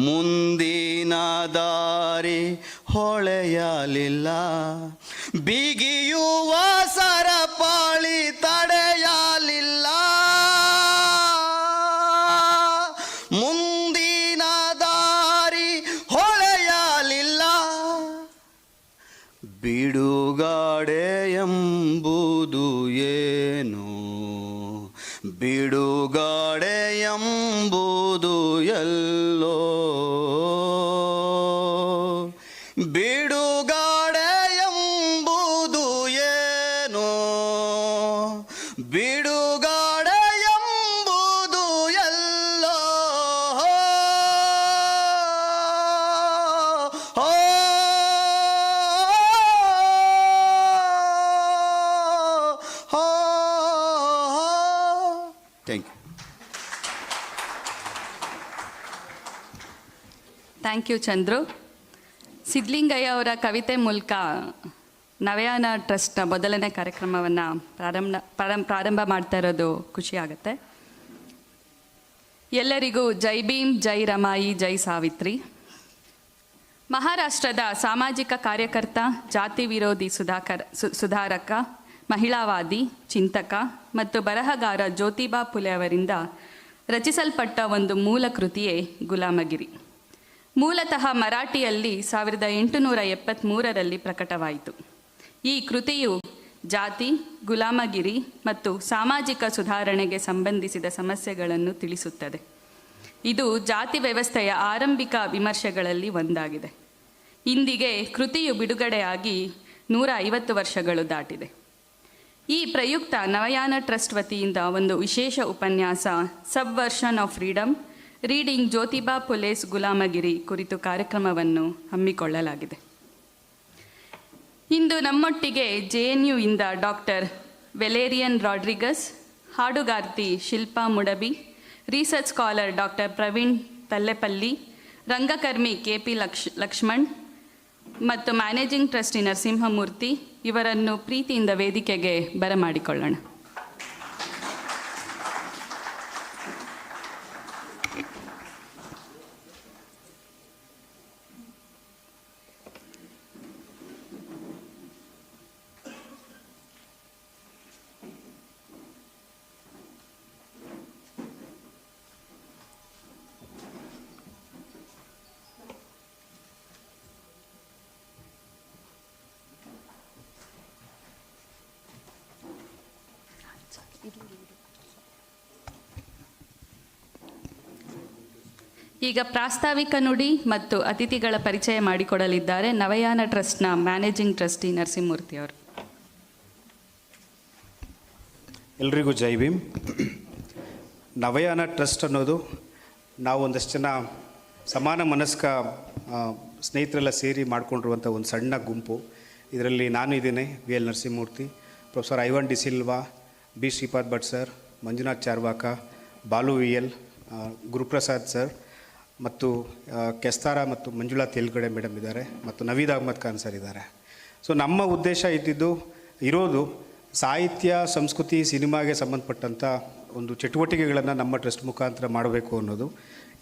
ಮುಂದಿನ ದಾರಿ ಹೊಳೆಯಲಿಲ್ಲ, ಬಿಗಿಯುವ ಸರಪಾಳಿ ತಡೆಯಲಿಲ್ಲ. ಮುಂದಿನ ದಾರಿ ಹೊಳೆಯಲಿಲ್ಲ, ಬಿಡುಗಡೆ ಎಂಬುದು ಏನು, ಬಿಡುಗಡೆ ಎಂಬುದು ಎಲ್ಲೋ, ಬಿಡುಗಡೆ ಎಂಬುದು ಏನು, ಬಿಡುಗಡೆ ಎಂಬುದು ಎಲ್ಲೋ. Thank you Chandru. ಸಿದ್ಲಿಂಗಯ್ಯ ಅವರ ಕವಿತೆ ಮೂಲಕ ನವಯಾನ ಟ್ರಸ್ಟ್ನ ಮೊದಲನೇ ಕಾರ್ಯಕ್ರಮವನ್ನು ಪ್ರಾರಂಭ ಮಾಡ್ತಾ ಇರೋದು ಖುಷಿಯಾಗುತ್ತೆ. ಎಲ್ಲರಿಗೂ ಜೈ ಭೀಮ್, ಜೈ ರಮಾಯಿ, ಜೈ ಸಾವಿತ್ರಿ. ಮಹಾರಾಷ್ಟ್ರದ ಸಾಮಾಜಿಕ ಕಾರ್ಯಕರ್ತ, ಜಾತಿ ವಿರೋಧಿ ಸುಧಾರಕ, ಮಹಿಳಾವಾದಿ, ಚಿಂತಕ ಮತ್ತು ಬರಹಗಾರ ಜ್ಯೋತಿಬಾ ಫುಲೆ ಅವರಿಂದ ರಚಿಸಲ್ಪಟ್ಟ ಒಂದು ಮೂಲ ಕೃತಿಯೇ ಗುಲಾಮಗಿರಿ. ಮೂಲತಃ ಮರಾಠಿಯಲ್ಲಿ 1873ರಲ್ಲಿ ಪ್ರಕಟವಾಯಿತು. ಈ ಕೃತಿಯು ಜಾತಿ, ಗುಲಾಮಗಿರಿ ಮತ್ತು ಸಾಮಾಜಿಕ ಸುಧಾರಣೆಗೆ ಸಂಬಂಧಿಸಿದ ಸಮಸ್ಯೆಗಳನ್ನು ತಿಳಿಸುತ್ತದೆ. ಇದು ಜಾತಿ ವ್ಯವಸ್ಥೆಯ ಆರಂಭಿಕ ವಿಮರ್ಶೆಗಳಲ್ಲಿ ಒಂದಾಗಿದೆ. ಇಂದಿಗೆ ಕೃತಿಯು ಬಿಡುಗಡೆಯಾಗಿ 150 ವರ್ಷಗಳು ದಾಟಿದೆ. ಈ ಪ್ರಯುಕ್ತ ನವಯಾನ ಟ್ರಸ್ಟ್ ವತಿಯಿಂದ ಒಂದು ವಿಶೇಷ ಉಪನ್ಯಾಸ subversion of freedom reading Jyotiba Phule's Gulamgiri ಕುರಿತು ಕಾರ್ಯಕ್ರಮವನ್ನು ಹಮ್ಮಿಕೊಳ್ಳಲಾಗಿದೆ. ಇಂದು ನಮ್ಮೊಟ್ಟಿಗೆ JNU ಇಂದ ಡಾಕ್ಟರ್ ವೆಲೇರಿಯನ್ ರಾಡ್ರಿಗಸ್, ಹಾಡುಗಾರ್ತಿ Shilpa Mudbi, research scholar doctor Praveen Tallepalli, ರಂಗಕರ್ಮಿ KP ಲಕ್ಷ್ಮಣ್ ಮತ್ತು ಮ್ಯಾನೇಜಿಂಗ್ ಟ್ರಸ್ಟಿ ನರಸಿಂಹಮೂರ್ತಿ ಇವರನ್ನು ಪ್ರೀತಿಯಿಂದ ವೇದಿಕೆಗೆ ಬರಮಾಡಿಕೊಳ್ಳೋಣ. ಈಗ ಪ್ರಾಸ್ತಾವಿಕ ನುಡಿ ಮತ್ತು ಅತಿಥಿಗಳ ಪರಿಚಯ ಮಾಡಿಕೊಡಲಿದ್ದಾರೆ ನವಯಾನ ಟ್ರಸ್ಟ್ನ ಮ್ಯಾನೇಜಿಂಗ್ ಟ್ರಸ್ಟಿ ನರಸಿಂಹಮೂರ್ತಿ ಅವರು. ಎಲ್ರಿಗೂ ಜೈ ಭೀಮ್. ನವಯಾನ ಟ್ರಸ್ಟ್ ಅನ್ನೋದು ನಾವು ಒಂದಷ್ಟು ಜನ ಸಮಾನ ಮನಸ್ಕ ಸ್ನೇಹಿತರೆಲ್ಲ ಸೇರಿ ಮಾಡಿಕೊಂಡಿರುವಂಥ ಒಂದು ಸಣ್ಣ ಗುಂಪು. ಇದರಲ್ಲಿ ನಾನು ಇದ್ದೇನೆ, VL Narasimhamurthy, professor Ivan De Silva, B Shripad Bhat sir, Manjunath Charvaka, Balu VL, Guruprasad sir ಮತ್ತು ಕೆಸ್ತಾರ ಮತ್ತು ಮಂಜುಳಾ ತೆಲ್ಗಡೆ ಮೇಡಮ್ ಇದ್ದಾರೆ ಮತ್ತು ನವೀದ್ ಅಹ್ಮದ್ ಖಾನ್ ಸರ್ ಇದ್ದಾರೆ. ಸೊ ನಮ್ಮ ಉದ್ದೇಶ ಇರೋದು ಸಾಹಿತ್ಯ, ಸಂಸ್ಕೃತಿ, ಸಿನಿಮಾಗೆ ಸಂಬಂಧಪಟ್ಟಂಥ ಒಂದು ಚಟುವಟಿಕೆಗಳನ್ನು ನಮ್ಮ ಟ್ರಸ್ಟ್ ಮುಖಾಂತರ ಮಾಡಬೇಕು ಅನ್ನೋದು.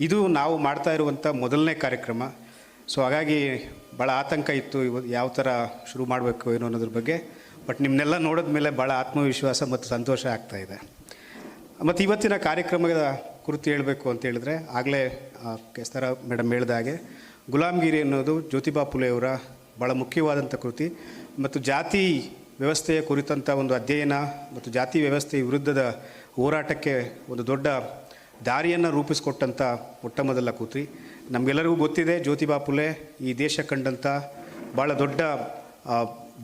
ಇದು ನಾವು ಮಾಡ್ತಾ ಇರುವಂಥ ಮೊದಲನೇ ಕಾರ್ಯಕ್ರಮ. ಸೊ ಹಾಗಾಗಿ ಭಾಳ ಆತಂಕ ಇತ್ತು ಯಾವ ಥರ ಶುರು ಮಾಡಬೇಕು ಏನೋ ಅನ್ನೋದ್ರ ಬಗ್ಗೆ. ಬಟ್ ನಿಮ್ಮನ್ನೆಲ್ಲ ನೋಡಿದ ಮೇಲೆ ಭಾಳ ಆತ್ಮವಿಶ್ವಾಸ ಮತ್ತು ಸಂತೋಷ ಆಗ್ತಾಯಿದೆ. ಮತ್ತು ಇವತ್ತಿನ ಕಾರ್ಯಕ್ರಮದ ಕುರಿತು ಹೇಳಬೇಕು ಅಂತ ಹೇಳಿದ್ರೆ, ಆಗಲೇ ಕೆಸ್ತಾರ ಮೇಡಮ್ ಹೇಳಿದ ಹಾಗೆ ಗುಲಾಮಗಿರಿ ಅನ್ನೋದು ಜ್ಯೋತಿಬಾ ಫುಲೆಯವರ ಭಾಳ ಮುಖ್ಯವಾದಂಥ ಕೃತಿ ಮತ್ತು ಜಾತಿ ವ್ಯವಸ್ಥೆಯ ಕುರಿತಂಥ ಒಂದು ಅಧ್ಯಯನ ಮತ್ತು ಜಾತಿ ವ್ಯವಸ್ಥೆಯ ವಿರುದ್ಧದ ಹೋರಾಟಕ್ಕೆ ಒಂದು ದೊಡ್ಡ ದಾರಿಯನ್ನು ರೂಪಿಸಿಕೊಟ್ಟಂಥ ಮೊಟ್ಟಮೊದಲ ಕೃತಿ. ನಮಗೆಲ್ಲರಿಗೂ ಗೊತ್ತಿದೆ, ಜ್ಯೋತಿಬಾ ಫುಲೆ ಈ ದೇಶ ಕಂಡಂಥ ಭಾಳ ದೊಡ್ಡ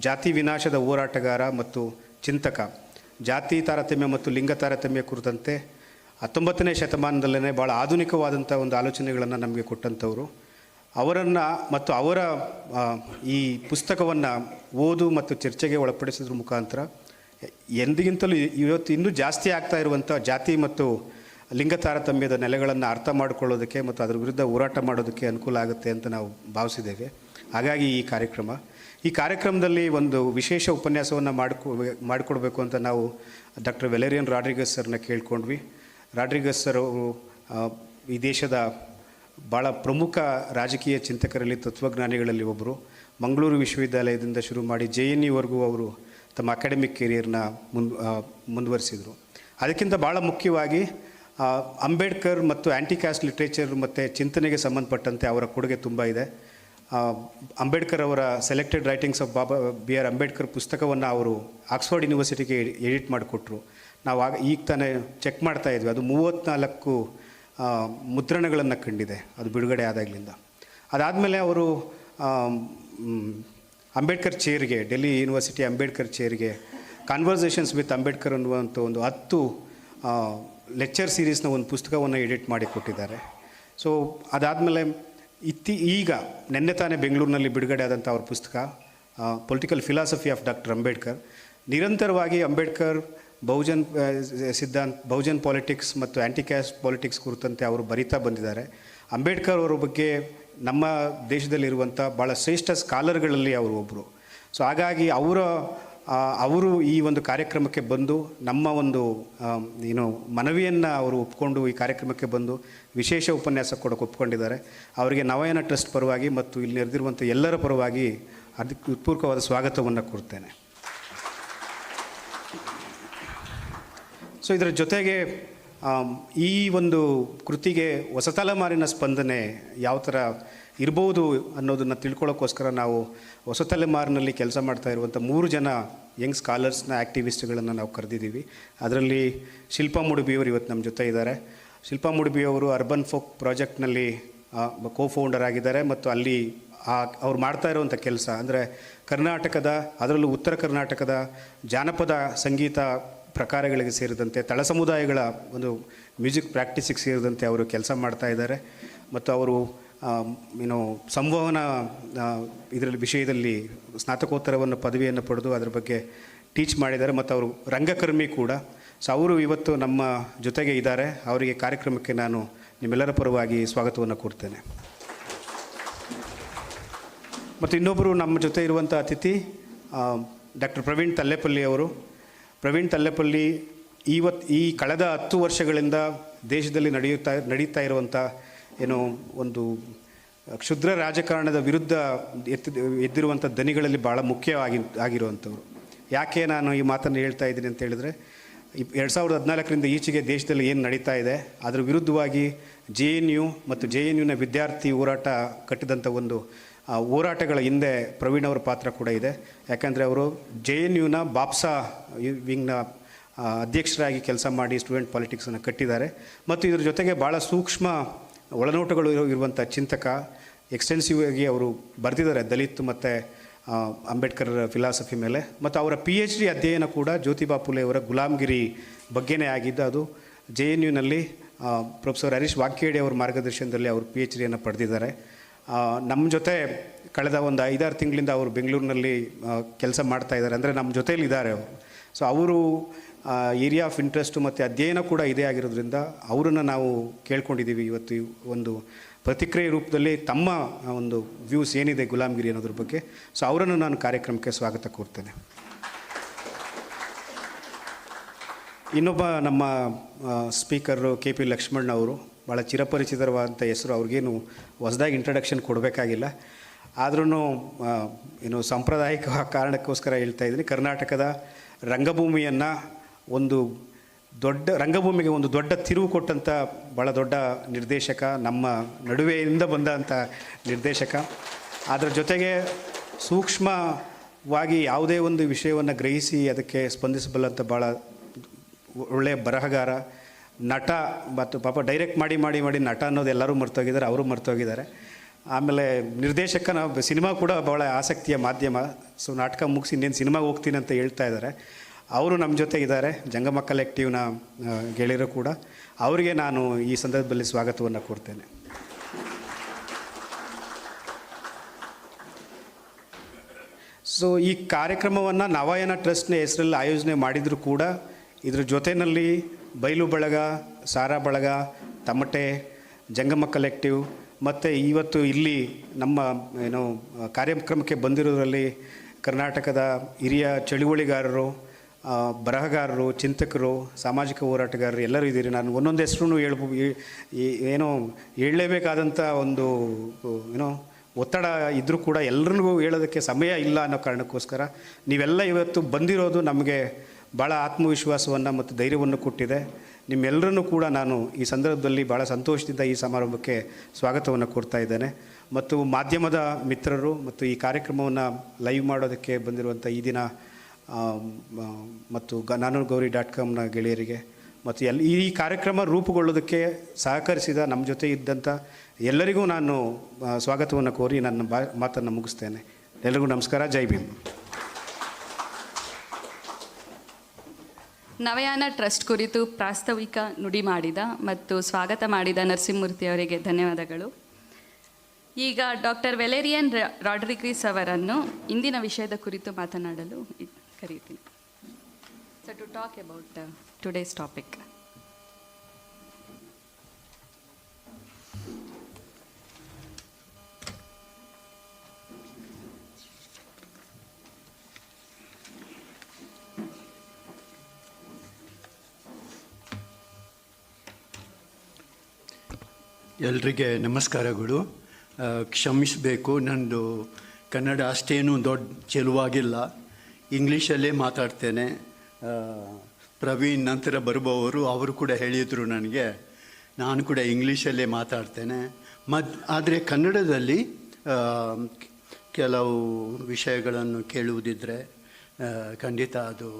ಜಾತಿ ವಿನಾಶದ ಹೋರಾಟಗಾರ ಮತ್ತು ಚಿಂತಕ. ಜಾತಿ ತಾರತಮ್ಯ ಮತ್ತು ಲಿಂಗ ತಾರತಮ್ಯ ಕುರಿತಂತೆ 19ನೇ ಶತಮಾನದಲ್ಲೇ ಭಾಳ ಆಧುನಿಕವಾದಂಥ ಒಂದು ಆಲೋಚನೆಗಳನ್ನು ನಮಗೆ ಕೊಟ್ಟಂಥವರು. ಅವರನ್ನು ಮತ್ತು ಅವರ ಈ ಪುಸ್ತಕವನ್ನು ಓದು ಮತ್ತು ಚರ್ಚೆಗೆ ಒಳಪಡಿಸೋದ್ರ ಮುಖಾಂತರ ಎಂದಿಗಿಂತಲೂ ಇವತ್ತು ಇನ್ನೂ ಜಾಸ್ತಿ ಆಗ್ತಾ ಇರುವಂಥ ಜಾತಿ ಮತ್ತು ಲಿಂಗ ತಾರತಮ್ಯದ ನೆಲೆಗಳನ್ನು ಅರ್ಥ ಮಾಡಿಕೊಳ್ಳೋದಕ್ಕೆ ಮತ್ತು ಅದರ ವಿರುದ್ಧ ಹೋರಾಟ ಮಾಡೋದಕ್ಕೆ ಅನುಕೂಲ ಆಗುತ್ತೆ ಅಂತ ನಾವು ಭಾವಿಸಿದ್ದೇವೆ. ಹಾಗಾಗಿ ಈ ಕಾರ್ಯಕ್ರಮದಲ್ಲಿ ಒಂದು ವಿಶೇಷ ಉಪನ್ಯಾಸವನ್ನು ಮಾಡಿಕೊಡ್ಬೇಕು ಅಂತ ನಾವು ಡಾಕ್ಟರ್ ವೆಲೇರಿಯನ್ ರಾಡ್ರಿಗಸ್ ಸರ್ನ ಕೇಳ್ಕೊಂಡ್ವಿ. ರಾಡ್ರಿಗಸ್ ಸರ್ ಅವರು ಈ ದೇಶದ ಭಾಳ ಪ್ರಮುಖ ರಾಜಕೀಯ ಚಿಂತಕರಲ್ಲಿ, ತತ್ವಜ್ಞಾನಿಗಳಲ್ಲಿ ಒಬ್ಬರು. ಮಂಗಳೂರು ವಿಶ್ವವಿದ್ಯಾಲಯದಿಂದ ಶುರು ಮಾಡಿ JNUವರೆಗೂ ಅವರು ತಮ್ಮ ಅಕಾಡೆಮಿಕ್ ಕೆರಿಯರ್ನ ಮುಂದುವರಿಸಿದರು. ಅದಕ್ಕಿಂತ ಭಾಳ ಮುಖ್ಯವಾಗಿ ಅಂಬೇಡ್ಕರ್ ಮತ್ತು ಆ್ಯಂಟಿ ಕ್ಯಾಸ್ಟ್ ಲಿಟ್ರೇಚರ್ ಮತ್ತು ಚಿಂತನೆಗೆ ಸಂಬಂಧಪಟ್ಟಂತೆ ಅವರ ಕೊಡುಗೆ ತುಂಬ ಇದೆ. ಅಂಬೇಡ್ಕರ್ ಅವರ selected writings of BR Ambedkar ಪುಸ್ತಕವನ್ನು ಅವರು ಆಕ್ಸ್ಫರ್ಡ್ ಯೂನಿವರ್ಸಿಟಿಗೆ ಎಡಿಟ್ ಮಾಡಿಕೊಟ್ರು. ನಾವು ಈಗ ತಾನೇ ಚೆಕ್ ಮಾಡ್ತಾ ಇದ್ವಿ, ಅದು 34 ಮುದ್ರಣಗಳನ್ನು ಕಂಡಿದೆ ಅದು ಬಿಡುಗಡೆ ಆದಾಗಲಿಂದ. ಅದಾದಮೇಲೆ ಅವರು ಅಂಬೇಡ್ಕರ್ ಚೇರ್ಗೆ, ಡೆಲ್ಲಿ ಯೂನಿವರ್ಸಿಟಿ ಅಂಬೇಡ್ಕರ್ ಚೇರ್ಗೆ ಕಾನ್ವರ್ಸೇಷನ್ಸ್ ವಿತ್ ಅಂಬೇಡ್ಕರ್ ಅನ್ನುವಂಥ ಒಂದು 10 ಲೆಕ್ಚರ್ ಸೀರೀಸ್ನ ಒಂದು ಪುಸ್ತಕವನ್ನು ಎಡಿಟ್ ಮಾಡಿ ಕೊಟ್ಟಿದ್ದಾರೆ. ಸೊ ಅದಾದಮೇಲೆ ಈಗ ನಿನ್ನೆ ತಾನೇ ಬೆಂಗಳೂರಿನಲ್ಲಿ ಬಿಡುಗಡೆ ಆದಂಥ ಅವ್ರ ಪುಸ್ತಕ political philosophy of doctor Ambedkar. ನಿರಂತರವಾಗಿ ಅಂಬೇಡ್ಕರ್ ಬಹುಜನ್ ಪಾಲಿಟಿಕ್ಸ್ ಮತ್ತು ಆ್ಯಂಟಿ ಕ್ಯಾಸ್ಟ್ ಪಾಲಿಟಿಕ್ಸ್ ಕುರಿತಂತೆ ಅವರು ಬರಿತಾ ಬಂದಿದ್ದಾರೆ. ಅಂಬೇಡ್ಕರ್ ಅವರ ಬಗ್ಗೆ ನಮ್ಮ ದೇಶದಲ್ಲಿರುವಂಥ ಭಾಳ ಶ್ರೇಷ್ಠ ಸ್ಕಾಲರ್ಗಳಲ್ಲಿ ಅವರು ಒಬ್ಬರು. ಸೊ ಹಾಗಾಗಿ ಅವರು ಈ ಒಂದು ಕಾರ್ಯಕ್ರಮಕ್ಕೆ ಬಂದು ನಮ್ಮ ಒಂದು ಮನವಿಯನ್ನು ಅವರು ಒಪ್ಕೊಂಡು ಈ ಕಾರ್ಯಕ್ರಮಕ್ಕೆ ಬಂದು ವಿಶೇಷ ಉಪನ್ಯಾಸ ಕೊಡೋಕೆ ಒಪ್ಕೊಂಡಿದ್ದಾರೆ. ಅವರಿಗೆ ನವಯಾನ ಟ್ರಸ್ಟ್ ಪರವಾಗಿ ಮತ್ತು ಇಲ್ಲಿ ನೆರೆದಿರುವಂಥ ಎಲ್ಲರ ಪರವಾಗಿ ಹೃತ್ಪೂರ್ವಕವಾದ ಸ್ವಾಗತವನ್ನು ಕೊಡ್ತೇನೆ. ಸೊ ಇದರ ಜೊತೆಗೆ ಈ ಒಂದು ಕೃತಿಗೆ ಹೊಸ ತಲೆಮಾರಿನ ಸ್ಪಂದನೆ ಯಾವ ಥರ ಇರ್ಬೋದು ಅನ್ನೋದನ್ನು ತಿಳ್ಕೊಳ್ಳೋಕ್ಕೋಸ್ಕರ ನಾವು ಹೊಸ ತಲೆಮಾರಿನಲ್ಲಿ ಕೆಲಸ ಮಾಡ್ತಾ ಇರುವಂಥ 3 ಜನ ಯಂಗ್ ಸ್ಕಾಲರ್ಸ್ನ ಆ್ಯಕ್ಟಿವಿಸ್ಟ್ಗಳನ್ನು ನಾವು ಕರೆದಿದ್ದೀವಿ. ಅದರಲ್ಲಿ ಶಿಲ್ಪಾ ಮುಡುಬಿಯವರು ಇವತ್ತು ನಮ್ಮ ಜೊತೆ ಇದ್ದಾರೆ. ಶಿಲ್ಪಾ ಮುಡುಬಿಯವರು ಅರ್ಬನ್ ಫೋಕ್ ಪ್ರಾಜೆಕ್ಟ್ನಲ್ಲಿ ಕೋ-ಫೌಂಡರ್ ಆಗಿದ್ದಾರೆ ಮತ್ತು ಅಲ್ಲಿ ಅವ್ರು ಮಾಡ್ತಾ ಇರುವಂಥ ಕೆಲಸ ಅಂದರೆ ಕರ್ನಾಟಕದ, ಅದರಲ್ಲೂ ಉತ್ತರ ಕರ್ನಾಟಕದ ಜಾನಪದ ಸಂಗೀತ ಪ್ರಕಾರಗಳಿಗೆ ಸೇರಿದಂತೆ ತಳ ಸಮುದಾಯಗಳ ಒಂದು ಮ್ಯೂಸಿಕ್ ಪ್ರಾಕ್ಟೀಸಿಗೆ ಸೇರಿದಂತೆ ಅವರು ಕೆಲಸ ಮಾಡ್ತಾ ಇದ್ದಾರೆ. ಮತ್ತು ಅವರು ಸಂವಹನ ಇದರಲ್ಲಿ ವಿಷಯದಲ್ಲಿ ಸ್ನಾತಕೋತ್ತರವನ್ನು ಪದವಿಯನ್ನು ಪಡೆದು ಅದರ ಬಗ್ಗೆ ಟೀಚ್ ಮಾಡಿದ್ದಾರೆ ಮತ್ತು ಅವರು ರಂಗಕರ್ಮಿ ಕೂಡ. ಸೊ ಅವರು ಇವತ್ತು ನಮ್ಮ ಜೊತೆಗೆ ಇದ್ದಾರೆ. ಅವರಿಗೆ ಕಾರ್ಯಕ್ರಮಕ್ಕೆ ನಾನು ನಿಮ್ಮೆಲ್ಲರ ಪರವಾಗಿ ಸ್ವಾಗತವನ್ನು ಕೊಡ್ತೇನೆ. ಮತ್ತು ಇನ್ನೊಬ್ಬರು ನಮ್ಮ ಜೊತೆ ಇರುವಂಥ ಅತಿಥಿ ಡಾಕ್ಟರ್ ಪ್ರವೀಣ್ ತಲ್ಲೆಪಲ್ಲಿ ಅವರು. ಪ್ರವೀಣ್ ತಲ್ಲೆಪಲ್ಲಿ ಈ ಕಳೆದ 10 ವರ್ಷಗಳಿಂದ ದೇಶದಲ್ಲಿ ನಡೀತಾ ಇರುವಂಥ ಒಂದು ಕ್ಷುದ್ರ ರಾಜಕಾರಣದ ವಿರುದ್ಧ ಎದ್ದಿರುವಂಥ ದನಿಗಳಲ್ಲಿ ಭಾಳ ಆಗಿರುವಂಥವ್ರು. ಯಾಕೆ ನಾನು ಈ ಮಾತನ್ನು ಹೇಳ್ತಾ ಇದ್ದೀನಿ ಅಂತ ಹೇಳಿದ್ರೆ, 2014ರಿಂದ ಈಚೆಗೆ ದೇಶದಲ್ಲಿ ಏನು ನಡೀತಾ ಇದೆ ಅದರ ವಿರುದ್ಧವಾಗಿ JNU ಮತ್ತು JNUನ ವಿದ್ಯಾರ್ಥಿ ಹೋರಾಟ ಕಟ್ಟಿದಂಥ ಒಂದು ಹೋರಾಟಗಳ ಹಿಂದೆ ಪ್ರವೀಣ್ ಅವರ ಪಾತ್ರ ಕೂಡ ಇದೆ. ಯಾಕಂದರೆ ಅವರು JNUನ ಬಾಪ್ಸಾ ವಿಂಗ್ನ ಅಧ್ಯಕ್ಷರಾಗಿ ಕೆಲಸ ಮಾಡಿ ಸ್ಟೂಡೆಂಟ್ ಪಾಲಿಟಿಕ್ಸನ್ನು ಕಟ್ಟಿದ್ದಾರೆ. ಮತ್ತು ಇದ್ರ ಜೊತೆಗೆ ಭಾಳ ಸೂಕ್ಷ್ಮ ಒಳನೋಟಗಳು ಇರುವಂಥ ಚಿಂತಕ. ಎಕ್ಸ್ಟೆನ್ಸಿವ್ ಆಗಿ ಅವರು ಬರೆದಿದ್ದಾರೆ ದಲಿತ್ ಮತ್ತು ಅಂಬೇಡ್ಕರ್ ಫಿಲಾಸಫಿ ಮೇಲೆ. ಮತ್ತು ಅವರ PhD ಅಧ್ಯಯನ ಕೂಡ ಜ್ಯೋತಿಬಾ ಫುಲೆ ಅವರ ಗುಲಾಮ್ಗಿರಿ ಬಗ್ಗೆನೇ ಆಗಿದ್ದು. ಅದು JNUನಲ್ಲಿ ಪ್ರೊಫೆಸರ್ ಹರೀಶ್ ವಾಕ್ಯೇಡಿ ಅವರ ಮಾರ್ಗದರ್ಶನದಲ್ಲಿ ಅವರು PhDಯನ್ನು ಪಡೆದಿದ್ದಾರೆ. ನಮ್ಮ ಜೊತೆ ಕಳೆದ ಒಂದು 5-6 ತಿಂಗಳಿಂದ ಅವರು ಬೆಂಗಳೂರಿನಲ್ಲಿ ಕೆಲಸ ಮಾಡ್ತಾ ಇದ್ದಾರೆ, ಅಂದರೆ ನಮ್ಮ ಜೊತೇಲಿ ಇದ್ದಾರೆ ಅವರು. ಸೊ ಅವರು ಏರಿಯಾ ಆಫ್ ಇಂಟ್ರೆಸ್ಟು ಮತ್ತು ಅಧ್ಯಯನ ಕೂಡ ಇದೇ ಆಗಿರೋದ್ರಿಂದ ಅವರನ್ನು ನಾವು ಕೇಳ್ಕೊಂಡಿದ್ದೀವಿ ಇವತ್ತು ಒಂದು ಪ್ರತಿಕ್ರಿಯೆ ರೂಪದಲ್ಲಿ ತಮ್ಮ ಒಂದು ವ್ಯೂಸ್ ಏನಿದೆ ಗುಲಾಮ್ಗಿರಿ ಅನ್ನೋದ್ರ ಬಗ್ಗೆ. ಸೊ ಅವರನ್ನು ನಾನು ಕಾರ್ಯಕ್ರಮಕ್ಕೆ ಸ್ವಾಗತ ಕೋರ್ತೇನೆ. ಇನ್ನೊಬ್ಬ ನಮ್ಮ ಸ್ಪೀಕರು KP ಲಕ್ಷ್ಮಣ್ ಅವರು, ಭಾಳ ಚಿರಪರಿಚಿತವಾದಂಥ ಹೆಸರು. ಅವ್ರಿಗೇನು ಹೊಸದಾಗಿ ಇಂಟ್ರಡಕ್ಷನ್ ಕೊಡಬೇಕಾಗಿಲ್ಲ. ಆದ್ರೂ ಸಾಂಪ್ರದಾಯಿಕ ಕಾರಣಕ್ಕೋಸ್ಕರ ಹೇಳ್ತಾ ಇದ್ದೀನಿ. ಕರ್ನಾಟಕದ ರಂಗಭೂಮಿಯನ್ನು ರಂಗಭೂಮಿಗೆ ಒಂದು ದೊಡ್ಡ ತಿರುವು ಕೊಟ್ಟಂಥ ಭಾಳ ದೊಡ್ಡ ನಿರ್ದೇಶಕ, ನಮ್ಮ ನಡುವೆಯಿಂದ ಬಂದಂಥ ನಿರ್ದೇಶಕ. ಅದರ ಜೊತೆಗೆ ಸೂಕ್ಷ್ಮವಾಗಿ ಯಾವುದೇ ಒಂದು ವಿಷಯವನ್ನು ಗ್ರಹಿಸಿ ಅದಕ್ಕೆ ಸ್ಪಂದಿಸಬಲ್ಲಂಥ ಭಾಳ ಒಳ್ಳೆಯ ಬರಹಗಾರ, ನಟ. ಮತ್ತು ಪಾಪ ಡೈರೆಕ್ಟ್ ಮಾಡಿ ನಟ ಅನ್ನೋದು ಎಲ್ಲರೂ ಮರ್ತೋಗಿದ್ದಾರೆ, ಅವರು ಮರ್ತೋಗಿದ್ದಾರೆ. ಆಮೇಲೆ ನಿರ್ದೇಶಕನ ಸಿನಿಮಾ ಕೂಡ ಭಾಳ ಆಸಕ್ತಿಯ ಮಾಧ್ಯಮ. ಸೊ ನಾಟಕ ಮುಗಿಸಿ ಇನ್ನೇನು ಸಿನಿಮಾಗೆ ಹೋಗ್ತೀನಿ ಅಂತ ಹೇಳ್ತಾ ಇದ್ದಾರೆ. ಅವರು ನಮ್ಮ ಜೊತೆ ಇದ್ದಾರೆ, ಜಂಗಮ ಕಲೆಕ್ಟಿವ್ನ ಗೆಳೆಯರು ಕೂಡ. ಅವರಿಗೆ ನಾನು ಈ ಸಂದರ್ಭದಲ್ಲಿ ಸ್ವಾಗತವನ್ನು ಕೊಡ್ತೇನೆ. ಸೊ ಈ ಕಾರ್ಯಕ್ರಮವನ್ನು ನವಯಾನ ಟ್ರಸ್ಟ್ನ ಹೆಸರಲ್ಲಿ ಆಯೋಜನೆ ಮಾಡಿದರೂ ಕೂಡ ಇದ್ರ ಜೊತೆಯಲ್ಲಿ ಬಯಲು ಬಳಗ, ಸಾರಾ ಬಳಗ, ತಮಟೆ, ಜಂಗಮ ಕಲೆಕ್ಟಿವ್ ಮತ್ತು ಇವತ್ತು ಇಲ್ಲಿ ನಮ್ಮ ಕಾರ್ಯಕ್ರಮಕ್ಕೆ ಬಂದಿರೋದ್ರಲ್ಲಿ ಕರ್ನಾಟಕದ ಹಿರಿಯ ಚಳುವಳಿಗಾರರು ಬರಹಗಾರರು, ಚಿಂತಕರು, ಸಾಮಾಜಿಕ ಹೋರಾಟಗಾರರು ಎಲ್ಲರೂ ಇದ್ದೀರಿ. ನಾನು ಒಂದೊಂದು ಹೆಸರು ಏನೋ ಹೇಳಲೇಬೇಕಾದಂಥ ಒಂದು ಏನೋ ಒತ್ತಡ ಇದ್ದರೂ ಕೂಡ ಎಲ್ಲರಿಗೂ ಹೇಳೋದಕ್ಕೆ ಸಮಯ ಇಲ್ಲ ಅನ್ನೋ ಕಾರಣಕ್ಕೋಸ್ಕರ ನೀವೆಲ್ಲ ಇವತ್ತು ಬಂದಿರೋದು ನಮಗೆ ಭಾಳ ಆತ್ಮವಿಶ್ವಾಸವನ್ನು ಮತ್ತು ಧೈರ್ಯವನ್ನು ಕೊಟ್ಟಿದೆ. ನಿಮ್ಮೆಲ್ಲರನ್ನೂ ಕೂಡ ನಾನು ಈ ಸಂದರ್ಭದಲ್ಲಿ ಭಾಳ ಸಂತೋಷದಿಂದ ಈ ಸಮಾರಂಭಕ್ಕೆ ಸ್ವಾಗತವನ್ನು ಕೊಡ್ತಾ ಇದ್ದೇನೆ. ಮತ್ತು ಮಾಧ್ಯಮದ ಮಿತ್ರರು ಮತ್ತು ಈ ಕಾರ್ಯಕ್ರಮವನ್ನು ಲೈವ್ ಮಾಡೋದಕ್ಕೆ ಬಂದಿರುವಂಥ ಈ ದಿನ ಮತ್ತು ನಾನು ಗೌರಿ.com ಗೆಳೆಯರಿಗೆ ಮತ್ತು ಈ ಕಾರ್ಯಕ್ರಮ ರೂಪುಗೊಳ್ಳೋದಕ್ಕೆ ಸಹಕರಿಸಿದ ನಮ್ಮ ಜೊತೆ ಇದ್ದಂಥ ಎಲ್ಲರಿಗೂ ನಾನು ಸ್ವಾಗತವನ್ನು ಕೋರಿ ನನ್ನ ಮಾತನ್ನು ಮುಗಿಸ್ತೇನೆ. ಎಲ್ಲರಿಗೂ ನಮಸ್ಕಾರ. ಜೈ ಭೀಮ್. ನವಯಾನ ಟ್ರಸ್ಟ್ ಕುರಿತು ಪ್ರಾಸ್ತಾವಿಕ ನುಡಿ ಮಾಡಿದ ಮತ್ತು ಸ್ವಾಗತ ಮಾಡಿದ ನರಸಿಂಹಮೂರ್ತಿ ಅವರಿಗೆ ಧನ್ಯವಾದಗಳು. ಈಗ ಡಾಕ್ಟರ್ ವೆಲೇರಿಯನ್ ರಾಡ್ರಿಗ್ರಿಸ್ ಅವರನ್ನು ಇಂದಿನ ವಿಷಯದ ಕುರಿತು ಮಾತನಾಡಲು ಕರೆಯುತ್ತೀನಿ. So to talk about today's topic. ಎಲ್ರಿಗೆ ನಮಸ್ಕಾರಗಳು. ಕ್ಷಮಿಸಬೇಕು, ನಂದು ಕನ್ನಡ ಅಷ್ಟೇನು ದೊಡ್ಡ ಚೆಲುವಾಗಿಲ್ಲ, ಇಂಗ್ಲೀಷಲ್ಲೇ ಮಾತಾಡ್ತೇನೆ. ಪ್ರವೀಣ್ ನಂತರ ಬರುವವರು ಅವರು ಕೂಡ ಹೇಳಿದರು ನನಗೆ, ನಾನು ಕೂಡ ಇಂಗ್ಲೀಷಲ್ಲೇ ಮಾತಾಡ್ತೇನೆ. ಆದರೆ ಕನ್ನಡದಲ್ಲಿ ಕೆಲವು ವಿಷಯಗಳನ್ನು ಕೇಳುವುದಿದ್ದರೆ ಖಂಡಿತ ಅದು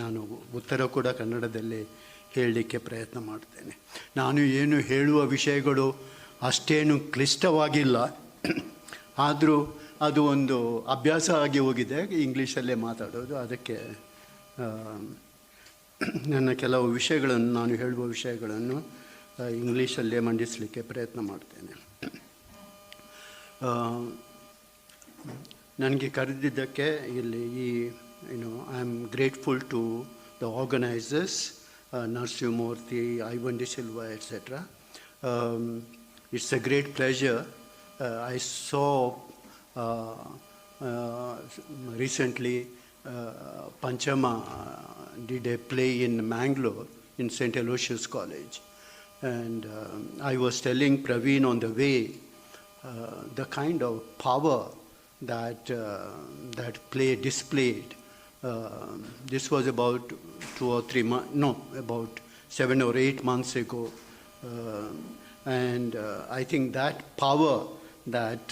ನಾನು ಉತ್ತರ ಕೂಡ ಕನ್ನಡದಲ್ಲಿ ಹೇಳಲಿಕ್ಕೆ ಪ್ರಯತ್ನ ಮಾಡ್ತೇನೆ. ನಾನು ಏನು ಹೇಳುವ ವಿಷಯಗಳು ಅಷ್ಟೇನು ಕ್ಲಿಷ್ಟವಾಗಿಲ್ಲ, ಆದರೂ ಅದು ಒಂದು ಅಭ್ಯಾಸ ಆಗಿ ಹೋಗಿದೆ ಇಂಗ್ಲೀಷಲ್ಲೇ ಮಾತಾಡೋದು. ಅದಕ್ಕೆ ನನ್ನ ಕೆಲವು ವಿಷಯಗಳನ್ನು, ನಾನು ಹೇಳುವ ವಿಷಯಗಳನ್ನು ಇಂಗ್ಲೀಷಲ್ಲೇ ಮಂಡಿಸಲಿಕ್ಕೆ ಪ್ರಯತ್ನ ಮಾಡ್ತೇನೆ. ನನಗೆ ಕರೆದಿದ್ದಕ್ಕೆ ಇಲ್ಲಿ I am grateful to the organisers, Narasimhamurthy, Ivan De Silva, etc. It's a great pleasure. I saw recently Panchama did a play in Mangalore in St. Aloysius College, and I was telling Praveen on the way the kind of power that play displayed. This was about 2 or 3 months, no, about 7 or 8 months ago. And I think that power that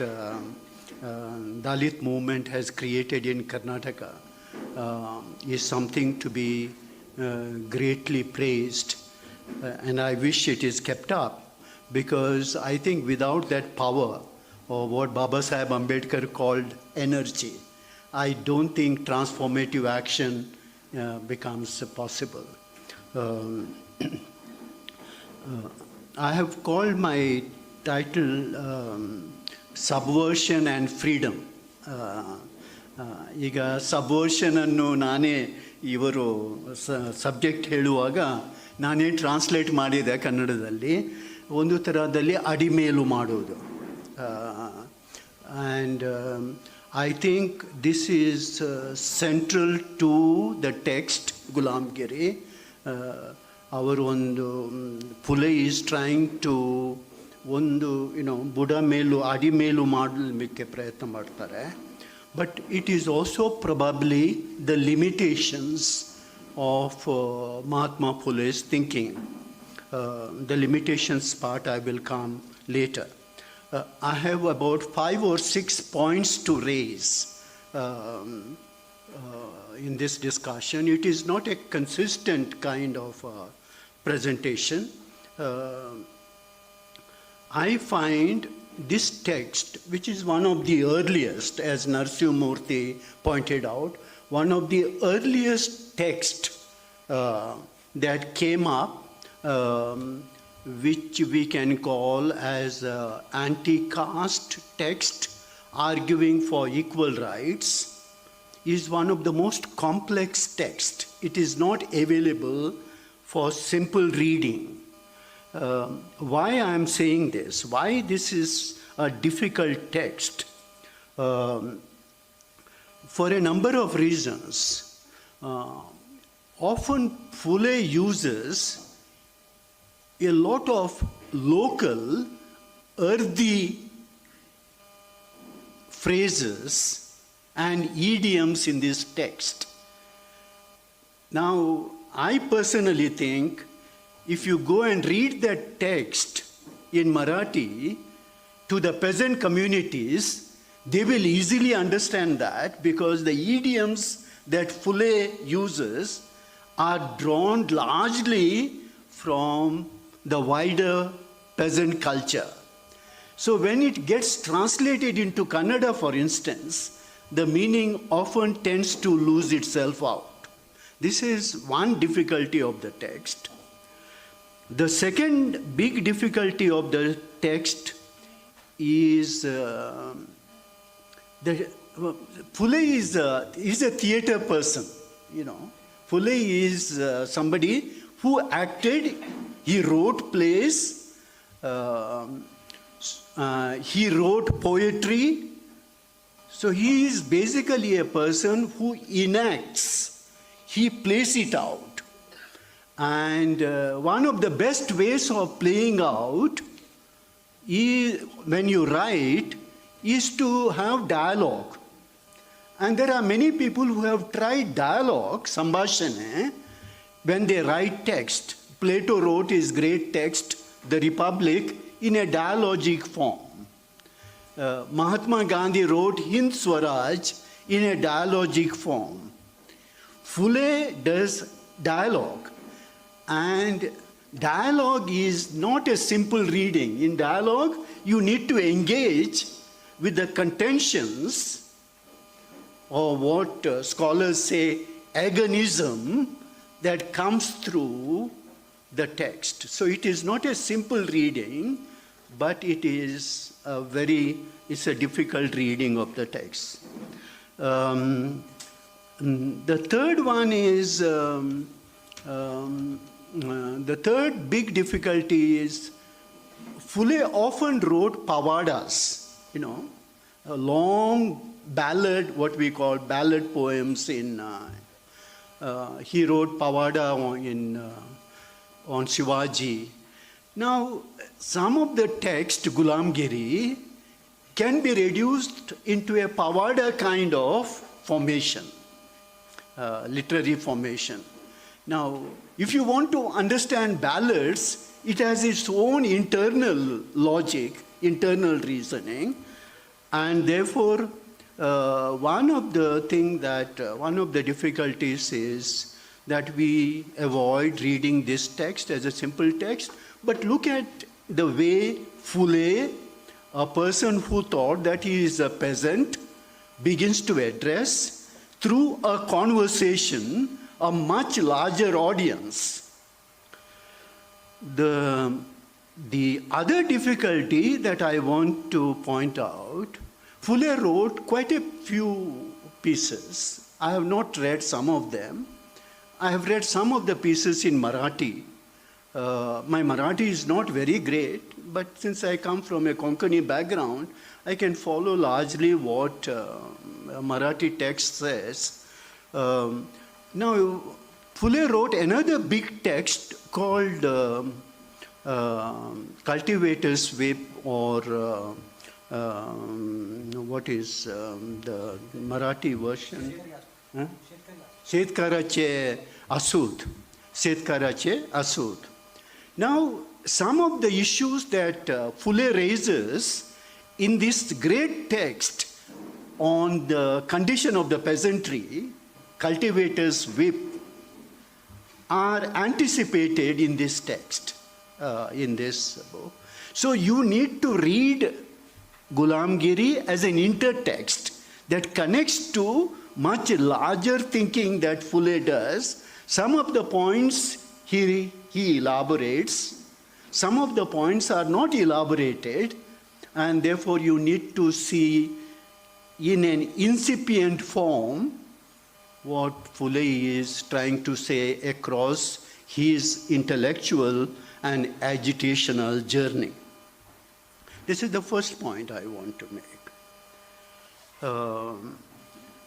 Dalit movement has created in Karnataka is something to be greatly praised. And I wish it is kept up, because I think without that power, or what Baba Saheb Ambedkar called energy, I don't think transformative action becomes possible. I have called my title Subversion and Freedom. ಈಗ ಸಬ್ವರ್ಷನನ್ನು ನಾನೇ ಇವರು subject ಹೇಳುವಾಗ ನಾನೇ translate ಮಾಡಿದೆ ಕನ್ನಡದಲ್ಲಿ. ಒಂದು ಥರದಲ್ಲಿ ಅಡಿಮೇಲು ಮಾಡೋದು. And I think this is central to the text Gulamgiri. Our Phule is trying to ಬುಡ ಮೇಲು ಅಡಿ ಮೇಲು ಮಾಡಲಿಕ್ಕೆ ಪ್ರಯತ್ನ ಮಾಡ್ತಾರೆ. But it is also probably the limitations of Mahatma Phule's thinking. The limitations part I will come later. I have about 5 or 6 points to raise in this discussion. It is not a consistent kind of presentation. I find this text, which is one of the earliest, as Narasimhamurthy pointed out, one of the earliest texts that came up, which we can call as anti-caste text arguing for equal rights, is one of the most complex texts. It is not available for simple reading. Why I am saying this? Why this is a difficult text? for a number of reasons. Often Phule uses a lot of local, earthy phrases and idioms in this text. Now, I personally think if you go and read that text in Marathi to the peasant communities, they will easily understand that, because the idioms that Phule uses are drawn largely from the wider peasant culture. So when it gets translated into Kannada, for instance, the meaning often tends to lose itself out. This is one difficulty of the text. The second big difficulty of the text is Phule is a theatre person, you know. Phule is somebody who acted, he wrote plays, he wrote poetry. So he is basically a person who enacts, he plays it out. And one of the best ways of playing out is, when you write, is to have dialogue. And there are many people who have tried dialogue, sambhashana, when they write text. Plato wrote his great text, The Republic, in a dialogic form. Mahatma Gandhi wrote Hind Swaraj in a dialogic form. Phule does dialogue. And dialogue is not a simple reading. In dialogue, you need to engage with the contentions, or what scholars say, agonism, that comes through the text. So it is not a simple reading, but it is it's a difficult reading of the text. The third one is, the third big difficulty is Phule often wrote pavadas, you know, a long ballad, what we call ballad poems in, he wrote pavada on Shivaji. Now, some of the text, Gulamgiri, can be reduced into a pavada kind of formation, literary formation. Now, if you want to understand ballads, it has its own internal logic, internal reasoning, and therefore, one of the difficulties is that we avoid reading this text as a simple text, but look at the way Phule, a person who thought that he is a peasant, begins to address, through a conversation, a much larger audience. The other difficulty that I want to point out, Phule wrote quite a few pieces. I have not read some of them. I have read some of the pieces in Marathi. My Marathi is not very great, but since I come from a Konkani background, I can follow largely what Marathi text says. Now, Phule wrote another big text called Cultivator's Whip, or what is the Marathi version? Shetkarache Asud. Shetkarache Asud. Now, some of the issues that Phule raises in this great text on the condition of the peasantry, Cultivator's Whip, are anticipated in this text, in this book. So you need to read Gulamgiri as an intertext that connects to much larger thinking that Phule does. Some of the points he elaborates, some of the points are not elaborated, and therefore you need to see in an incipient form what Phule is trying to say across his intellectual and agitational journey. This is the first point I want to make.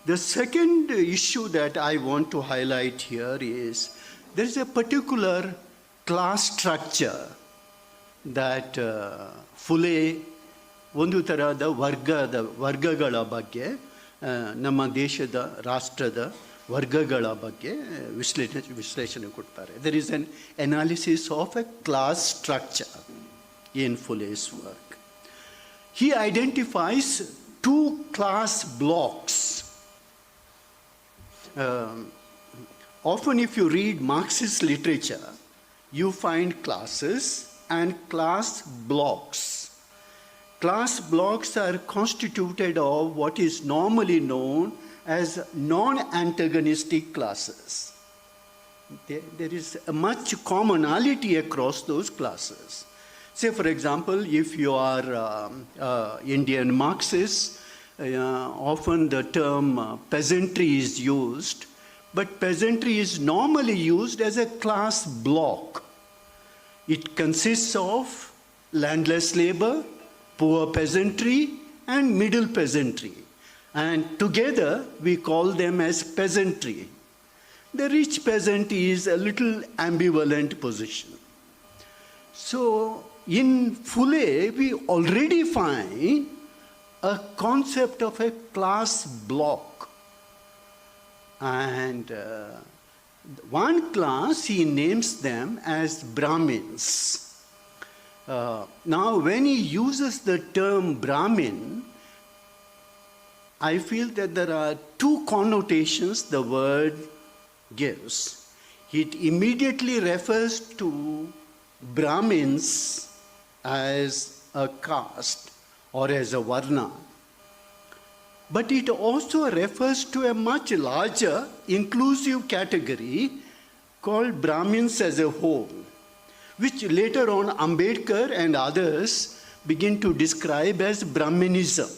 The second issue that I want to highlight here is there is a particular class structure that Phule ಒಂದು ಥರದ ವರ್ಗಗಳ ಬಗ್ಗೆ ನಮ್ಮ ದೇಶದ ರಾಷ್ಟ್ರದ ವರ್ಗಗಳ ಬಗ್ಗೆ ವಿಶ್ಲೇಷಣೆ ಕೊಡ್ತಾರೆ. There is an analysis of a class structure in Phule's work. He identifies two class blocks. Often if you read Marxist literature, you find classes and class blocks. Class blocks are constituted of what is normally known as non-antagonistic classes. There is much commonality across those classes. Say, for example, if you are Indian Marxist, often the term peasantry is used, but peasantry is normally used as a class block. It consists of landless labor, poor peasantry, and middle peasantry. And together we call them as peasantry. The rich peasant is a little ambivalent position. So in Phule, we already find a concept of a class block. And one class, he names them as Brahmins. Now, when he uses the term Brahmin, I feel that there are two connotations the word gives. It immediately refers to Brahmins as a caste or as a varna. But it also refers to a much larger, inclusive category called Brahmins as a whole, which later on Ambedkar and others begin to describe as Brahminism.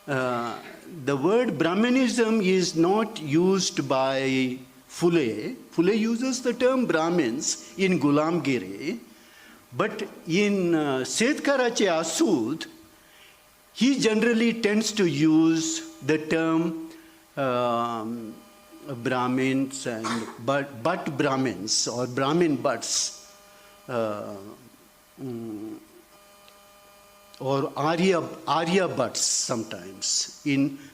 The word Brahminism is not used by Phule. Phule uses the term Brahmins in Gulamgiri, but in Setkarache Asud, he generally tends to use the term Brahmins and but Brahmins or Brahmin butts. Or Arya butts sometimes.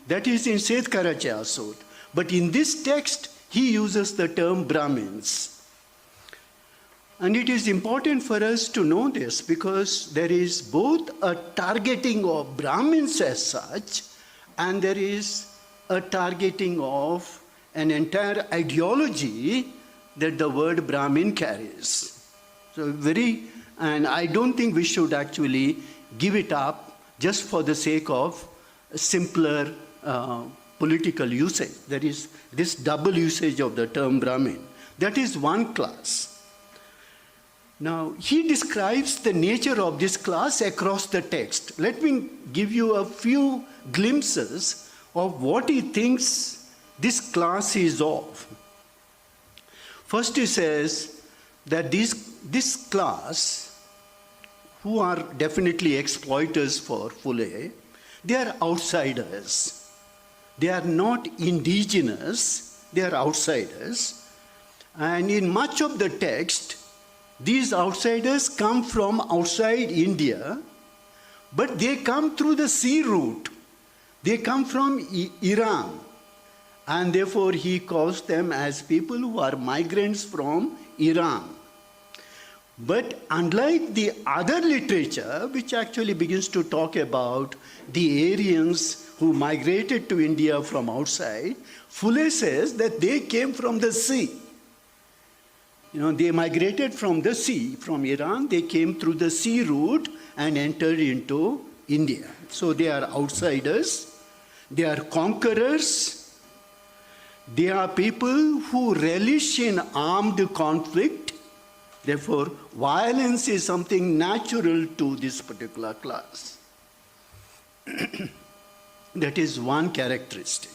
That is in Setkarache Asud. But in this text, he uses the term Brahmins. And it is important for us to know this because there is both a targeting of Brahmins as such, and there is a targeting of an entire ideology that the word Brahmin carries. So and I don't think we should actually give it up just for the sake of simpler political usage. There is this double usage of the term Brahmin. That is one class. Now, he describes the nature of this class across the text. Let me give you a few glimpses of what he thinks this class is of. First, he says that this class, who are definitely exploiters for Phule, they are outsiders. They are not indigenous, they are outsiders. And in much of the text, these outsiders come from outside India, but they come through the sea route. They come from Iran. And therefore, he calls them as people who are migrants from Iran. But unlike the other literature, which actually begins to talk about the Aryans who migrated to India from outside, Phule says that they came from the sea. They migrated from the sea, from Iran, they came through the sea route and entered into India. So they are outsiders, they are conquerors, they are people who relish in armed conflict. Therefore, violence is something natural to this particular class. That is one characteristic.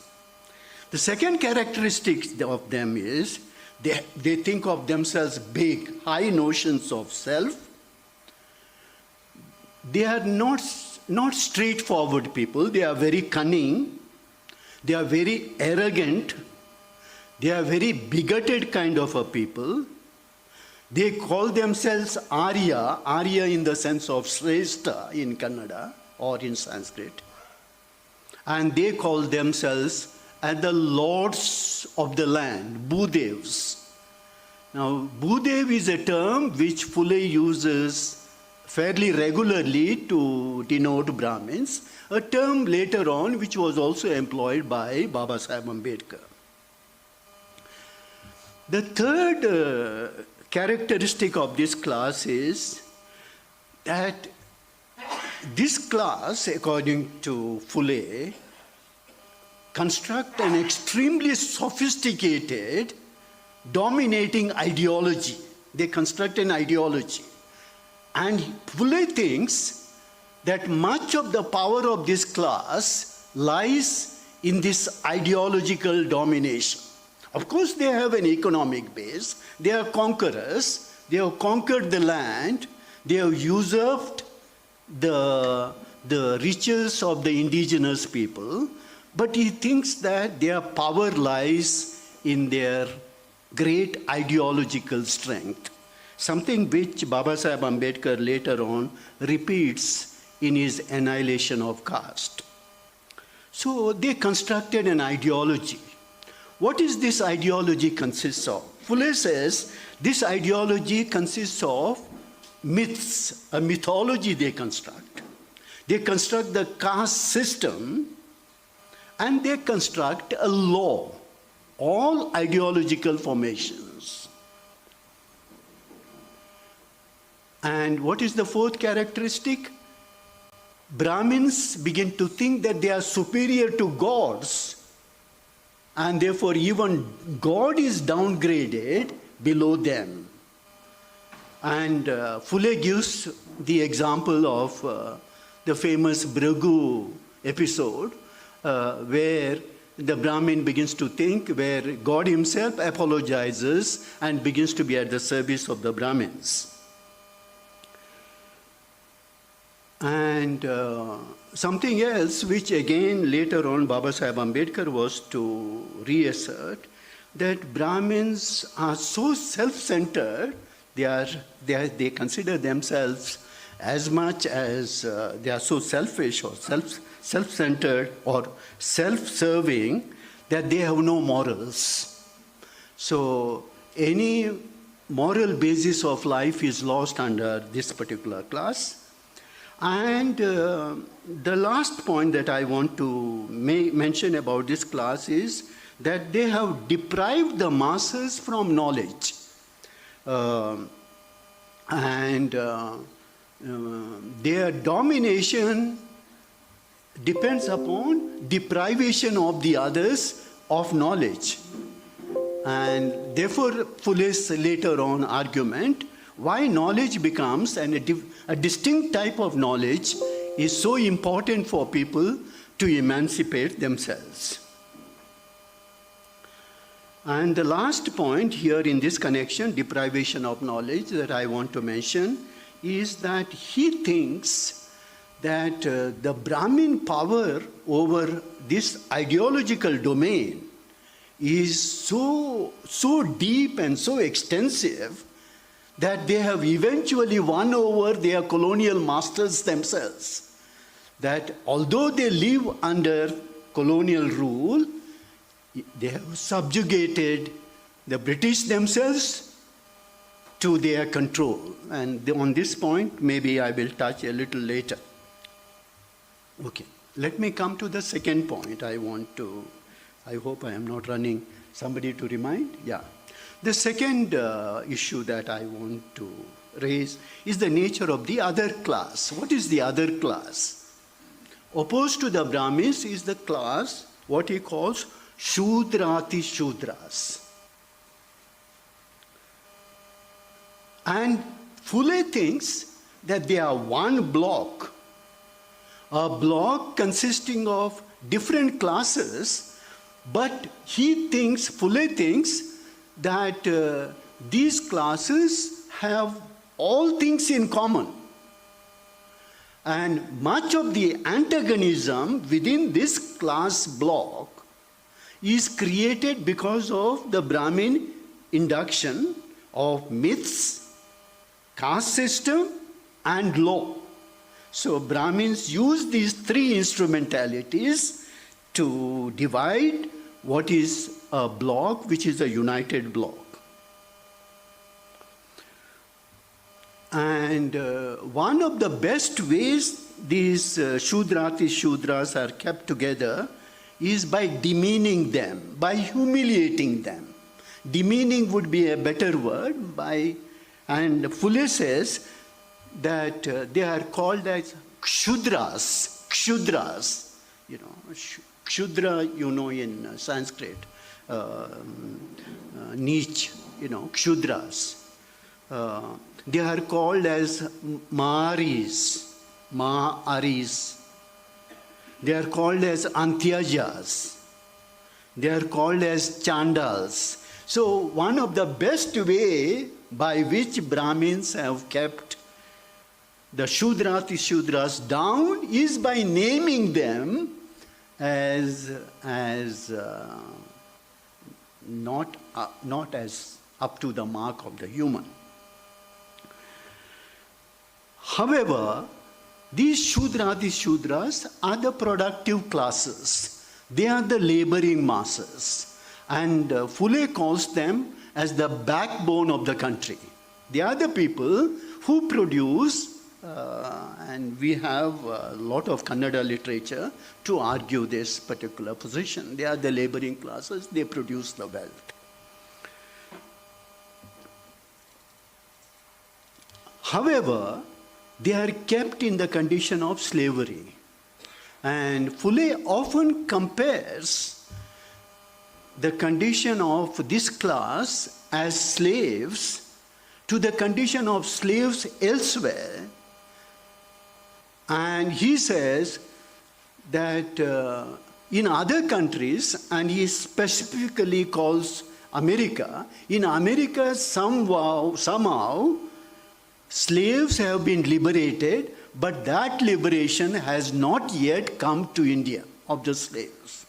The second characteristic of them is they think of themselves big, high notions of self. They are not straightforward people. They are very cunning. They are very arrogant. They are very bigoted kind of a people. They call themselves Arya, Arya in the sense of Shrestha in Kannada or in Sanskrit. And they call themselves as the lords of the land, Bhudevs. Now, Bhudev is a term which Phule uses fairly regularly to denote Brahmins, a term later on which was also employed by Baba Sahib Ambedkar. The third characteristic of this class is that this class, according to Phule, construct an extremely sophisticated, dominating ideology. They construct an ideology. And Phule thinks that much of the power of this class lies in this ideological domination. Of course, they have an economic base. They are conquerors. They have conquered the land. They have usurped the riches of the indigenous people. But he thinks that their power lies in their great ideological strength, something which Baba Sahib Ambedkar later on repeats in his Annihilation of Caste. So they constructed an ideology. What is this ideology consists of? Phule says this ideology consists of myths, a mythology they construct. They construct the caste system and they construct a law, all ideological formations. And what is the fourth characteristic? Brahmins begin to think that they are superior to gods, and therefore even God is downgraded below them. And Phule gives the example of the famous Bhrigu episode, where the Brahmin begins to think, where God himself apologizes and begins to be at the service of the Brahmins. And something else which again later on Baba Sahib Ambedkar was to reassert, that Brahmins are so self-centered, they consider themselves as much as they are so selfish or self-centered or self-serving that they have no morals. So any moral basis of life is lost under this particular class. And the last point that I want to mention about this class is that they have deprived the masses from knowledge. Their domination depends upon deprivation of the others of knowledge. And therefore, Phule's later on argument, why knowledge becomes a distinct type of knowledge is so important for people to emancipate themselves. And the last point here in this connection, deprivation of knowledge, that I want to mention is that he thinks that the Brahmin power over this ideological domain is so deep and so extensive that they have eventually won over their colonial masters themselves. That although they live under colonial rule, they have subjugated the British themselves to their control. And on this point, maybe I will touch a little later. Okay, let me come to the second point I hope I am not running. Somebody to remind? Yeah. The second issue that I want to raise is the nature of the other class. What is the other class? Opposed to the Brahmins is the class, what he calls Shudrati Shudras. And Phule thinks that they are one block, a block consisting of different classes, but Phule thinks that these classes have all things in common. And much of the antagonism within this class block is created because of the Brahmin induction of myths, caste system, and law. So Brahmins use these three instrumentalities to divide what is a block, which is a united block. And one of the best ways these Shudras are kept together is by demeaning them, by humiliating them. Demeaning would be a better word. And Phule says that they are called as Kshudras. You know, Kshudra, you know, in Sanskrit, niche, you know, Kshudras. They are called as Ma'aris. They are called as Antyajas. They are called as Chandals. So one of the best way by which Brahmins have kept the Shudras down is by naming them as not as up to the mark of the human. However, these Shudras are the productive classes. They are the laboring masses. And Phule calls them as the backbone of the country. They are the people who produce, and we have a lot of Kannada literature to argue this particular position. They are the laboring classes, they produce the wealth. However, they are kept in the condition of slavery. And Phule often compares the condition of this class as slaves to the condition of slaves elsewhere. And he says that in other countries, and he specifically calls America, in America somehow slaves have been liberated, but that liberation has not yet come to India of the slaves.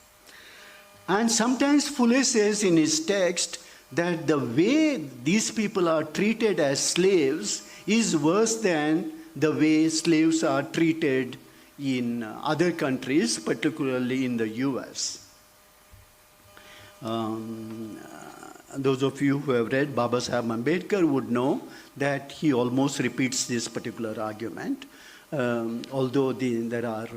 And sometimes Phule says in his text that the way these people are treated as slaves is worse than the way slaves are treated in other countries, particularly in the US. Those of you who have read Baba Saheb Ambedkar would know that he almost repeats this particular argument, although there are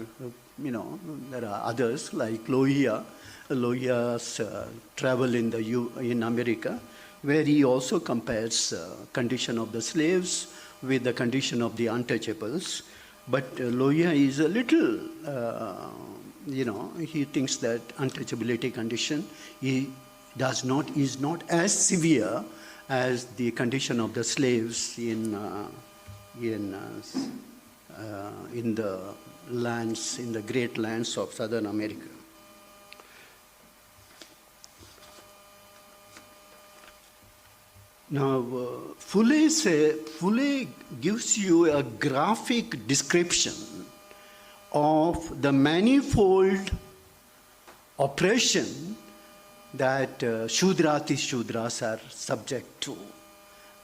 others like Lohia's travel in America, where he also compares condition of the slaves with the condition of the untouchables. But Lohia is a little, he thinks that untouchability condition is not as severe as the condition of the slaves in the lands, in the great lands of Southern America. Now, Phule gives you a graphic description of the manifold oppression that Shudras are subject to.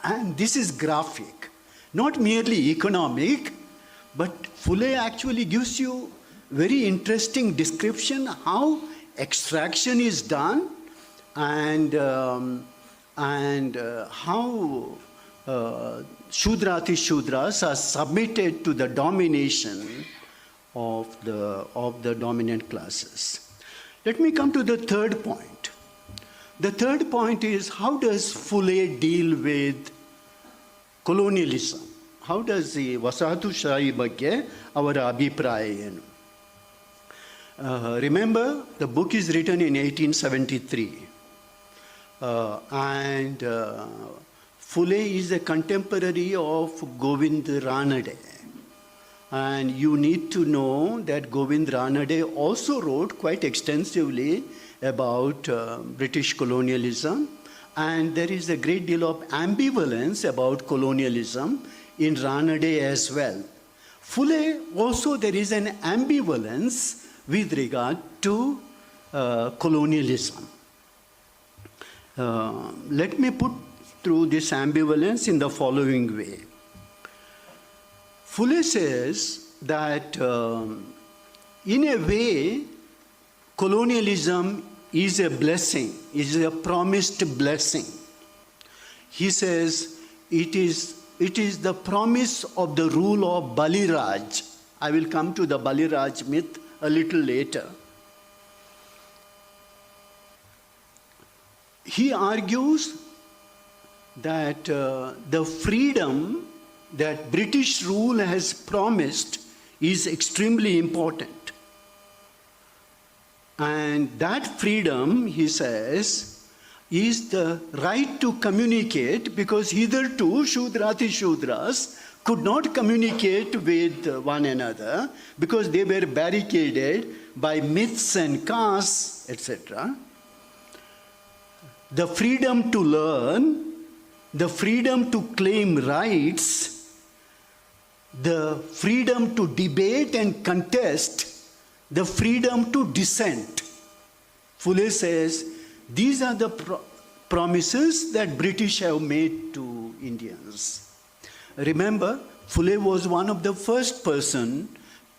And this is graphic, not merely economic, but Phule actually gives you very interesting description how extraction is done and how Shudras are submitted to the domination of the dominant classes. Let me come to the third point. The third point is, how does Phule deal with colonialism? How does the Vasatushai ಬಗ್ಗೆ ಅವರ ಅಭಿಪ್ರಾಯ ಏನು? Remember, the book is written in 1873. And Phule is a contemporary of Govind Ranade. And you need to know that Govind Ranade also wrote quite extensively about British colonialism. And there is a great deal of ambivalence about colonialism in Ranade as well. Phule also, there is an ambivalence with regard to colonialism. Let me put through this ambivalence in the following way. Phule says that in a way, colonialism is a blessing, is a promised blessing. He says it is the promise of the rule of Baliraj. I will come to the Baliraj myth a little later. He argues that the freedom that British rule has promised is extremely important. And that freedom, he says, is the right to communicate, because hitherto Shudrati Shudras could not communicate with one another because they were barricaded by myths and castes, etc. The freedom to learn, the freedom to claim rights, the freedom to debate and contest, the freedom to dissent. Phule says these are the promises that British have made to Indians. Remember, Phule was one of the first person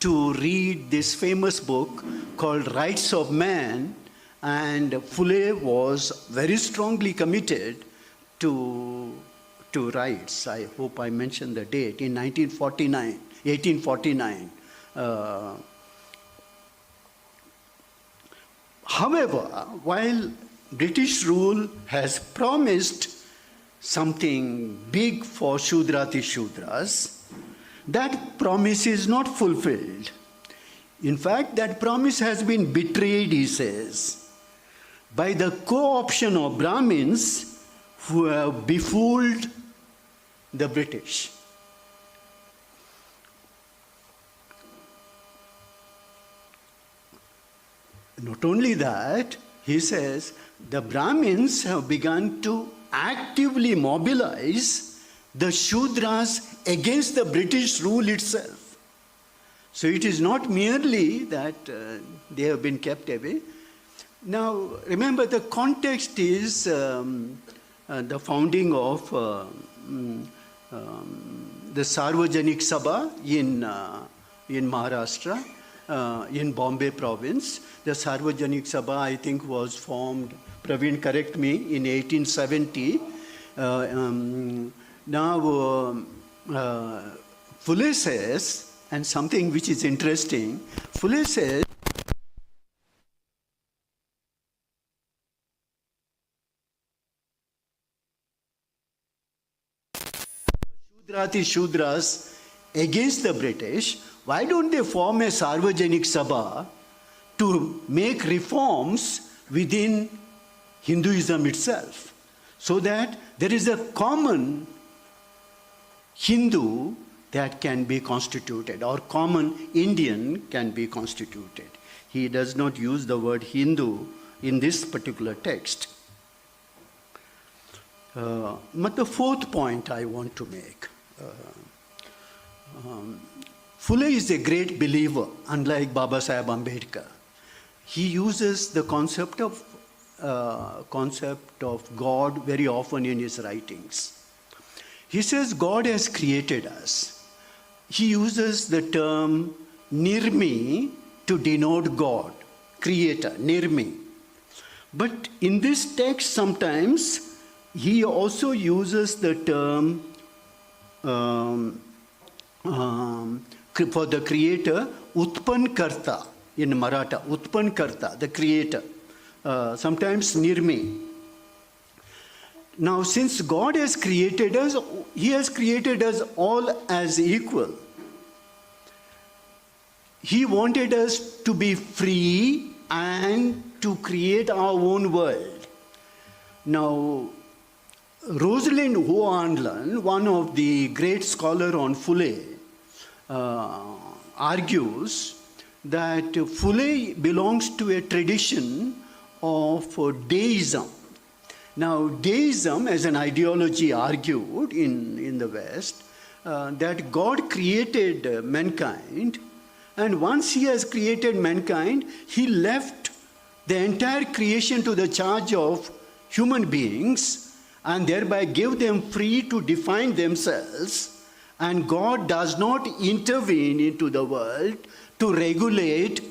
to read this famous book called Rights of Man, and Phule was very strongly committed to rights. I hope I mentioned the date, in 1849. However, while British rule has promised something big for Shudrati Shudras, that promise is not fulfilled. In fact, that promise has been betrayed, he says, by the co-option of Brahmins who have befooled the British. Not only that, he says, the Brahmins have begun to actively mobilize the Shudras against the British rule itself. So it is not merely that they have been kept away. Now, remember, the context is the founding of the Sarvajanik Sabha in Maharashtra, in Bombay province. The Sarvajanik Sabha, I think, was formed, Praveen, correct me, in 1870. Now, Phule says, and something which is interesting, Phule says, Shudrati Shudras against the British, why don't they form a Sarvajanik Sabha to make reforms within Hinduism itself, so that there is a common Hindu that can be constituted, or common Indian can be constituted. He does not use the word Hindu in this particular text. But the fourth point I want to make, Phule is a great believer, unlike Baba Saheb Ambedkar. He uses the concept of God very often in his writings. He says God has created us. He uses the term Nirmi to denote God, creator, Nirmi. But in this text sometimes he also uses the term for the creator, Utpankarta in Maratha, Utpankarta, the creator, sometimes Nirmi. Now, since God has created us, He has created us all as equal. He wanted us to be free and to create our own world. Now, Rosalind Hoanlan, one of the great scholars on Phule, argues that Phule belongs to a tradition of deism. Now, deism as an ideology argued in the West that God created mankind, and once He has created mankind, He left the entire creation to the charge of human beings and thereby give them free to define themselves, and God does not intervene into the world to regulate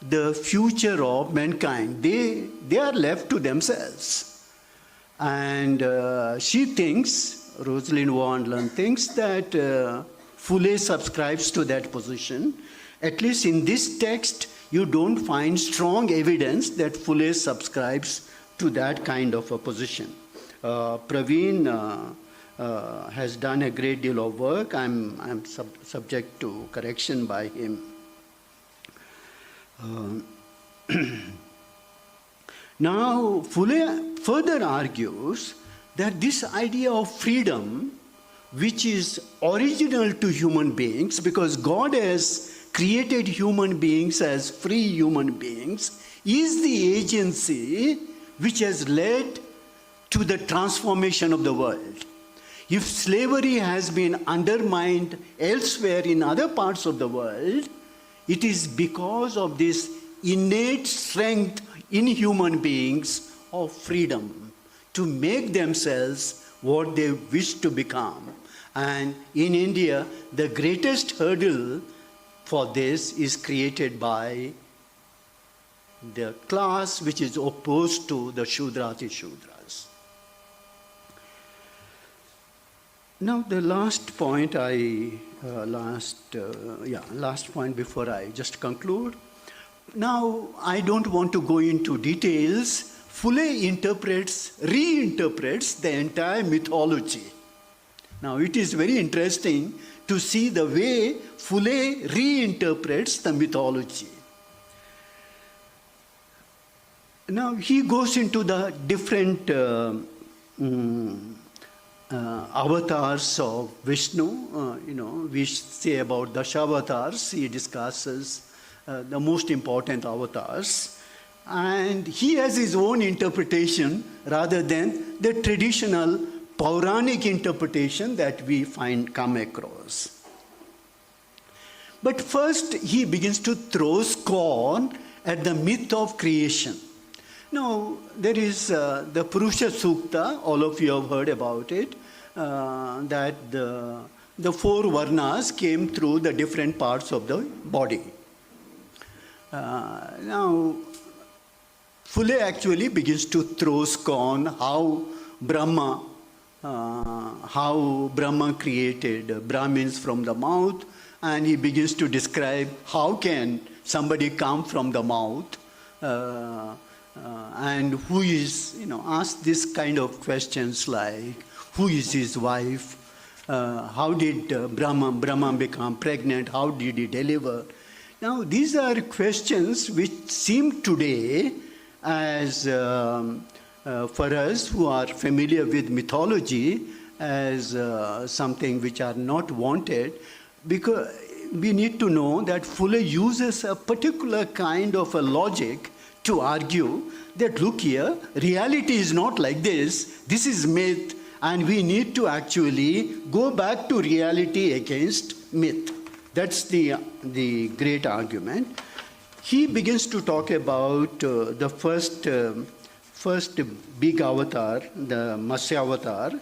the future of mankind. They are left to themselves. And she thinks, Rosalind Wandland thinks, that Phule subscribes to that position. At least in this text, you don't find strong evidence that Phule subscribes to that kind of a position. Praveen has done a great deal of work. I'm subject to correction by him. Now, Phule further argues that this idea of freedom, which is original to human beings, because God has created human beings as free human beings, is the agency which has led to the transformation of the world. If slavery has been undermined elsewhere in other parts of the world, it is because of this innate strength in human beings of freedom to make themselves what they wish to become. And in India, the greatest hurdle for this is created by the class which is opposed to the Shudrati Shudras. Now the last point last point before I just conclude. Now I don't want to go into details. Phule reinterprets the entire mythology. Now it is very interesting to see the way Phule reinterprets the mythology. Now he goes into the different avatars of Vishnu. We say about Dashavatars. He discusses the most important avatars. And he has his own interpretation rather than the traditional Puranic interpretation that we come across. But first, he begins to throw scorn at the myth of creation. Now, there is the Purusha Sukta, all of you have heard about it, that the four varnas came through the different parts of the body. Now, Phule actually begins to throw scorn how Brahma created Brahmins from the mouth, and he begins to describe how can somebody come from the mouth, and who is, ask this kind of questions like, who is his wife? How did Brahma become pregnant? How did he deliver? Now, these are questions which seem today as for us who are familiar with mythology as something which are not wanted, because we need to know that Phule uses a particular kind of a logic to argue that, look here, reality is not like this, this is myth, and we need to actually go back to reality against myth. That's the great argument. He begins to talk about the first big avatar, the Matsya avatar,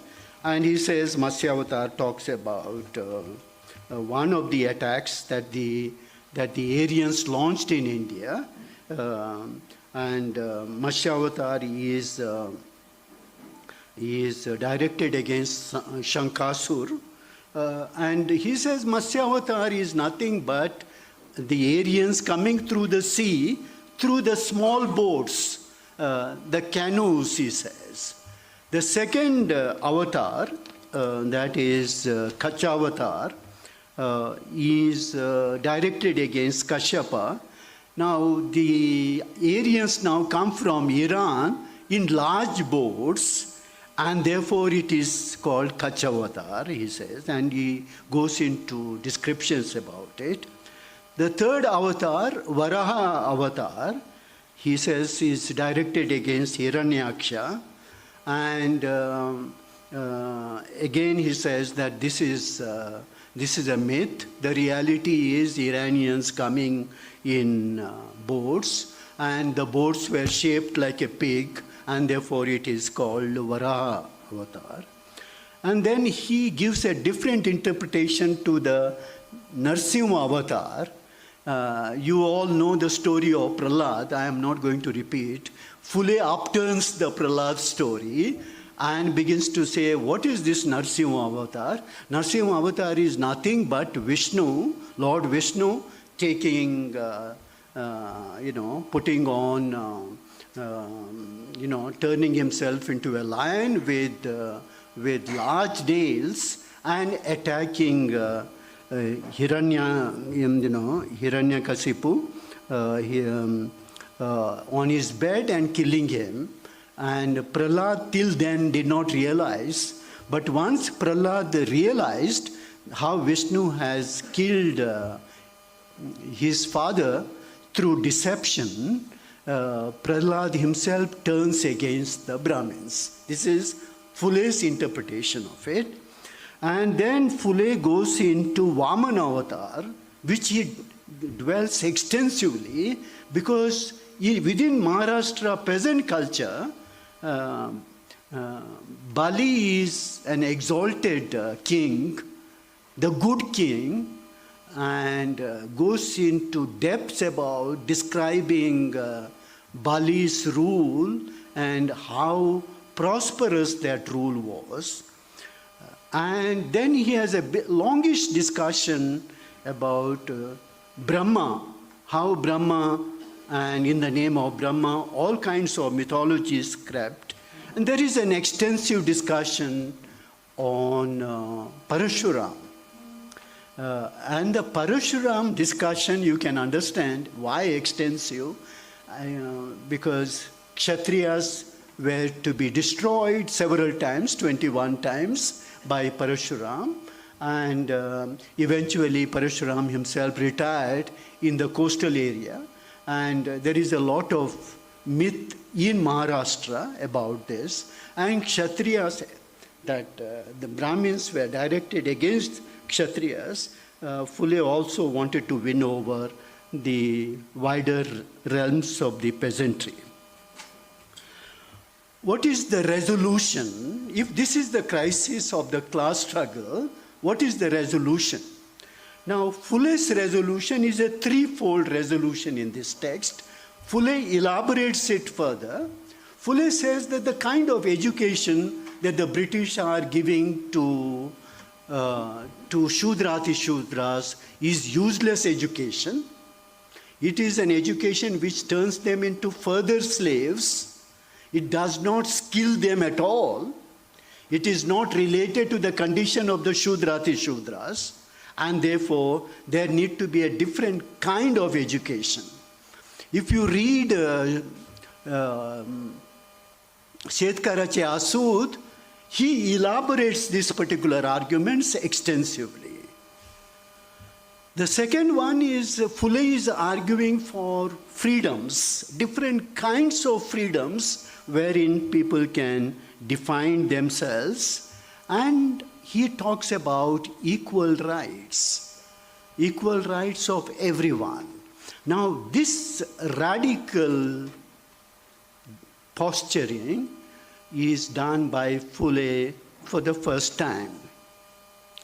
and he says Matsya avatar talks about one of the attacks that the Aryans launched in India, and Matsya avatar is directed against Shankasur, and he says Matsya avatar is nothing but the Aryans coming through the sea, through the small boats, the canoes, he says. The second avatar, that is Kachavatar, is directed against Kashyapa. Now, the Aryans now come from Iran in large boats, and therefore it is called Kachavatar, he says, and he goes into descriptions about it. The third avatar, Varaha avatar, he says is directed against Hiranyaksha, and again he says that this is a myth. The reality is Iranians coming in boats, and the boats were shaped like a pig, and therefore it is called Varaha avatar. And then he gives a different interpretation to the Narsimha avatar. You all know the story of Prahlad. I am not going to repeat. Phule upturns the Prahlad story and begins to say, what is this Narsimha avatar? Narsimha avatar is nothing but Vishnu, Lord Vishnu, taking, putting on, turning himself into a lion with large nails and attacking Hiranyakasipu on his bed and killing him. And Prahlad till then did not realize, but once Prahlad realized how Vishnu has killed his father through deception, Prahlad himself turns against the Brahmins. This is Phule's interpretation of it. And then Phule goes into Vamana avatar, which he dwells extensively, because within Maharashtra peasant culture, Bali is an exalted king, the good king, and goes into depths about describing Bali's rule and how prosperous that rule was. And then he has a longish discussion about Brahma, how Brahma, and in the name of Brahma, all kinds of mythologies crept. And there is an extensive discussion on Parashuram. And the Parashuram discussion, you can understand why extensive, because Kshatriyas were to be destroyed several times, 21 times, by Parashuram. And eventually Parashuram himself retired in the coastal area. And there is a lot of myth in Maharashtra about this. And Kshatriyas, that the Brahmins were directed against Kshatriyas, Phule also wanted to win over the wider realms of the peasantry. What is the resolution? If this is the crisis of the class struggle, what is the resolution? Now, Phule's resolution is a threefold resolution in this text. Phule elaborates it further. Phule says that the kind of education that the British are giving to Shudrati Shudras is useless education. It is an education which turns them into further slaves. It does not skill them at all. It is not related to the condition of the Shudrati Shudras. And therefore, there need to be a different kind of education. If you read Shetkarache Asud, he elaborates these particular arguments extensively. The second one is Phule is arguing for freedoms, different kinds of freedoms wherein people can define themselves, and he talks about equal rights of everyone. Now, this radical posturing is done by Phule for the first time.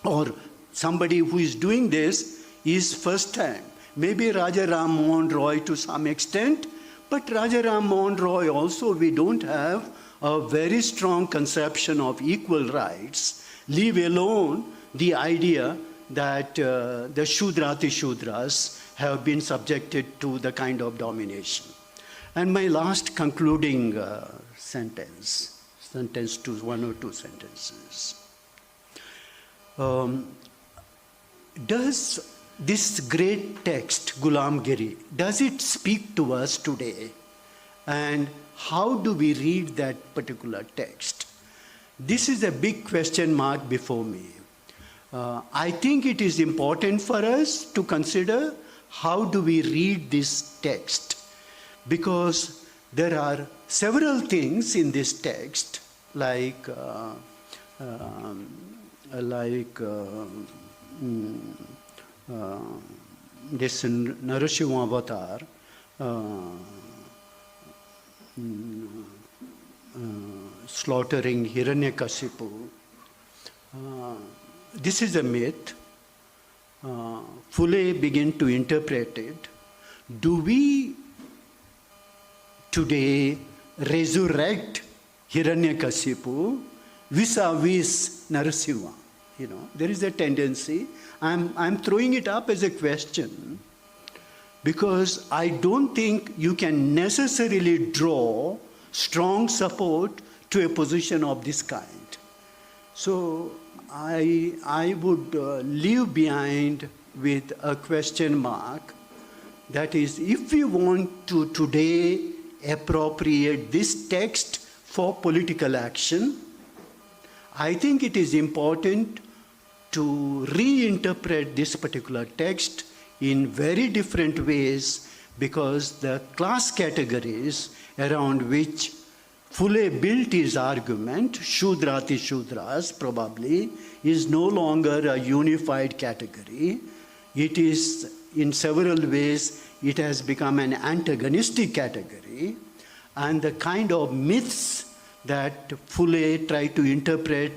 Or somebody who is doing this is first time. Maybe Raja Ram Mohan Roy to some extent, but Raja Ram Mohan Roy also, we don't have a very strong conception of equal rights, leave alone the idea that the Shudrati Shudras have been subjected to the kind of domination. And my last concluding sentence to one or two sentences. Does this great text, Gulamgiri, does it speak to us today? And how do we read that particular text? This is a big question mark before me. I think it is important for us to consider how do we read this text, because there are several things in this text like this Narasimha avatar, slaughtering Hiranyakasipu. This is a myth. Phule began to interpret it. Do we today resurrect Hiranyakasipu vis-a-vis Narasimha? You know, there is a tendency. I'm throwing it up as a question because I don't think you can necessarily draw strong support to a position of this kind. So I would leave behind with a question mark. That is, if we want to today appropriate this text for political action, I think it is important to reinterpret this particular text in very different ways because the class categories around which Phule built his argument, Shudrati Shudras probably, is no longer a unified category. It is, in several ways, it has become an antagonistic category. And the kind of myths that Phule tried to interpret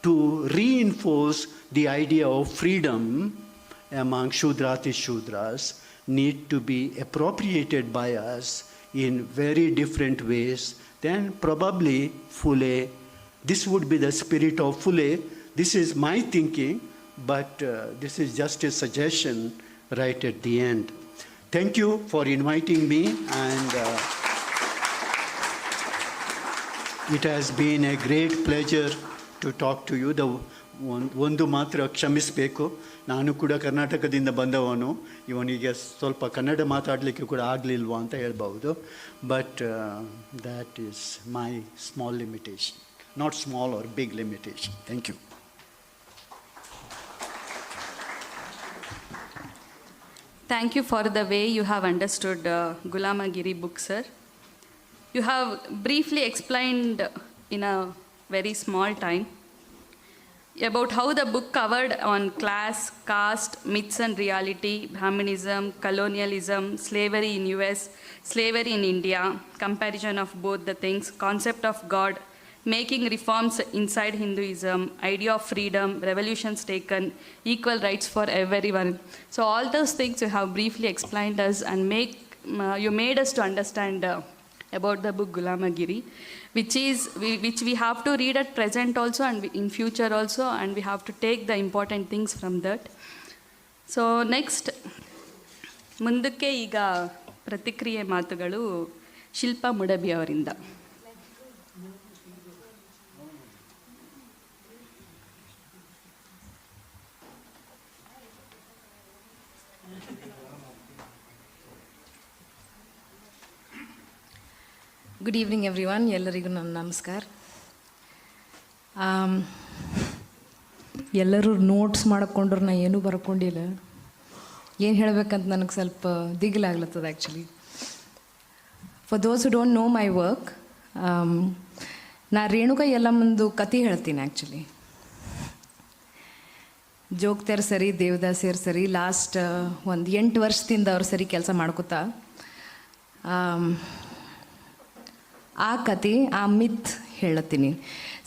to reinforce the idea of freedom among Shudrati Shudras need to be appropriated by us in very different ways. Then probably Phule, this would be the spirit of Phule. This is my thinking, but this is just a suggestion right at the end. Thank you for inviting me, and it has been a great pleasure to talk to you. ಒಂದು ಮಾತ್ರ ಕ್ಷಮಿಸಬೇಕು, ನಾನು ಕೂಡ ಕರ್ನಾಟಕದಿಂದ ಬಂದವನು, ಇವನಿಗೆ ಸ್ವಲ್ಪ ಕನ್ನಡ ಮಾತಾಡಲಿಕ್ಕೆ ಕೂಡ ಆಗಲಿಲ್ವಾ ಅಂತ ಹೇಳ್ಬೋದು. But that is my small limitation, not small or big limitation. Thank you. Thank you for the way you have understood Gulamgiri book, sir. You have briefly explained in a very small time about how the book covered on class, caste, myths and reality, Brahminism, colonialism, slavery in US, slavery in India, comparison of both the things, concept of God, making reforms inside Hinduism, idea of freedom, revolutions taken, equal rights for everyone. So all those things you have briefly explained us and you made us to understand about the book Gulamgiri, which we have to read at present also and in future also, and we have to take the important things from that. So next, ಮುಂದಕ್ಕೆ ಈಗ ಪ್ರತಿಕ್ರಿಯೆ ಮಾತುಗಳು ಶಿಲ್ಪಾ ಮುಡಬಿ ಅವರಿಂದ. Good evening everyone, ಎಲ್ಲರಿಗೂ ನನ್ನ ನಮಸ್ಕಾರ. ಎಲ್ಲರೂ notes ಮಾಡಿಕೊಂಡ್ರು, ನಾ ಏನೂ ಬರ್ಕೊಂಡಿಲ್ಲ. ಏನು ಹೇಳಬೇಕಂತ ನನಗೆ ಸ್ವಲ್ಪ ದಿಗಿಲಾಗ್ಲತ್ತದ ಆ್ಯಕ್ಚುಲಿ. ಫಾರ್ ದೋಸ್ ಹು ಡೋಂಟ್ ನೋ ಮೈ ವರ್ಕ್, ನಾ ರೇಣುಕಾ ಯಲ್ಲಮ್ಮಂದು ಕತೆ ಹೇಳ್ತೀನಿ ಆ್ಯಕ್ಚುಲಿ. ಜೋಗ್ತಾರ ಸರಿ, ದೇವದಾಸಿಯರು ಸರಿ, ಲಾಸ್ಟ್ ಒಂದು 8 ವರ್ಷದಿಂದ ಅವ್ರು ಸರಿ ಕೆಲಸ ಮಾಡ್ಕೋತಾ ಆ ಕತೆ, ಆ ಮಿತ್ ಹೇಳತ್ತೀನಿ.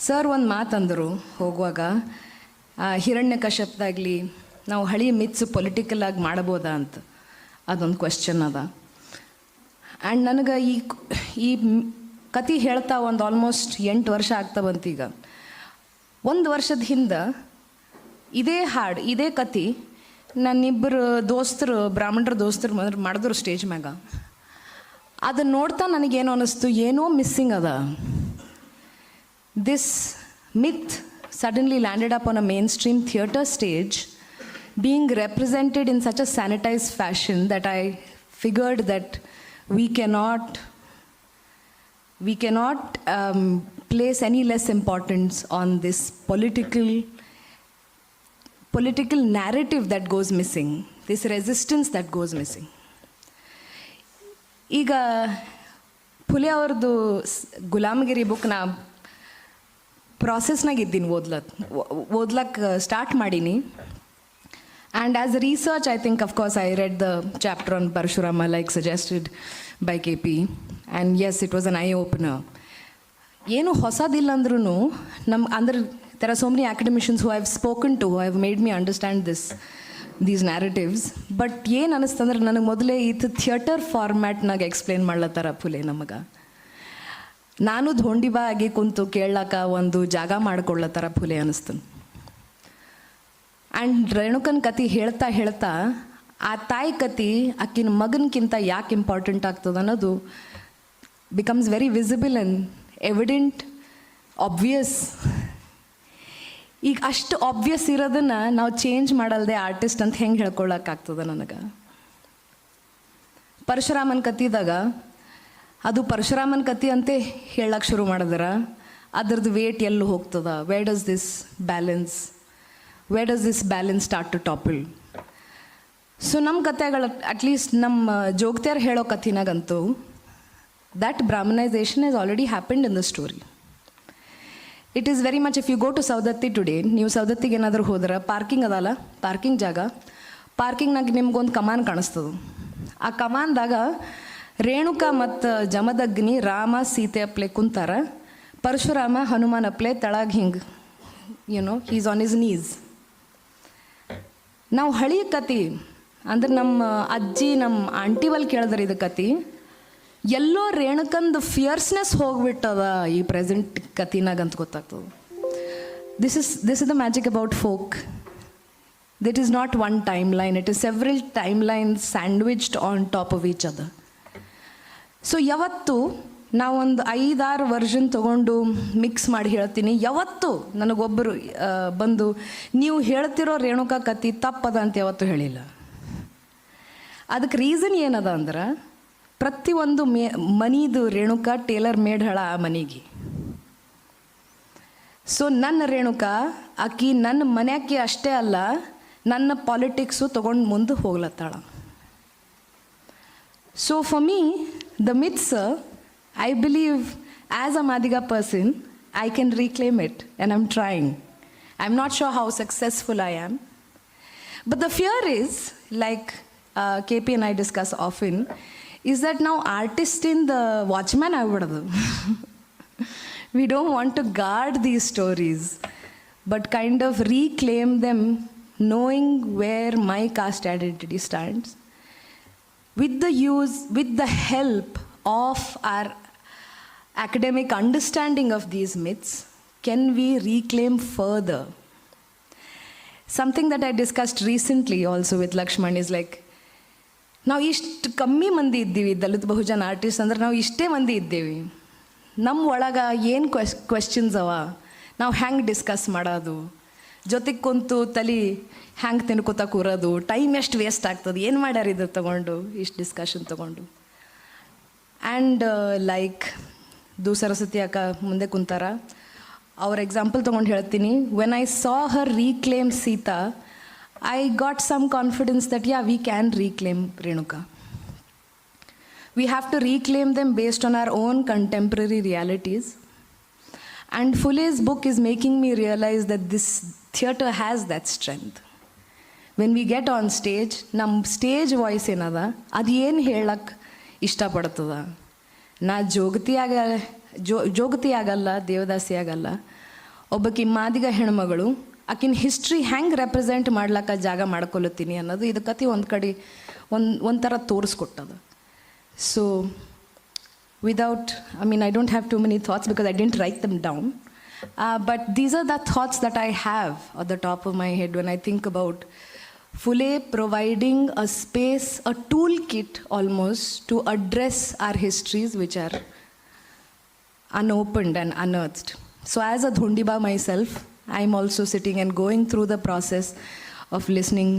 ಸರ್ ಒಂದು ಮಾತಂದರು ಹೋಗುವಾಗ, ಹಿರಣ್ಯಕಶ್ಯಪದಾಗಲಿ ನಾವು ಹಳಿ ಮಿತ್ಸ್ ಪೊಲಿಟಿಕಲ್ ಆಗಿ ಮಾಡ್ಬೋದಾ ಅಂತ, ಅದೊಂದು ಕ್ವೆಶ್ಚನ್ ಅದ. ಆ್ಯಂಡ್ ನನಗೆ ಈ ಕತೆ ಹೇಳ್ತಾ ಒಂದು ಆಲ್ಮೋಸ್ಟ್ 8 ವರ್ಷ ಆಗ್ತಾ ಬಂತೀಗ. 1 ವರ್ಷದ ಹಿಂದೆ ಇದೇ ಕತೆ ನನ್ನಿಬ್ಬರು ದೋಸ್ತರು, ಬ್ರಾಹ್ಮಣರ ದೋಸ್ತರು ಮಾಡಿದ್ರು ಸ್ಟೇಜ್ ಮ್ಯಾಗ. ಅದನ್ನು ನೋಡ್ತಾ ನನಗೇನು ಅನ್ನಿಸ್ತು, ಏನೋ ಮಿಸ್ಸಿಂಗ್ ಅದ. This myth suddenly landed up on a mainstream theatre stage, being represented in such a sanitized fashion that I figured that we cannot place any less importance on this political narrative that goes missing, this resistance that goes missing. ಈಗ ಫುಲೆ ಅವ್ರದ್ದು ಗುಲಾಮಗಿರಿ book ನಾ ಪ್ರಾಸೆಸ್ನಾಗ ಇದ್ದೀನಿ, ಓದ್ಲಕ್ಕೆ start ಮಾಡೀನಿ. And as a research, I think of course I read the chapter on Parashurama like suggested by KP. And yes, it was an eye-opener. ಏನು ಹೊಸದಿಲ್ಲ ಅಂದ್ರೂ ಅಂದ್ರೆ there are so many academicians who I've spoken to who have made me understand these narratives. But ಏನು ಅನ್ನಿಸ್ತಂದ್ರೆ ನನಗೆ ಮೊದಲೇ ಇದು theatre ಫಾರ್ಮ್ಯಾಟ್ನಾಗ explain ಮಾಡ್ಲತ್ತಾರ Phule ನಮಗೆ. ನಾನು ಧೋಂಡಿಬಾ ಆಗಿ ಕುಂತು ಕೇಳಕ್ಕ ಒಂದು ಜಾಗ ಮಾಡ್ಕೊಳ್ಳತ್ತಾರ ಫುಲೆ ಅನ್ನಿಸ್ತು. ಆ್ಯಂಡ್ ರೇಣುಕನ ಕತೆ ಹೇಳ್ತಾ ಹೇಳ್ತಾ ಆ ತಾಯಿ ಕತೆ ಆಕಿನ ಮಗನಕ್ಕಿಂತ ಯಾಕೆ ಇಂಪಾರ್ಟೆಂಟ್ ಆಗ್ತದೆ ಅನ್ನೋದು becomes very visible and evident, obvious. ಈಗ ಅಷ್ಟು ಆಬ್ವಿಯಸ್ ಇರೋದನ್ನು ನಾವು ಚೇಂಜ್ ಮಾಡಲ್ದೆ ಆರ್ಟಿಸ್ಟ್ ಅಂತ ಹೆಂಗೆ ಹೇಳ್ಕೊಳ್ಳೋಕ್ಕಾಗ್ತದೆ ನನಗೆ. ಪರಶುರಾಮನ ಕತ್ತಿದಾಗ ಅದು ಪರಶುರಾಮನ ಕತೆ ಅಂತೆ ಹೇಳಕ್ಕೆ ಶುರು ಮಾಡಿದ್ರೆ ಅದ್ರದ್ದು ವೇಟ್ ಎಲ್ಲೂ ಹೋಗ್ತದ. Where does this balance start to topple? So ನಮ್ಮ ಕತೆಗಳು ಅಟ್ಲೀಸ್ಟ್ ನಮ್ಮ ಜೋಗತಿಯರು ಹೇಳೋ ಕಥೆನಾಗಂತೂ that Brahminization has already happened in the story. It is very much, if you go to Saudatti today, ನೀವು ಸೌದತ್ತಿಗೆ ಏನಾದರೂ ಹೋದ್ರೆ ಪಾರ್ಕಿಂಗ್ ಅದಲ್ಲ, ಪಾರ್ಕಿಂಗ್ ಜಾಗ, ಪಾರ್ಕಿಂಗ್ನಾಗ ನಿಮ್ಗೊಂದು ಕಮಾನ್ ಕಾಣಿಸ್ತದೆ. ಆ ಕಮಾನ್ದಾಗ ರೇಣುಕಾ ಮತ್ತು ಜಮದಗ್ನಿ ರಾಮ ಸೀತೆ ಅಪ್ಲೆ ಕುಂತಾರ, ಪರಶುರಾಮ ಹನುಮಾನ್ ಅಪ್ಲೆ ತಳಗ ಹಿಂಗೆ ಹೀಸ್ ಆನ್ ಹಿಸ್ ನೀಸ್. ನಾವು ಹಳಿ ಕತೆ ಅಂದ್ರೆ ನಮ್ಮ ಅಜ್ಜಿ ನಮ್ಮ ಆಂಟಿವಲ್ಲಿ ಕೇಳಿದ್ರೆ ಇದು ಕತೆ ಎಲ್ಲೋ ರೇಣುಕಂದು ಫಿಯರ್ಸ್ನೆಸ್ ಹೋಗ್ಬಿಟ್ಟದ ಈ ಪ್ರೆಸೆಂಟ್ ಕತಿನಾಗ ಅಂತ ಗೊತ್ತಾಗ್ತದೆ. This is the magic about folk. That is not one time line, it is several time lines sandwiched on top of each other. So ಯಾವತ್ತು ನಾವೊಂದು 5-6 ವರ್ಷನ್ ತೊಗೊಂಡು ಮಿಕ್ಸ್ ಮಾಡಿ ಹೇಳ್ತೀನಿ, ಯಾವತ್ತು ನನಗೊಬ್ಬರು ಬಂದು ನೀವು ಹೇಳ್ತಿರೋ ರೇಣುಕಾ ಕತೆ ತಪ್ಪದ ಅಂತ ಯಾವತ್ತೂ ಹೇಳಿಲ್ಲ. ಅದಕ್ಕೆ ರೀಸನ್ ಏನದ ಅಂದ್ರೆ ಪ್ರತಿಯೊಂದು ಮನಿದು ರೇಣುಕಾ ಟೇಲರ್ ಮೇಡ್ ಹಳ ಆ ಮನೆಗೆ. ಸೊ ನನ್ನ ರೇಣುಕಾ ಆಕಿ ನನ್ನ ಮನ್ಯಾಕಿ ಅಷ್ಟೇ ಅಲ್ಲ, ನನ್ನ ಪಾಲಿಟಿಕ್ಸು ತೊಗೊಂಡು ಮುಂದೆ ಹೋಗ್ಲತ್ತಾಳ. So for me the myths, I believe as a Madiga person, I can reclaim it and I'm trying. I'm not sure how successful I am. But the fear is, like KP and I discuss often, is that now artist in the watchman agudadu. We don't want to guard these stories, but kind of reclaim them, knowing where my caste identity stands, with the help of our academic understanding of these myths, can we reclaim further? Something that I discussed recently also with Lakshman is like, ನಾವು ಇಷ್ಟು ಕಮ್ಮಿ ಮಂದಿ ಇದ್ದೀವಿ ದಲಿತ ಬಹುಜನ artist ಅಂದ್ರೆ, ನಾವು ಇಷ್ಟೇ ಮಂದಿ ಇದ್ದೀವಿ, ನಮ್ಮ ಒಳಗೆ ಏನು ಕ್ವೆಶ್ಚನ್ಸ್ ಅವ, ನಾವು ಹ್ಯಾಂಗೆ ಡಿಸ್ಕಸ್ ಮಾಡೋದು, ಜೊತೆಗೆ ಕುಂತು ತಲೆ ಹ್ಯಾಂಗೆ ತಿನ್ಕೋತಾ ಕೂರೋದು, ಟೈಮ್ ಎಷ್ಟು ವೇಸ್ಟ್ ಆಗ್ತದೆ, ಏನು ಮಾಡ್ಯಾರ ಇದು ತೊಗೊಂಡು ಇಷ್ಟು ಡಿಸ್ಕಷನ್ ತೊಗೊಂಡು. ಆ್ಯಂಡ್ ಲೈಕ್ ಸರಸ್ವತಿ ಅಕ್ಕ ಮುಂದೆ ಕುಂತಾರ, ಅವ್ರ ಎಕ್ಸಾಂಪಲ್ ತೊಗೊಂಡು ಹೇಳ್ತೀನಿ. When I saw Har ರೀಕ್ಲೇಮ್ Sita, I got some confidence that yeah, we can reclaim Renuka. We have to reclaim them based on our own contemporary realities. And Phule's book is making me realize that this theatre has that strength. When we get on stage, ನಮ್ಮ stage voice ಏನದ ಅದು ಏನು ಹೇಳಕ್ಕೆ ಇಷ್ಟಪಡ್ತದ. ನಾ ಜೋಗತಿ ಆಗಲ್ಲ, ದೇವದಾಸಿ ಆಗಲ್ಲ, ಒಬ್ಬಕಿ ಮಾದಿಗ ಹೆಣ್ಮಗಳು, ಆಕಿನ ಹಿಸ್ಟ್ರಿ ಹೆಂಗೆ ರೆಪ್ರೆಸೆಂಟ್ ಮಾಡ್ಲಿಕ್ಕೆ ಜಾಗ ಮಾಡ್ಕೊಳತ್ತೀನಿ ಅನ್ನೋದು ಇದು ಕತೆ ಒಂದು ಕಡೆ ಒಂಥರ ತೋರಿಸ್ಕೊಟ್ಟದ. So without, I don't have too many thoughts because I didn't write them down. But these are the thoughts that I have at the top of my head when I think about Phule providing a space, a toolkit almost, to address our histories which are unopened and unearthed. So as a Dhondiba myself, I'm also sitting and going through the process of listening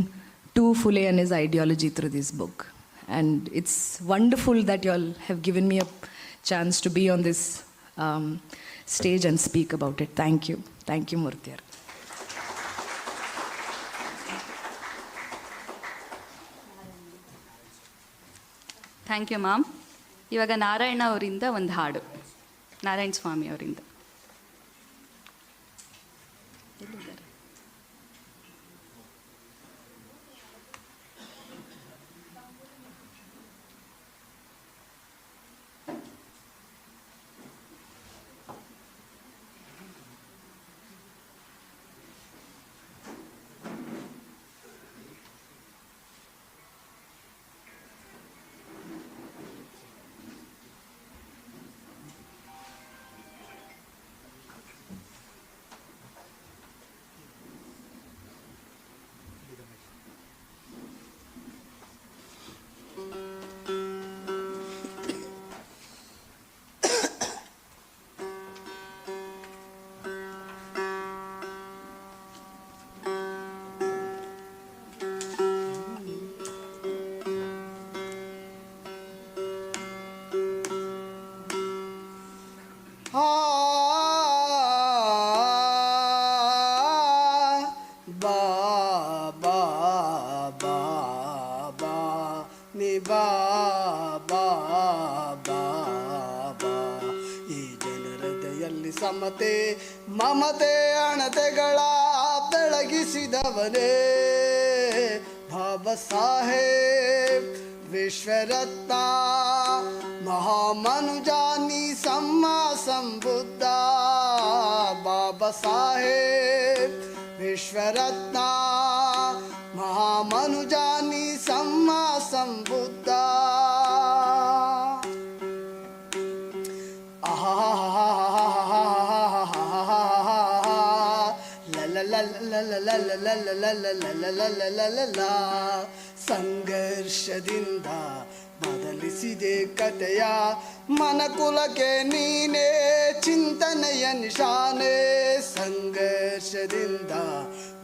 to Phule and his ideology through this book. And it's wonderful that you all have given me a chance to be on this stage and speak about it. Thank you. Thank you, Murthyar. Thank you ma'am. ಇವಾಗ ನಾರಾಯಣ ಅವರಿಂದ ಒಂದು ಹಾಡು, ನಾರಾಯಣ ಸ್ವಾಮಿ ಅವರಿಂದ. ನಿ ಬಾ ಬಾ ಬಾ ಬಾ. ಈ ಜನರದೆಯಲ್ಲಿ ಸಮತೆ ಮಮತೆ ಅಣತೆಗಳ ಬೆಳಗಿಸಿದವನೇ ಬಾಬಾ ಸಾಹೇಬ್ ವಿಶ್ವರತ್ನ ಮಹಾಮನುಜಾನಿ ಸಮ್ಮ ಸಂಬುದ್ಧ. ಬಾಬಾ ಸಾಹೇಬ್ ವಿಶ್ವರತ್ನ ಮಹಾಮನುಜಾನಿ ಸಮ್ಮ ಸಂಬುದ್ಧ. ಸಂಘರ್ಷದಿಂದ ಬದಲಿಸಿದೆ ಕಥೆಯ ಮನಕುಲಕ್ಕೆ ನೀನೇ ಚಿಂತನೆಯ ನಿಶಾನೆ. ಸಂಘರ್ಷದಿಂದ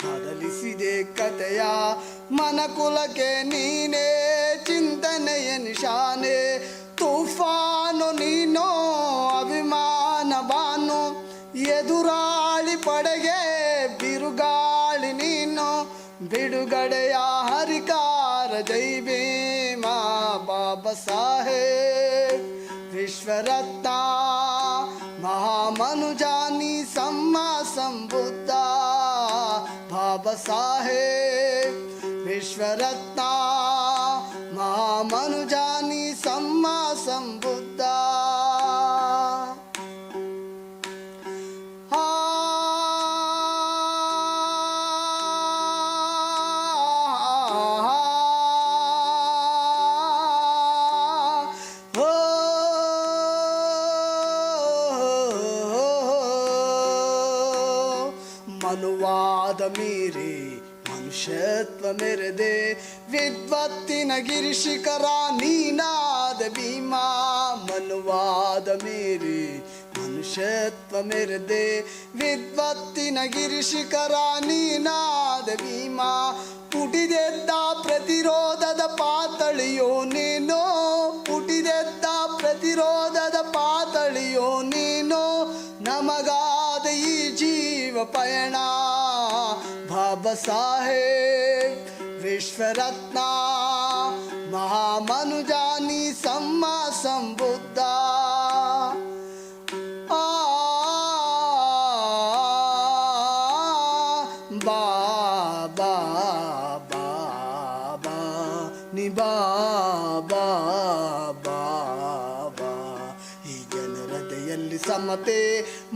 ಬದಲಿಸಿದೆ ಕಥೆಯ ಮನಕುಲಕ್ಕೆ ನೀನೇ ಚಿಂತನೆಯ ನಿಶಾನೆ. ತುಫಾನು ನೀನೋ ಅಭಿಮಾನ ಬಾನು ಎದುರಾಳಿ ಪಡೆಗೆ ಬಿರುಗಾಳಿ ನೀನು ಬಿಡುಗಡೆಯ ಹರಿಕಾರ ಜೈ ಭೀಮ. ಬಾಬಾ ಸಾಹೇಬ್ ವಿಶ್ವರತ್ನ ಮಹಾಮನುಜಾನಿ ಸಮ್ಮ ಸಂಬುದ್ಧ. ಬಾಬಾ ಸಾಹೇಬ್ ವಿಶ್ವರತ್ನ ಮಹಾಮನುಜಾನಿ ಸಮ್ಮ ಸಂಬುದ್ಧ. ಮನುವಾದ ಮೀರಿ ಮನುಷ್ಯತ್ವ ಮೆರೆದೆ ವಿದ್ವತ್ತಿನ ಗಿರಿಶಿಖರ ನೀನಾದ ಭೀಮಾ. ಮನುವಾದ ಮೀರಿ ಮನುಷ್ಯತ್ವ ಮೆರೆದೆ ವಿದ್ವತ್ತಿನ ಗಿರಿಶಿಖರ ನೀನಾದ ಭೀಮಾ. ಪುಟಿದೆದ್ದ ಪ್ರತಿರೋಧದ ಪಾತಳಿಯೋ ನೀನು ಪುಟಿದೆದ್ದ ಪ್ರತಿರೋಧದ ಪಾತಳಿಯೋ ನೀನು. ನಮಗಾದ ಈ ಜೀವ ಪಯಣ ಬಾಬಾ ಸಾಹೇಬ್ ವಿಶ್ವರತ್ನ ಮಹಾಮನುಜಾನಿ ಸಮ್ಮ ಸಂಬುದ್ಧ. ಬಾ ಬಾ ಬಾ ಬಾ ನಿ ಬಾ ಬಾ ಬಾ ಬಾ. ಈ ಜನರದೆಯಲ್ಲಿ ಸಮತೆ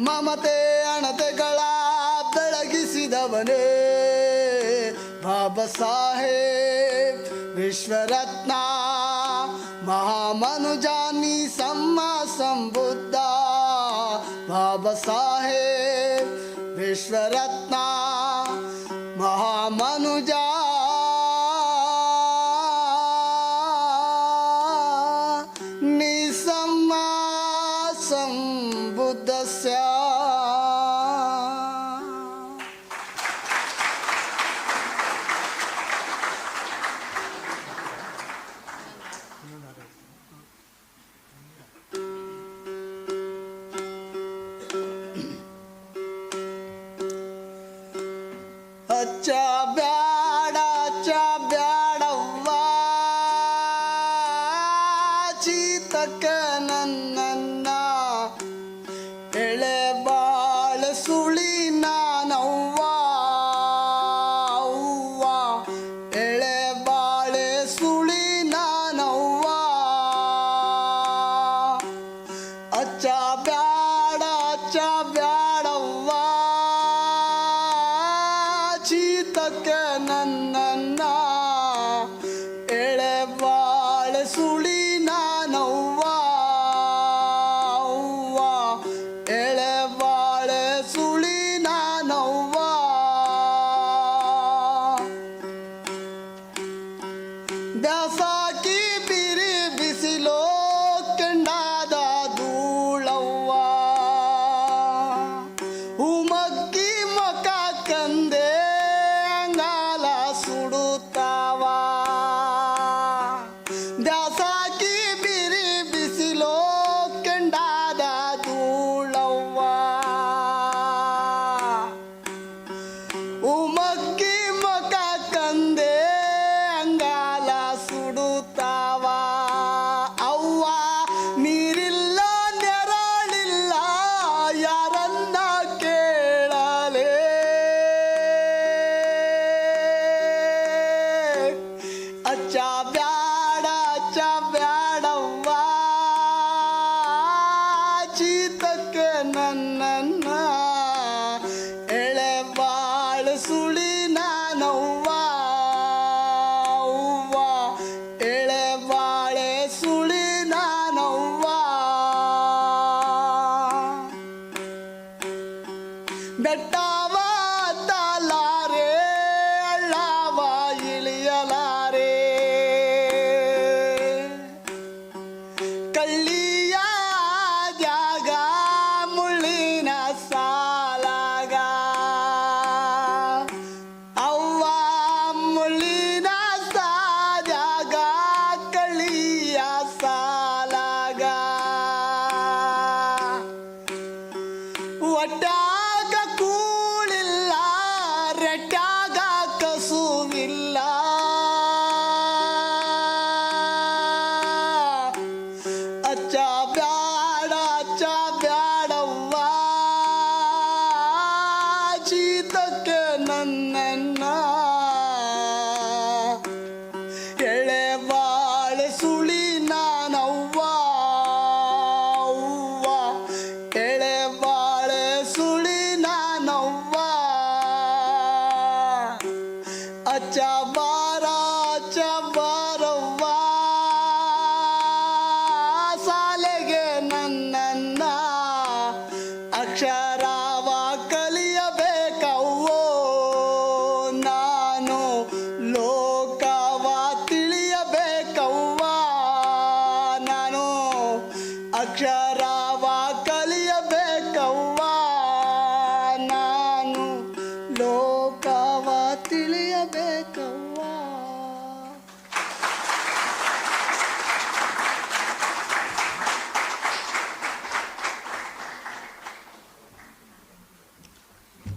ಮಮತೆ ಅಣತೆಗಳ ಬೆಳಗಿಸಿದವನೇ ಬಾಬಾ ಸಾಹೇಬ್ ವಿಶ್ವರತ್ನ ಮಹಾಮನುಜಾನಿ ಸಮ್ಮ ಸಂಬುದ್ಧ. ಬಾಬಾ ಸಾಹೇಬ್ ವಿಶ್ವರತ್ನ ಮಹಾಮನುಜ ನಿಸಮ್ಮ ಸಂಬುದ್ಧಸ್ಯ. ಅಚ್ಚ ಬ್ಯಾಡ ಅಚ್ಚ ಬ್ಯಾಡವ್ವ ಚೀತಕ್ಕ ನನ್ನ ಎಳೆ ಬಾಳ ಸುಳಿ ನಾನವ್ವ ಅವ್ವ ಎಳೆ ಬಾಳೆ ಸುಳಿ ನಾನವ್ವ. ಅಚ್ಚ ಬ್ಯಾಡ ಅಚ್ಚ ಬ್ಯಾಡವ್ವ ಚೀತಕ್ಕೆ ನನ್ನ ಎಳೆ ಬಾಳೆ ಸುಳಿ ನಾನವ್ವ ಅವ್ವ ಎಳೆ ಬಾಳೆ ಸುಳಿ ನಾನವ್ವ. ಬ್ಯಾಸಾಕಿ ಬಿರಿ ಬಿಸಿಲೋ ಕೆಂಡಾದ ಧೂಳವ್ವ ಉಮಗ್ಗಿ ಮಕ ಕಂದೆ ಅಂಗಾಲ ಸುಡುತ್ತಾವ. ಬ್ಯಾಸಾಕಿ ಬಿರಿ ಬಿಸಿಲೋ ಕೆಂಡಾದ ಧೂಳವ್ವ ಉಮಗ್ಗಿ ಮಕ ಕಂದೆ ಅಂಗಾಲ ಸುಡುತ್ತಾವ.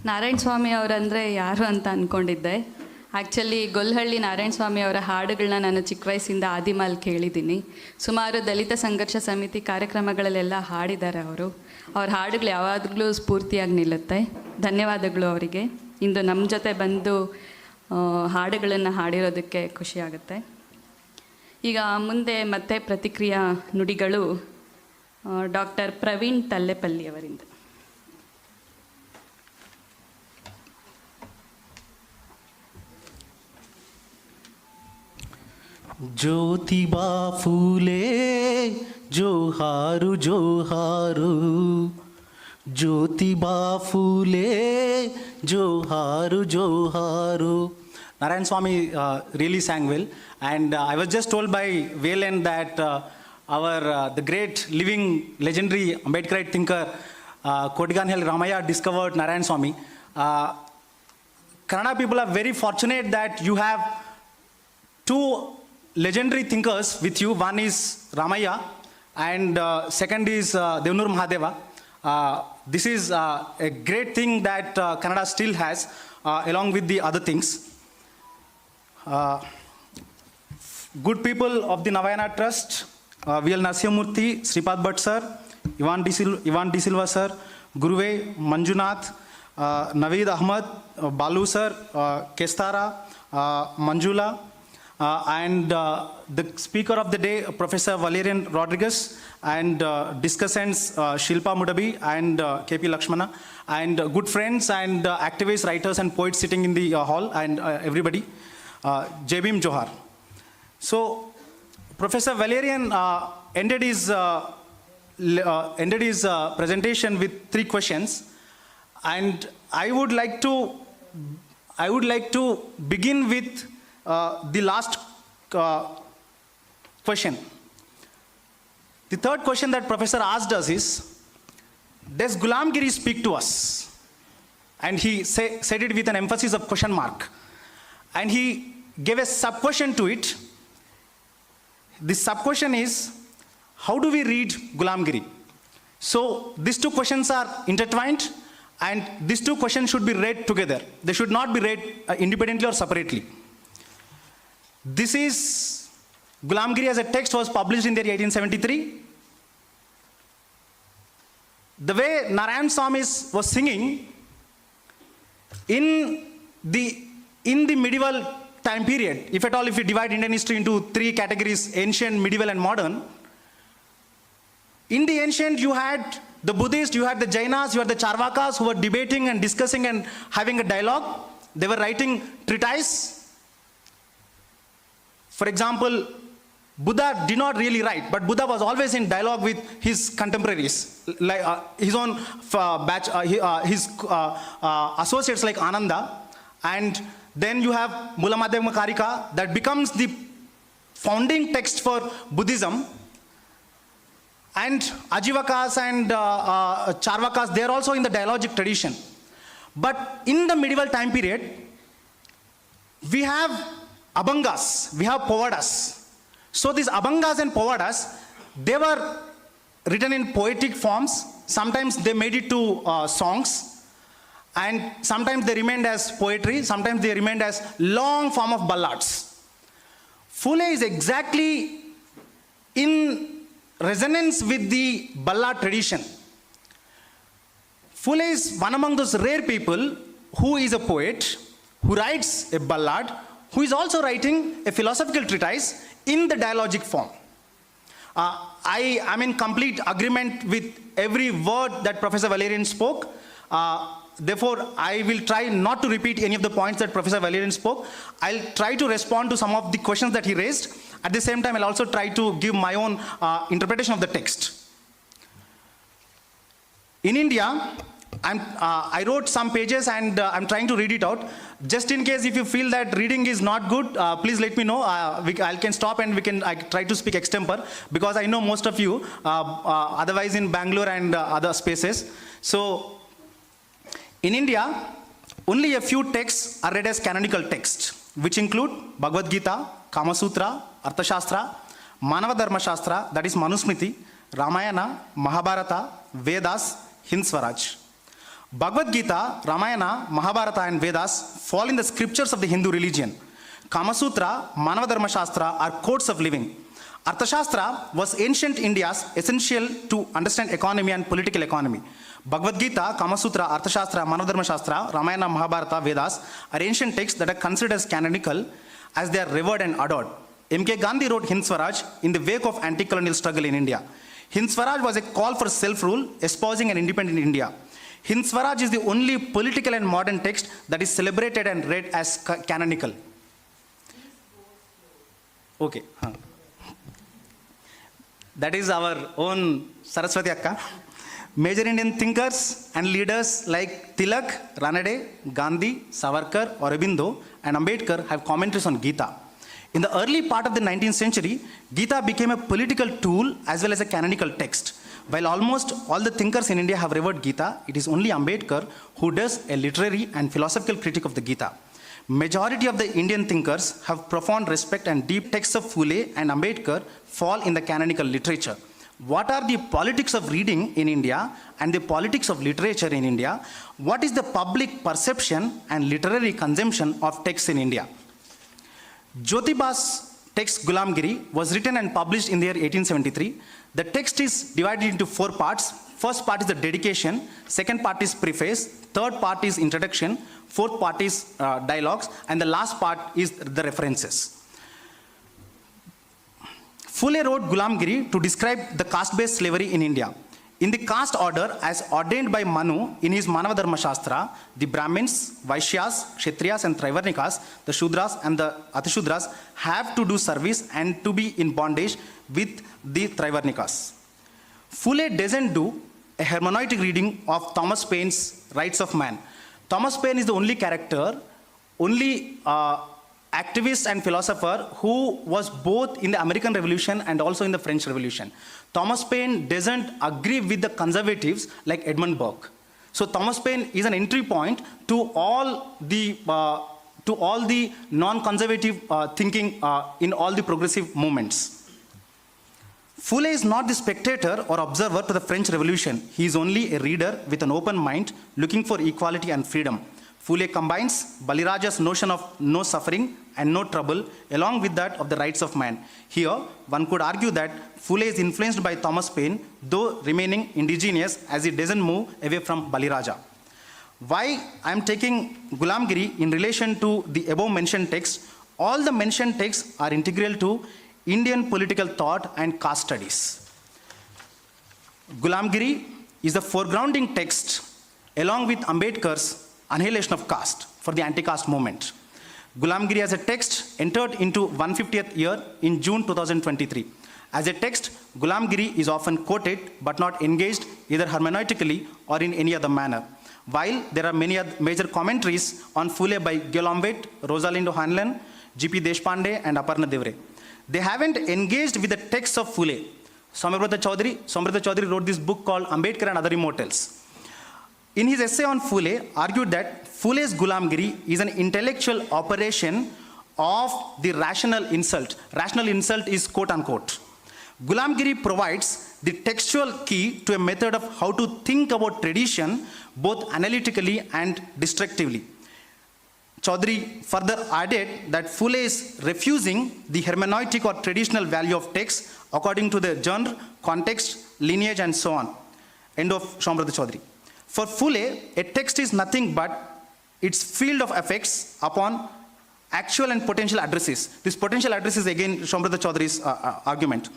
ನಾರಾಯಣ ಸ್ವಾಮಿ ಅವರಂದರೆ ಯಾರು ಅಂತ ಅಂದ್ಕೊಂಡಿದ್ದೆ. ಆ್ಯಕ್ಚುಲಿ ಗೊಲ್ಹಳ್ಳಿ ನಾರಾಯಣ ಸ್ವಾಮಿ ಅವರ ಹಾಡುಗಳನ್ನ ನಾನು ಚಿಕ್ಕ ವಯಸ್ಸಿಂದ ಆದಿಮಾಲ್ ಕೇಳಿದ್ದೀನಿ. ಸುಮಾರು ದಲಿತ ಸಂಘರ್ಷ ಸಮಿತಿ ಕಾರ್ಯಕ್ರಮಗಳಲ್ಲೆಲ್ಲ ಹಾಡಿದ್ದಾರೆ ಅವರು. ಅವ್ರ ಹಾಡುಗಳು ಯಾವಾಗಲೂ ಸ್ಫೂರ್ತಿಯಾಗಿ ನಿಲ್ಲುತ್ತೆ. ಧನ್ಯವಾದಗಳು ಅವರಿಗೆ. ಇಂದು ನಮ್ಮ ಜೊತೆ ಬಂದು ಹಾಡುಗಳನ್ನು ಹಾಡಿರೋದಕ್ಕೆ ಖುಷಿಯಾಗುತ್ತೆ. ಈಗ ಮುಂದೆ ಮತ್ತೆ ಪ್ರತಿಕ್ರಿಯಾ ನುಡಿಗಳು ಡಾಕ್ಟರ್ ಪ್ರವೀಣ್ ತಲ್ಲೆಪಲ್ಲಿ ಅವರಿಂದ. Jyotiba ಫೂಲೆ ಜೋಹಾರು ಜೋಹಾರು, Jyotiba ಫೂಲೆ ಜೋಹಾರು ಜೋಹಾರು. Narayan Swami really sang well, and I was just told by Valen that the great living legendary Ambedkarite thinker Kodiganhelli Ramaya discovered Narayan Swami. Kannada people are very fortunate that you have two legendary thinkers with you. One is Ramaya and second is Devnur Mahadeva. This is a great thing that Kannada still has, along with the other things. Good people of the Navayana Trust, V.L. Narasimhamurthy, Sripad Bhatt sir, Ivan D. Silva sir, Guruve, Manjunath, Naveed Ahmad, Balu sir, Kestara, Manjula, and the speaker of the day, Professor Valerian Rodriguez, and discussants Shilpa Mudabi and K.P. Lakshmana, and good friends and activists, writers and poets sitting in the hall, and everybody. Jai Bhim Johar. So, Professor Valerian ended his presentation with 3 questions, and I would like to begin with the last question. The third question that Professor asked us is, does Gulamgiri speak to us? And he said it with an emphasis of question mark. And he gave a sub-question to it. The sub-question is, how do we read Gulamgiri? So these 2 questions are intertwined, and these 2 questions should be read together. They should not be read independently or separately. This is Gulamgiri as a text was published in the year 1873. The way Narayan Swami was singing in the medieval time period, if at all, if we divide Indian history into 3 categories, ancient, medieval and modern. In the ancient, you had the Buddhists, you had the Jainas, you had the Charvakas who were debating and discussing and having a dialogue. They were writing treatise. For example, Buddha did not really write, but Buddha was always in dialogue with his contemporaries, like his own his associates like Ananda. And then you have Mulamadhyama Karika, that becomes the founding text for Buddhism. And Ajivakas and Charvakas, they are also in the dialogic tradition. But in the medieval time period, we have Abhangas, we have Povadas. So these Abhangas and Povadas, they were written in poetic forms. Sometimes they made it to songs. And sometimes they remained as poetry, sometimes they remained as long form of ballads. Phule is exactly in resonance with the ballad tradition. Phule is one among those rare people who is a poet, who writes a ballad, who is also writing a philosophical treatise in the dialogic form. I am in complete agreement with every word that Professor Valerian spoke. Therefore, I will try not to repeat any of the points that Professor Valerian spoke. I'll try to respond to some of the questions that he raised. At the same time, I'll also try to give my own interpretation of the text. In India, I wrote some pages and I'm trying to read it out. Just in case if you feel that reading is not good, please let me know. I can stop and I try to speak extempore, because I know most of you, otherwise in Bangalore and other spaces. So, in India, only a few texts are read as canonical texts, which include Bhagavad Gita, Kama Sutra, Arthashastra, Manava Dharma Shastra, that is Manusmriti, Ramayana, Mahabharata, Vedas, Hind Swaraj. Bhagavad Gita, Ramayana, Mahabharata and Vedas fall in the scriptures of the Hindu religion. Kama Sutra, Manava Dharma Shastra are codes of living. Arthashastra was ancient India's essential to understand economy and political economy. Bhagavad Gita, Kama Sutra, Arthashastra, Manava Dharma Shastra, Ramayana, Mahabharata, Vedas are ancient texts that are considered as canonical as they are revered and adored. M.K. Gandhi wrote Hind Swaraj in the wake of anti-colonial struggle in India. Hind Swaraj was a call for self-rule, espousing an independent India. Hind Swaraj is the only political and modern text that is celebrated and read as canonical. Okay. That is our own Saraswati Akka. Major Indian thinkers and leaders like Tilak, Ranade, Gandhi, Savarkar, Aurobindo, and Ambedkar have commentaries on Gita. In the early part of the 19th century, Gita became a political tool as well as a canonical text. While almost all the thinkers in India have revered Gita, it is only Ambedkar who does a literary and philosophical critique of the Gita. Majority of the Indian thinkers have profound respect, and deep texts of Phule and Ambedkar fall in the canonical literature. What are the politics of reading in India and the politics of literature in India? What is the public perception and literary consumption of texts in India? Jyotiba's text Gulamgiri was written and published in the year 1873. The text is divided into 4 parts. First part is the dedication, second part is preface, third part is introduction, fourth part is dialogues, and the last part is the references. Phule wrote Gulamgiri to describe the caste-based slavery in India. In the caste order as ordained by Manu in his Manava Dharma Shastra, the Brahmins, Vaishyas, Kshatriyas and Traivarnikas, the Shudras and the Atishudras have to do service and to be in bondage with the Traivarnikas. Phule doesn't do a hermeneutic reading of Thomas Paine's Rights of Man. Thomas Paine is the only character, only activist and philosopher who was both in the American Revolution and also in the French Revolution. Thomas Paine doesn't agree with the conservatives like Edmund Burke. So Thomas Paine is an entry point to all the non-conservative thinking in all the progressive movements. Phule is not the spectator or observer to the French Revolution. He is only a reader with an open mind looking for equality and freedom. Phule combines Baliraja's notion of no suffering and no trouble along with that of the rights of man. Here, one could argue that Phule is influenced by Thomas Paine, though remaining indigenous as he doesn't move away from Baliraja. Why I am taking Gulamgiri in relation to the above mentioned text? All the mentioned texts are integral to Indian political thought and caste studies. Gulamgiri is the foregrounding text along with Ambedkar's Annihilation of Caste for the anti-caste movement. Gulamgiri as a text entered into 150th year in June 2023. As a text, Gulamgiri is often quoted but not engaged either hermeneutically or in any other manner. While there are many other major commentaries on Phule by Gulamvet, Rosalind Hanlon, G.P. Deshpande and Aparna Devre, they haven't engaged with the text of Phule. Somriddha Chaudhary wrote this book called Ambedkar and Other Immortals. In his essay on Phule, argued that Phule's Gulamgiri is an intellectual operation of the rational insult. Rational insult is quote unquote. Gulamgiri provides the textual key to a method of how to think about tradition both analytically and destructively. Chaudhary further added that Phule is refusing the hermeneutic or traditional value of text according to the genre, context, lineage and so on. End of Somriddha Chaudhary. For Phule, a text is nothing but its field of effects upon actual and potential addresses. This potential address is again Somriddha Chaudhary's argument.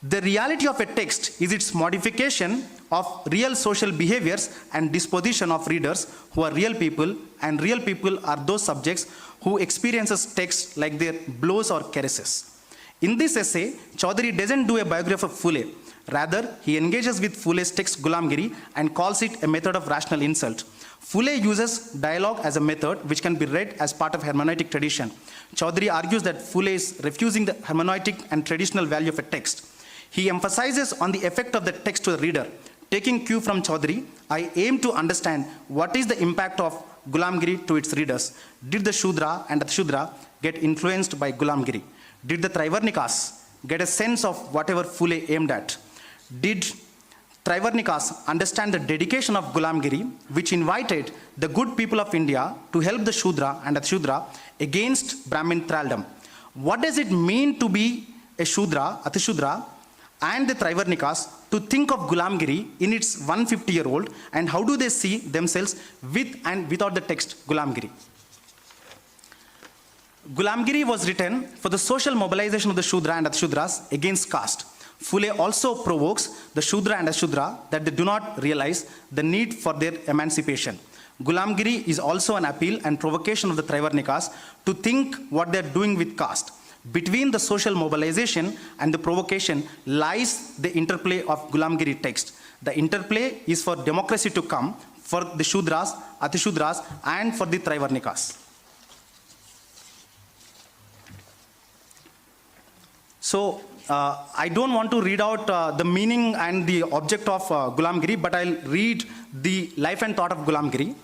The reality of a text is its modification of real social behaviors and disposition of readers who are real people, and real people are those subjects who experiences text like their blows or caresses. In this essay, Chaudhary doesn't do a biography of Phule. Rather, he engages with Phule's text Gulamgiri and calls it a method of rational insult. Phule uses dialogue as a method which can be read as part of hermeneutic tradition. Chaudhary argues that Phule is refusing the hermeneutic and traditional value of a text. He emphasizes on the effect of the text to the reader. Taking cue from Chaudhary, I aim to understand what is the impact of Gulamgiri to its readers. Did the Shudra and the Shudra get influenced by Gulamgiri? Did the Traivarnikas get a sense of whatever Phule aimed at? Did Traivarnikas understand the dedication of Gulamgiri, which invited the good people of India to help the Shudra and Atishudra against Brahmin thraldom. What does it mean to be a Shudra, Atishudra, and the Traivarnikas to think of Gulamgiri in its 150-year-old, and how do they see themselves with and without the text Gulamgiri? Gulamgiri was written for the social mobilization of the Shudra and Atishudras against caste. Phule also provokes the Shudra and Atishudra that they do not realize the need for their emancipation. Gulamgiri is also an appeal and provocation of the Traivarnikas to think what they are doing with caste. Between the social mobilization and the provocation lies the interplay of Gulamgiri text. The interplay is for democracy to come for the Shudras, Atishudras, and for the Traivarnikas. So, I don't want to read out the meaning and the object of Gulamgiri, but I'll read the life and thought of Gulamgiri.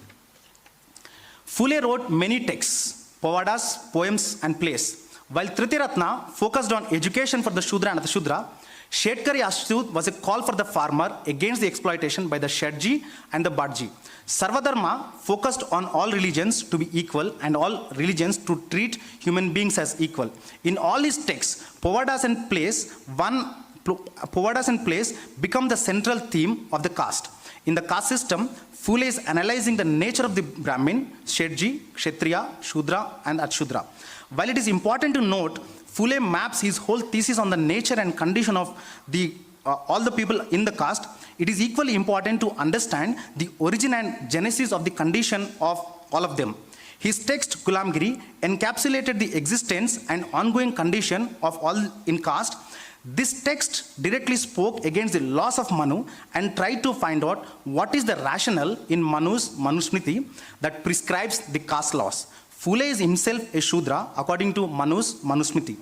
Phule wrote many texts, pavadas, poems, and plays. While Tritiratna focused on education for the Shudra and Atishudra, Shetkari Ashtut was a call for the farmer against the exploitation by the Shedji and the Badji. Sarvadharma focused on all religions to be equal and all religions to treat human beings as equal. In all his texts, Pavadas and plays become the central theme of the caste. In the caste system, Phule is analyzing the nature of the Brahmin, Shedji, Kshatriya, Shudra, and Atishudra. While it is important to note, Phule maps his whole thesis on the nature and condition of all the people in the caste. It is equally important to understand the origin and genesis of the condition of all of them. His text, Gulamgiri, encapsulated the existence and ongoing condition of all in caste. This text directly spoke against the laws of Manu and tried to find out what is the rationale in Manu's Manusmriti that prescribes the caste laws. Phule is himself a Shudra according to Manu's Manusmriti.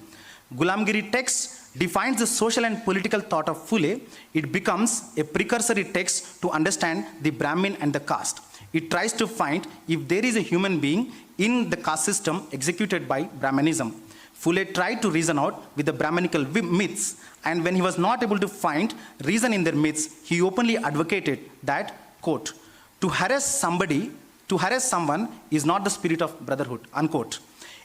Gulamgiri text defines the social and political thought of Phule. It becomes a precursory text to understand the Brahmin and the caste. It tries to find if there is a human being in the caste system executed by Brahmanism. Phule tried to reason out with the Brahminical myths, and when he was not able to find reason in their myths, he openly advocated that, quote, to harass someone is not the spirit of brotherhood, unquote.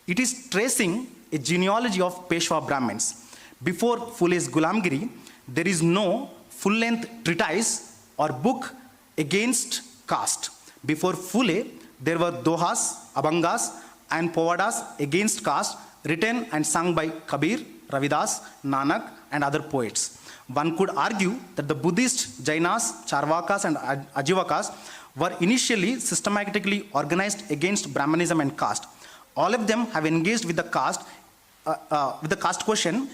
It is tracing a genealogy of Peshwa Brahmins. Before Phule's Gulamgiri, there is no full-length treatise or book against caste. Before Phule, there were dohas, abhangas, and povadas against caste written and sung by Kabir, Ravidas, Nanak, and other poets. One could argue that the Buddhist Jainas, Charvakas, and Ajivakas were initially systematically organized against Brahmanism and caste. All of them have engaged with the caste question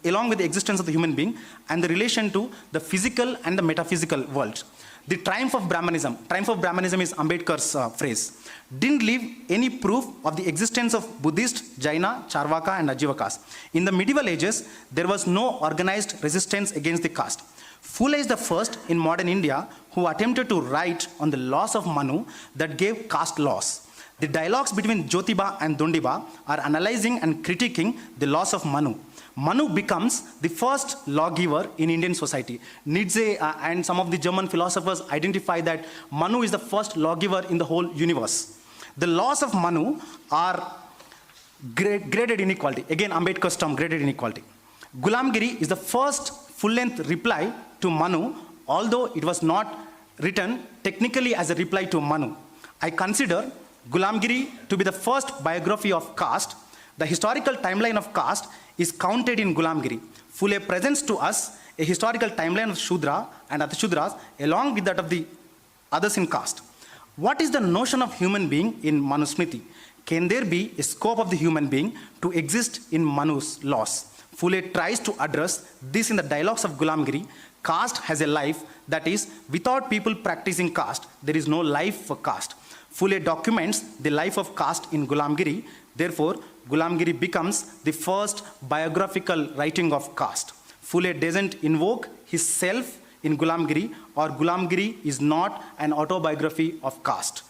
along with the existence of the human being and the relation to the physical and the metaphysical world. The triumph of Brahmanism is Ambedkar's phrase, didn't leave any proof of the existence of Buddhist, Jaina, Charvaka, and Ajivakas. In the medieval ages, there was no organized resistance against the caste. Phule is the first in modern India who attempted to write on the laws of Manu that gave caste laws. The dialogues between Jyotiba and Dondiba are analyzing and critiquing the laws of Manu. Manu becomes the first lawgiver in Indian society. Nietzsche and some of the German philosophers identify that Manu is the first lawgiver in the whole universe. The laws of Manu are graded inequality. Again, Ambedkar's term, graded inequality. Gulamgiri is the first full-length reply to Manu, although it was not written technically as a reply to Manu. I consider Gulamgiri to be the first biography of caste. The historical timeline of caste is counted in Gulamgiri. Phule presents to us a historical timeline of Shudra and Atishudras along with that of the others in caste. What is the notion of human being in Manusmriti? Can there be a scope of the human being to exist in Manu's laws? Phule tries to address this in the dialogues of Gulamgiri. Caste has a life, that is, without people practicing caste, there is no life for caste. Phule documents the life of caste in Gulamgiri. Therefore, Gulamgiri becomes the first biographical writing of caste. Phule doesn't invoke his self in Gulamgiri, or Gulamgiri is not an autobiography of caste.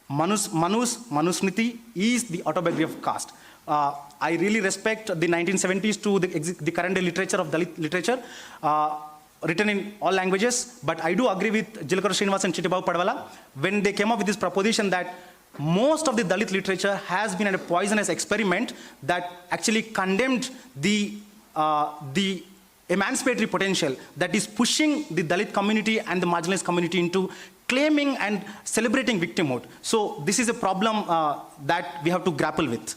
Manu's Manusmriti is the autobiography of caste. I really respect the 1970s to the current literature of Dalit literature. written in all languages, but I do agree with Jilakar Srinivas and Chittibabu Padwala when they came up with this proposition that most of the Dalit literature has been a poisonous experiment that actually condemned the emancipatory potential that is pushing the Dalit community and the marginalized community into claiming and celebrating victimhood. So this is a problem that we have to grapple with.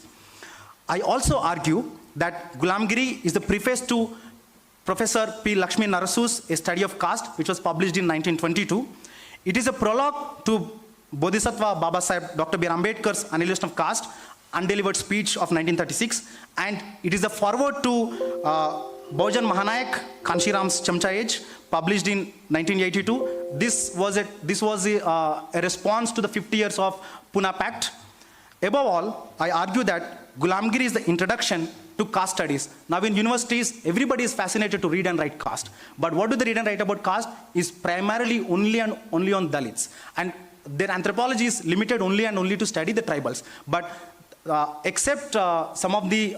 I also argue that Gulamgiri is the preface to Professor P. Lakshmi Narasu's A Study of Caste, which was published in 1922. It is a prologue to Bodhisattva Baba Sahib Dr. B. Ambedkar's Annihilation of Caste, undelivered speech of 1936, and it is a forward to Bahujan Mahanayak Kanshiram's Chamcha Age, published in 1982. This was a response to the 50 years of Pune Pact. Above all, I argue that Gulamgiri is the introduction to caste studies. Now in universities, everybody is fascinated to read and write caste. But what do they read and write about caste is primarily only on Dalits. And their anthropology is limited only to study the tribals. But except some of the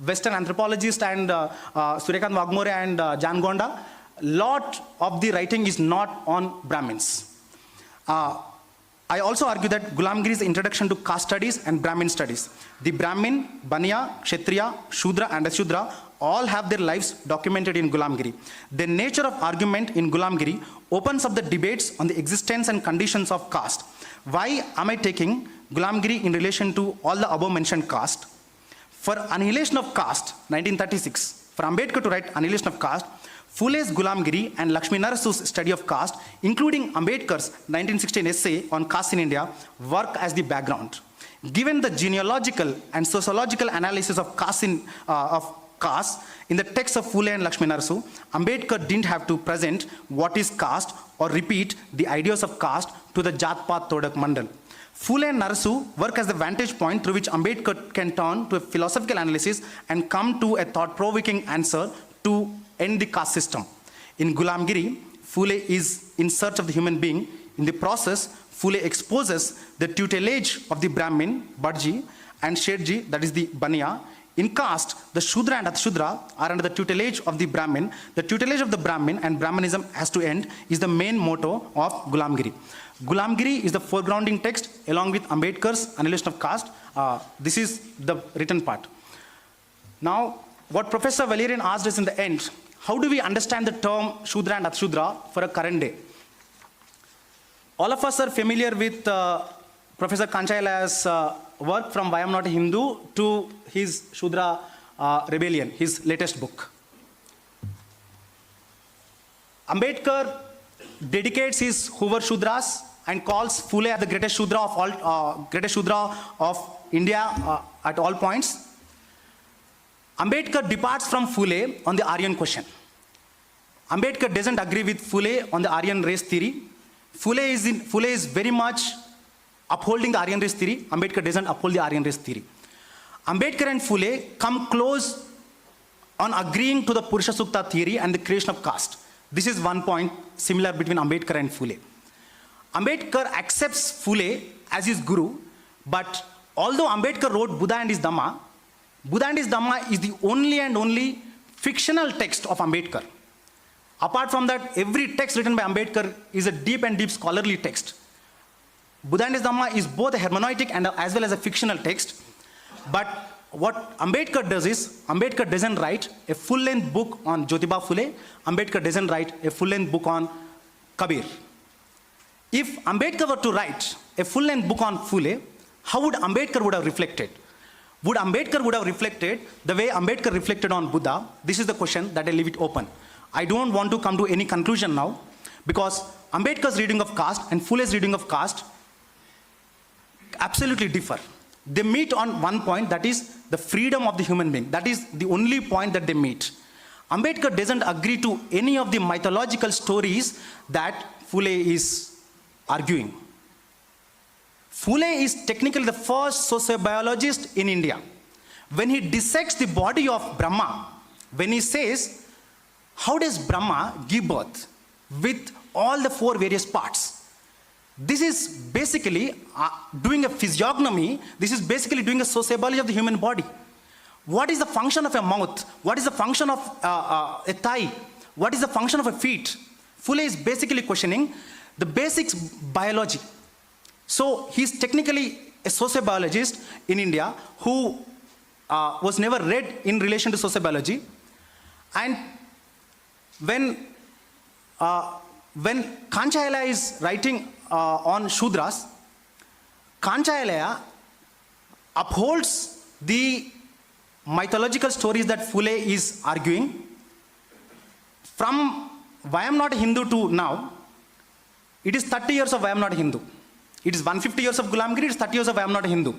Western anthropologists and Suryakant Wagmore and Jan Gonda, lot of the writing is not on Brahmins. I also argue that Gulamgiri's introduction to caste studies and Brahmin studies. The Brahmin, Baniya, Kshatriya, Shudra and Ashudra all have their lives documented in Gulamgiri. The nature of argument in Gulamgiri opens up the debates on the existence and conditions of caste. Why am I taking Gulamgiri in relation to all the above mentioned caste? For Annihilation of Caste, 1936, for Ambedkar to write Annihilation of Caste, Phule's Gulamgiri and Lakshmi Narasu's Study of Caste, including Ambedkar's 1916 essay on caste in India, work as the background. Given the genealogical and sociological analysis of caste in the text of Phule and Lakshmi Narasu, Ambedkar didn't have to present what is caste or repeat the ideas of caste to the Jatpat Todak Mandal. Phule and Narasu work as the vantage point through which Ambedkar can turn to a philosophical analysis and come to a thought-provoking answer to end the caste system. In Gulamgiri, Phule is in search of the human being. In the process, Phule exposes the tutelage of the Brahmin, Badji, and Shetji, that is the Baniya. In caste, the Shudra and Atshudra are under the tutelage of the Brahmin. The tutelage of the Brahmin and Brahmanism has to end is the main motto of Gulamgiri. Gulamgiri is the foregrounding text along with Ambedkar's Annihilation of Caste. This is the written part. Now, what Professor Valerian asked us in the end, how do we understand the term Shudra and Atshudra for a current day? All of us are familiar with Professor Kanchaila's work from Why I'm Not a Hindu to his Shudra Rebellion, his latest book. Ambedkar dedicates his Hoover Shudras and calls Phule as the greatest Shudra of India at all points. Ambedkar departs from Phule on the Aryan question. Ambedkar doesn't agree with Phule on the Aryan race theory. Phule is very much upholding the Aryan race theory. Ambedkar doesn't uphold the Aryan race theory. Ambedkar and Phule come close on agreeing to the Purusha Sukta theory and the creation of caste. This is one point similar between Ambedkar and Phule. Ambedkar accepts Phule as his guru, but although Ambedkar wrote Buddha and his Dhamma, Buddha and his Dhamma is the only fictional text of Ambedkar. Apart from that, every text written by Ambedkar is a deep scholarly text. Buddha and his Dhamma is both a hermeneutic and as well as a fictional text. But what Ambedkar does is, Ambedkar doesn't write a full-length book on Jyotiba Phule. Ambedkar doesn't write a full-length book on Kabir. If Ambedkar were to write a full-length book on Phule, how would Ambedkar would have reflected? Would Ambedkar would have reflected the way Ambedkar reflected on Buddha? This is the question that I leave it open. I don't want to come to any conclusion now, because Ambedkar's reading of caste and Phule's reading of caste absolutely differ. They meet on one point, that is the freedom of the human being. That is the only point that they meet. Ambedkar doesn't agree to any of the mythological stories that Phule is arguing. Phule is technically the first sociobiologist in India. When he dissects the body of Brahma, when he says, how does Brahma give birth with all the four various parts? This is basically doing a physiognomy. This is basically doing a sociobiology of the human body. What is the function of a mouth? What is the function of a thigh? what is the function of a feet? Phule is basically questioning the basics biology. So he's technically a sociobiologist in India who was never read in relation to sociobiology. And when Kanchayalaya is writing on Shudras, Kanchayalaya upholds the mythological stories that Phule is arguing. From Why I'm Not a Hindu to now, it is 30 years of Why I'm Not a Hindu. It is 150 years of Gulamgiri, it is 30 years of Why I'm Not a Hindu.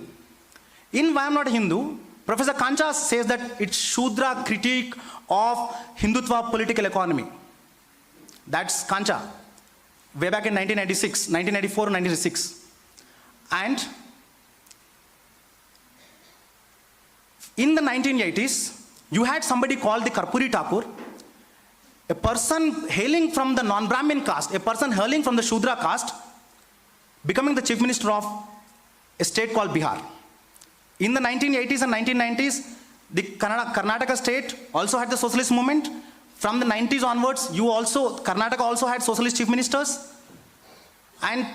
In Why I'm Not a Hindu, Professor Kancha says that it's Shudra critique of Hindutva political economy. That's Kancha, way back in 1996, 1994, 1996. And in the 1980s, you had somebody called the Karpuri Thakur, a person hailing from the non-Brahmin caste, a person hailing from the Shudra caste, becoming the chief minister of a state called Bihar. In the 1980s and 1990s, the Karnataka state also had the socialist movement. From the 90s onwards, Karnataka also had socialist chief ministers. And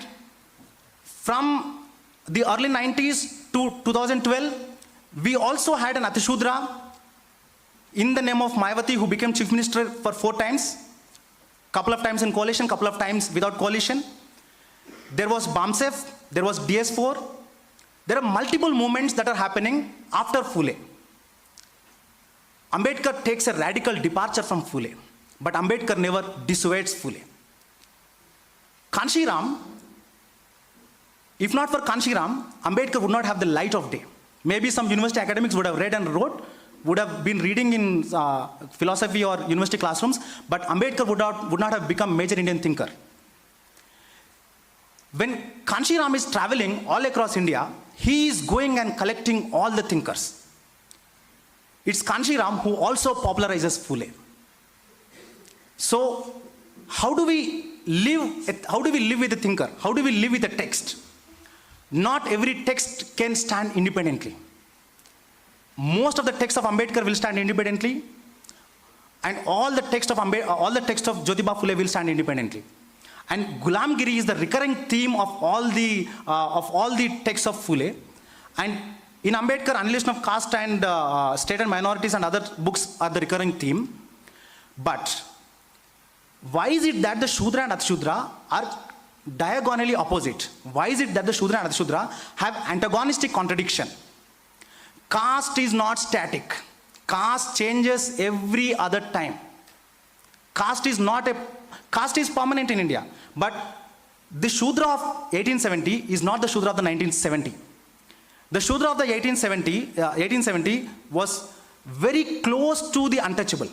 from the early 90s to 2012, we also had an Atishudra in the name of Mayawati, who became chief minister for 4 times, couple of times in coalition, couple of times without coalition. There was BAMSEF, there was DS4. There are multiple movements that are happening after Phule. Ambedkar takes a radical departure from Phule, but Ambedkar never dissuades Phule. Kanshiram, if not for Kanshiram, Ambedkar would not have the light of day. Maybe some university academics would have read and wrote, would have been reading in philosophy or university classrooms, but Ambedkar would not have become major Indian thinker. When Kanshiram is traveling all across India, he is going and collecting all the thinkers. It's Kanshiram who also popularizes Phule. So, how do we live with the thinker? How do we live with the text? Not every text can stand independently. Most of the texts of Ambedkar will stand independently, and all the text of Jyotiba Phule will stand independently. And Gulamgiri is the recurring theme of all the texts of Phule. And in Ambedkar, Annihilation of Caste and State and Minorities and other books are the recurring theme. But why is it that the Shudra and Atishudra are diagonally opposite? Why is it that the Shudra and Atishudra have antagonistic contradiction? Caste is not static. Caste changes every other time. Caste is permanent in India. But the Shudra of 1870 is not the Shudra of the 1970. The Shudra of the 1870 was very close to the untouchable.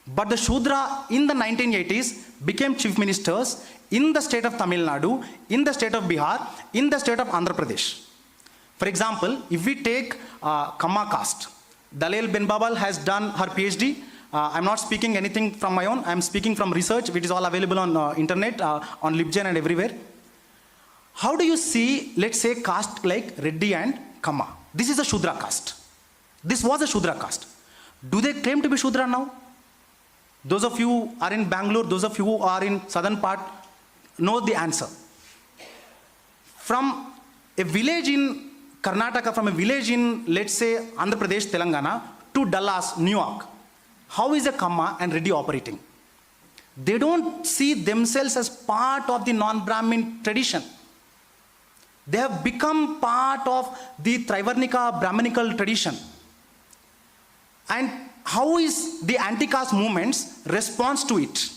But the Shudra in the 1980s became chief ministers in the state of Tamil Nadu, in the state of Bihar, in the state of Andhra Pradesh. For example, if we take Kamma caste, Dalal Benbabal has done her PhD. I'm not speaking anything from my own. I'm speaking from research, which is all available on internet, on LibGen and everywhere. How do you see, let's say, caste like Reddy and Kamma? This is a Shudra caste. This was a Shudra caste. Do they claim to be Shudra now? Those of you who are in Bangalore, those of you who are in southern part, know the answer. From a village in Karnataka, from a village in, let's say, Andhra Pradesh, Telangana, to Dallas, New York, how is a Kamma and Reddy operating? They don't see themselves as part of the non-Brahmin tradition. They have become part of the Trivarnika Brahminical tradition. And how is the anti-caste movement's response to it?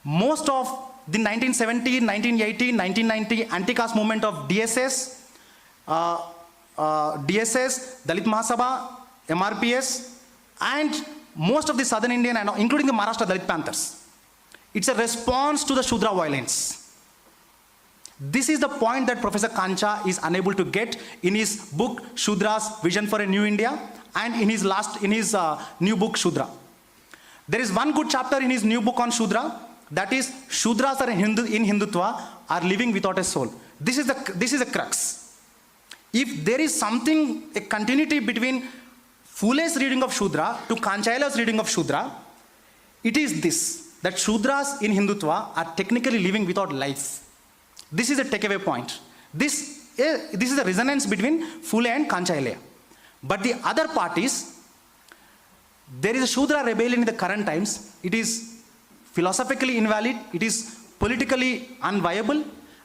Most of the 1970, 1980, 1990 anti-caste movement of DSS, Dalit Mahasabha, MRPS, and most of the southern Indian, and including the Maharashtra Dalit Panthers, it's a response to the Shudra violence. This is the point that Professor Kancha is unable to get in his book Shudra's Vision for a New India and in his new book Shudra. There is one good chapter in his new book on Shudra, that is Shudras are in Hindutva are living without a soul. This is a crux. If there is something, a continuity between Phule's reading of Shudra to Kanchayala's reading of Shudra, it is this, that Shudras in Hindutva are technically living without life. This is a takeaway point. This is the resonance between Phule and Kanchaileya. But the other part is, there is a Shudra rebellion in the current times. It is philosophically invalid, it is politically unviable,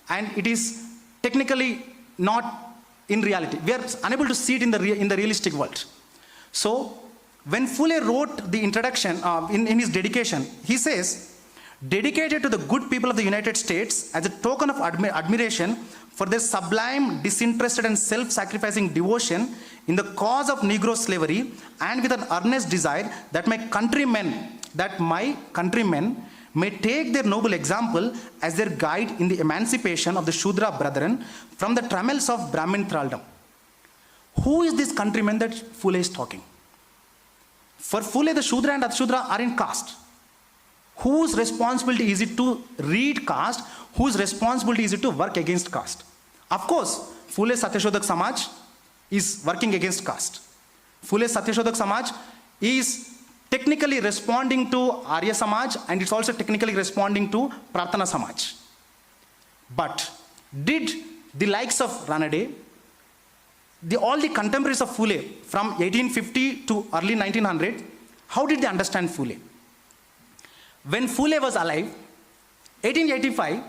and it is technically not in reality. We are unable to see it in the realistic world. So, when Phule wrote the introduction in his dedication, he says, dedicated to the good people of the United States as a token of admiration for their sublime, disinterested and self-sacrificing devotion in the cause of Negro slavery, and with an earnest desire that my countrymen may take their noble example as their guide in the emancipation of the Shudra brethren from the trammels of Brahmin thraldom. Who is this countryman that Phule is talking? For Phule, the Shudra and Ashudra are in caste. Whose responsibility is it to read caste? Whose responsibility is it to work against caste? Of course, Phule's Satyashodhak Samaj is working against caste. Phule's Satyashodhak Samaj is technically responding to Arya Samaj, and it's also technically responding to Prarthana Samaj. But did the likes of Ranade, all the contemporaries of Phule from 1850 to early 1900, how did they understand Phule? When Phule was alive, 1885,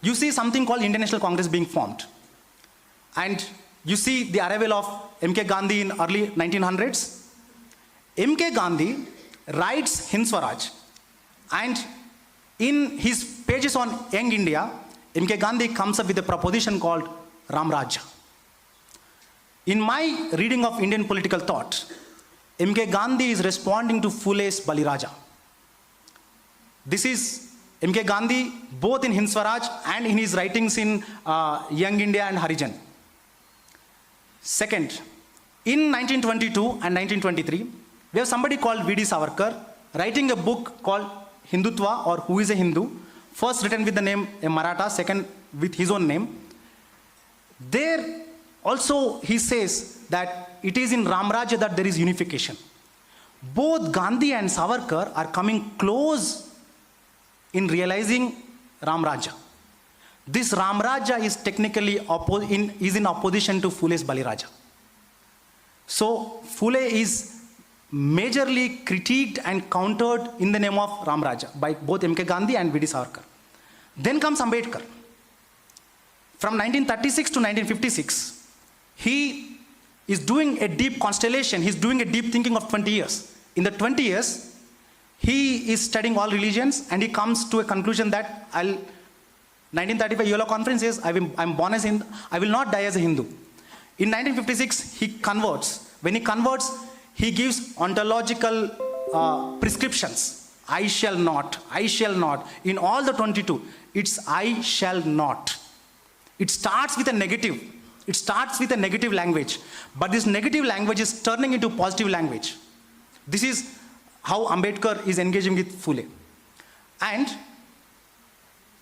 you see something called Indian National Congress being formed. And you see the arrival of M.K. Gandhi in early 1900s. M.K. Gandhi writes Hind Swaraj, and in his pages on Young India, M.K. Gandhi comes up with a proposition called Ram Rajya. In my reading of Indian political thought, M.K. Gandhi is responding to Phule's Bali Raja. This is M.K. Gandhi both in Hind Swaraj and in his writings in Young India and Harijan. Second, in 1922 and 1923, we have somebody called V.D. Savarkar writing a book called Hindutva, or Who is a Hindu, first written with the name a Maratha, second with his own name. There also he says that it is in Ram Rajya that there is unification. Both Gandhi and Savarkar are coming close in realizing Ram Rajya. This Ram Rajya is technically in opposition to Phule's Bali Raja. So Phule is majorly critiqued and countered in the name of Ram Rajya by both M.K. Gandhi and V.D. Savarkar. Then comes Ambedkar. From 1936 to 1956, he is doing a deep constellation, he's doing a deep thinking of 20 years. In the 20 years, he is studying all religions, and he comes to a conclusion that 1935 Yola Conference says, I'm born as Hindu, I will not die as a Hindu. In 1956, he converts. When he converts, he gives ontological prescriptions. I shall not. In all the 22, it's I shall not. It starts with a negative. It starts with a negative language. But this negative language is turning into positive language. This is how Ambedkar is engaging with Phule. And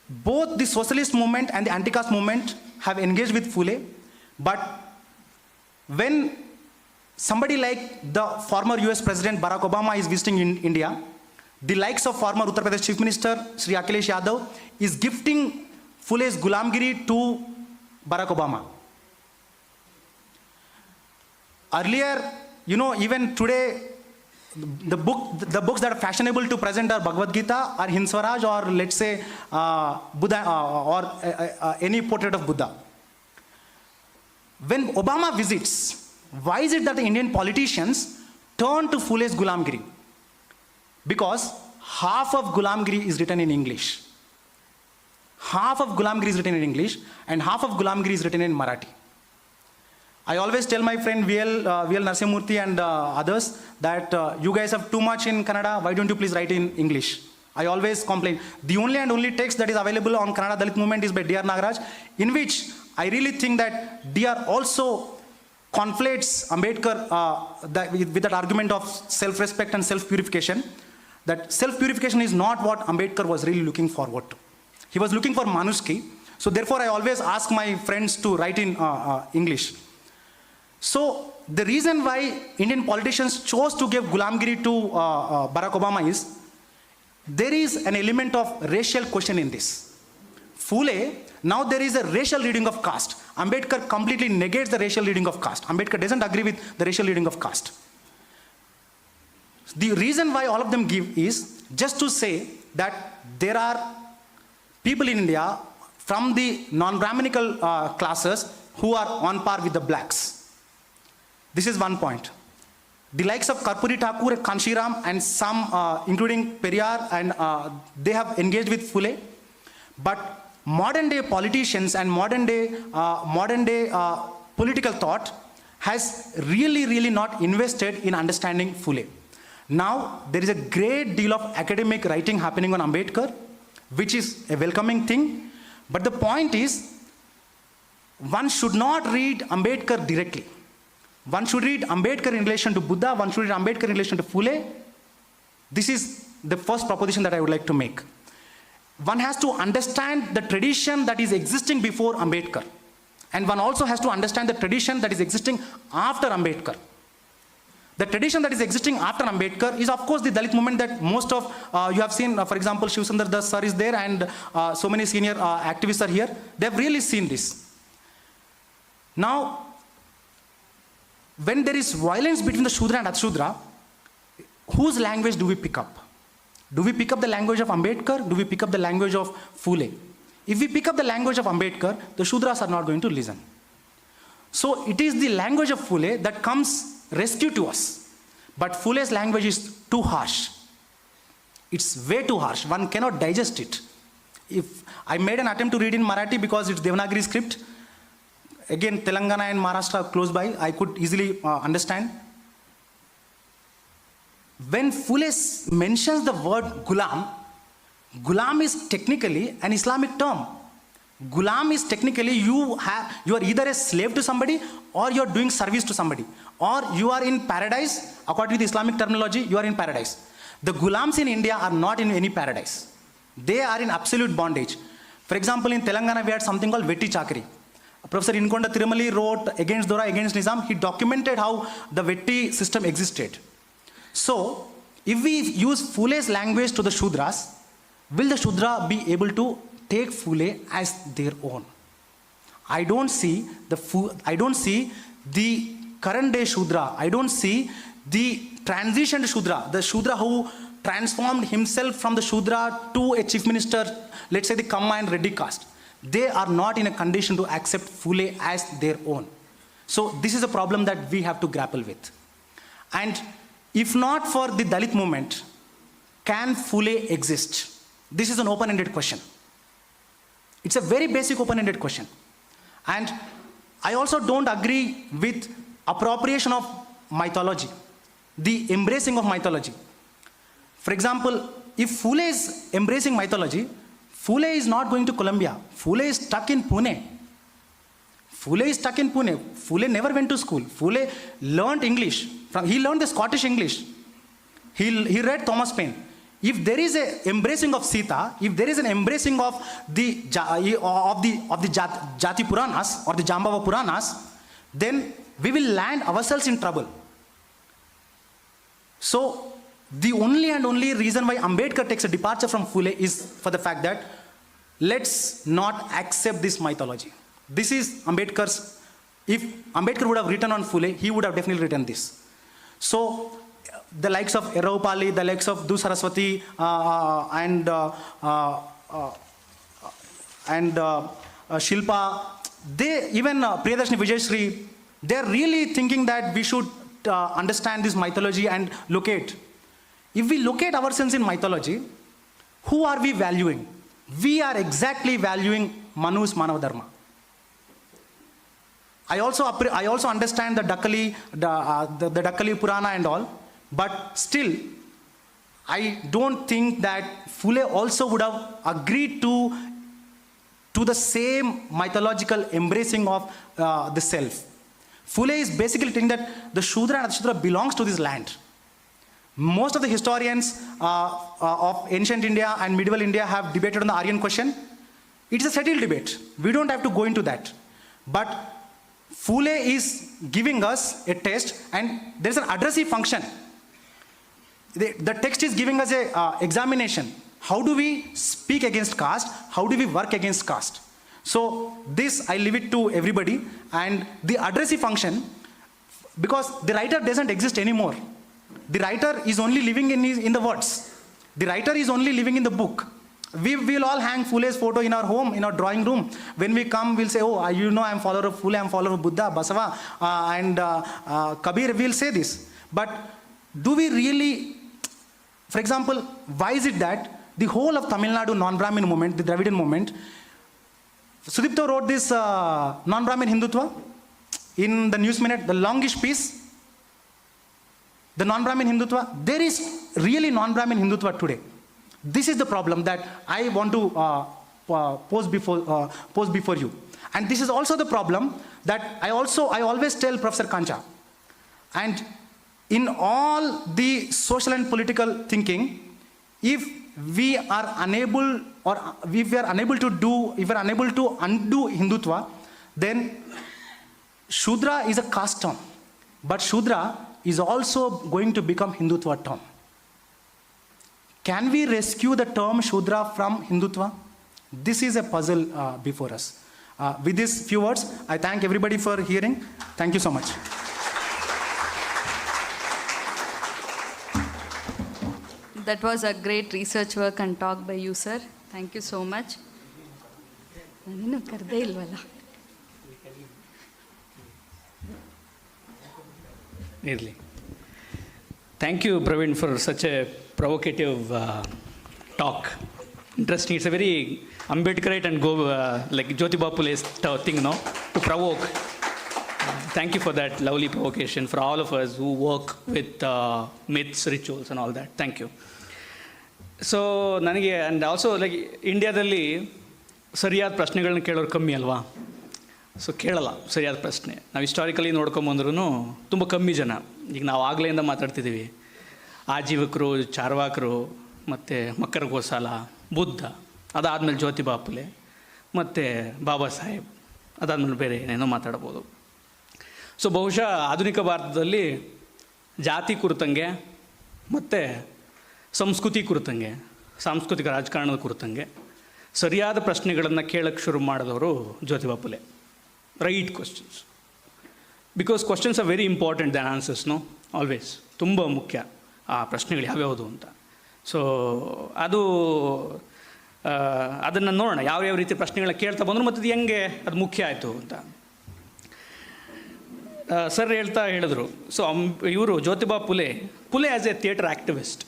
both the socialist movement and the anti-caste movement have engaged with Phule, but when somebody like the former US President Barack Obama is visiting in India, the likes of former Uttar Pradesh Chief Minister Sri Akhilesh Yadav is gifting Phule's Gulamgiri to Barack Obama. Earlier, even today, the books that are fashionable to present are Bhagavad Gita or Hind Swaraj, or let's say Buddha or any portrait of Buddha. When Obama visits, why is it that the Indian politicians turn to Phule's Gulamgiri? Because half of Gulamgiri is written in English. Half of Gulamgiri is written in English, and half of Gulamgiri is written in Marathi. I always tell my friend VL Narsimurthy and others that you guys have too much in Kannada, why don't you please write in English? I always complain. The only text that is available on Kannada Dalit movement is by D.R. Nagaraj, in which I really think that D.R. also conflates Ambedkar with that argument of self-respect and self-purification. That self-purification is not what Ambedkar was really looking forward to. He was looking for Manuski. So therefore I always ask my friends to write in English. So the reason why Indian politicians chose to give Gulamgiri to Barack Obama is, there is an element of racial question in this. Phule, now there is a racial reading of caste. Ambedkar completely negates the racial reading of caste. Ambedkar doesn't agree with the racial reading of caste. The reason why all of them give is just to say that there are people in India from the non-Brahminical classes who are on par with the blacks. This is one point. The likes of Karpuri Thakur, Kanshiram, and some, including Periyar, and they have engaged with Phule. But modern day politicians and modern day political thought has really not invested in understanding Phule. Now there is a great deal of academic writing happening on Ambedkar, which is a welcoming thing. But the point is, one should not read Ambedkar directly. One should read Ambedkar in relation to Buddha, one should read Ambedkar in relation to Phule. This is the first proposition that I would like to make. One has to understand the tradition that is existing before Ambedkar. And one also has to understand the tradition that is existing after Ambedkar. The tradition that is existing after Ambedkar is, of course, the Dalit movement that most of you have seen. For example, Shiv Sundar Das sir is there, and so many senior activists are here. They have really seen this. Now, when there is violence between the Shudra and Atshudra, whose language do we pick up? Do we pick up the language of Ambedkar? Do we pick up the language of Phule? If we pick up the language of Ambedkar, the Shudras are not going to listen. So it is the language of Phule that comes rescue to us. But Phule's language is too harsh. It's way too harsh. One cannot digest it. If I made an attempt to read in Marathi because it's Devanagari script, again, Telangana and Maharashtra close by, I could easily understand. When Phule mentions the word Gulam, Gulam is technically an Islamic term. Gulam is technically you are either a slave to somebody or you are doing service to somebody, or you are in paradise. According to the Islamic terminology, you are in paradise. The Gulams in India are not in any paradise. They are in absolute bondage. For example, in Telangana we had something called Vetti Chakri. Professor Inkonda Tirumali wrote against Dora, against Nizam. He documented how the Vetti system existed. So, if we use Phule's language to the Shudras, will the Shudra be able to take Phule as their own? I don't see the current day Shudra. I don't see the transition to Shudra. The Shudra who transformed himself from the Shudra to a chief minister, let's say the Kamma and Reddy caste. They are not in a condition to accept Phule as their own. So this is a problem that we have to grapple with. And if not for the Dalit movement, can Phule exist? This is an open-ended question. It's a very basic open-ended question. And I also don't agree with appropriation of mythology, the embracing of mythology. For example, if Phule is embracing mythology, Phule is not going to Columbia. Phule is stuck in Pune. Phule never went to school. Phule learned English. He learned the Scottish English. He read Thomas Paine. If there is an embracing of Sita, if there is an embracing of the Jati Puranas or the Jambava Puranas, then we will land ourselves in trouble. So the only reason why Ambedkar takes a departure from Phule is for the fact that let's not accept this mythology. This is Ambedkar's. If Ambedkar would have written on Phule, he would have definitely written this. So the likes of Eraupali, the likes of Du Saraswati, and Shilpa, they, even Priyadarshini Vijayashree, they're really thinking that we should understand this mythology and locate. If we locate ourselves in mythology, who are we valuing? We are exactly valuing Manu's Manav Dharma. I also understand the Dakkali Purana and all, but still, I don't think that Phule also would have agreed to the same mythological embracing of the self. Phule is basically saying that the Shudra and Atshudra belongs to this land. Most of the historians of ancient India and medieval India have debated on the Aryan question. It is a settled debate. We don't have to go into that. But Phule is giving us a test, and there is an addressee function. The text is giving us a examination. How do we speak against caste? How do we work against caste? So this I leave it to everybody. And the addressee function, because the writer doesn't exist anymore. The writer is only living in the words. The writer is only living in the book. We will all hang Phule's photo in our home, in our drawing room. When we come, we'll say, oh, you know, I'm follower of Phule, I'm follower of Buddha, Basava, and Kabir. We'll say this. But do we really, for example, why is it that the whole of Tamil Nadu non-Brahmin movement, the Dravidian movement, Sudipto wrote this non-Brahmin Hindutva in the News Minute, the longish piece, the non-Brahmin Hindutva. There is really non-Brahmin Hindutva today. This is the problem that I want to pose before you. And this is also the problem that I always tell Professor Kancha. And in all the social and political thinking, if we are unable to undo Hindutva, then Shudra is a caste term. But Shudra is also going to become Hindutva term. Can we rescue the term Shudra from Hindutva? This is a puzzle before us. With these few words, I thank everybody for hearing. Thank you so much. That was a great research work and talk by you, sir. Thank you so much. ನೀನು ಕರೆದೇ ಇಲ್ವಲ್ಲ. ಇರಲಿ. Thank you, Praveen, for such a provocative talk. Interesting. It's a very Ambedkarite and like Jyotiba Phule's thing, no? To provoke. Thank you for that lovely provocation for all of us who work with myths, rituals, and all that. Thank you. So, ನನಗೆ and also like ಇಂಡಿಯಾದಲ್ಲಿ ಸರಿಯಾದ ಪ್ರಶ್ನೆಗಳನ್ನ ಕೇಳೋರು ಕಮ್ಮಿ ಅಲ್ವಾ? So ಕೇಳಲ್ಲ ಸರಿಯಾದ ಪ್ರಶ್ನೆ. ನಾವು ಹಿಸ್ಟಾರಿಕಲಿ ನೋಡ್ಕೊಂಬಂದ್ರೂ ತುಂಬ ಕಮ್ಮಿ ಜನ. ಈಗ ನಾವು ಆಗಲೆಯಿಂದ ಮಾತಾಡ್ತಿದ್ದೀವಿ. ಆಜೀವಕರು, ಚಾರ್ವಾಕರು, ಮತ್ತು ಮಕ್ಕರ ಗೋಸಾಲ, ಬುದ್ಧ, ಅದಾದಮೇಲೆ ಜ್ಯೋತಿಬಾ ಫುಲೆ, ಮತ್ತು ಬಾಬಾ ಸಾಹೇಬ್, ಅದಾದಮೇಲೆ ಬೇರೆ ಏನೇನೋ ಮಾತಾಡ್ಬೋದು. ಸೊ ಬಹುಶಃ ಆಧುನಿಕ ಭಾರತದಲ್ಲಿ ಜಾತಿ ಕುರಿತಂಗೆ ಮತ್ತು ಸಂಸ್ಕೃತಿ ಕುರಿತಂಗೆ, ಸಾಂಸ್ಕೃತಿಕ ರಾಜಕಾರಣದ ಕುರಿತಂಗೆ ಸರಿಯಾದ ಪ್ರಶ್ನೆಗಳನ್ನು ಕೇಳಕ್ಕೆ ಶುರು ಮಾಡಿದವರು Jyotiba Phule. Right questions, because questions are very important than answers, no always. ತುಂಬ ಮುಖ್ಯ ಆ ಪ್ರಶ್ನೆಗಳು ಯಾವ್ಯಾವುದು ಅಂತ. ಸೊ ಅದನ್ನು ನೋಡೋಣ ಯಾವ್ಯಾವ ರೀತಿ ಪ್ರಶ್ನೆಗಳನ್ನ ಕೇಳ್ತಾ ಬಂದರು ಮತ್ತು ಅದು ಹೆಂಗೆ ಅದು ಮುಖ್ಯ ಆಯಿತು ಅಂತ. ಸರ್ ಹೇಳಿದ್ರು. ಸೊ ಇವರು Jyotiba Phule as a theatre activist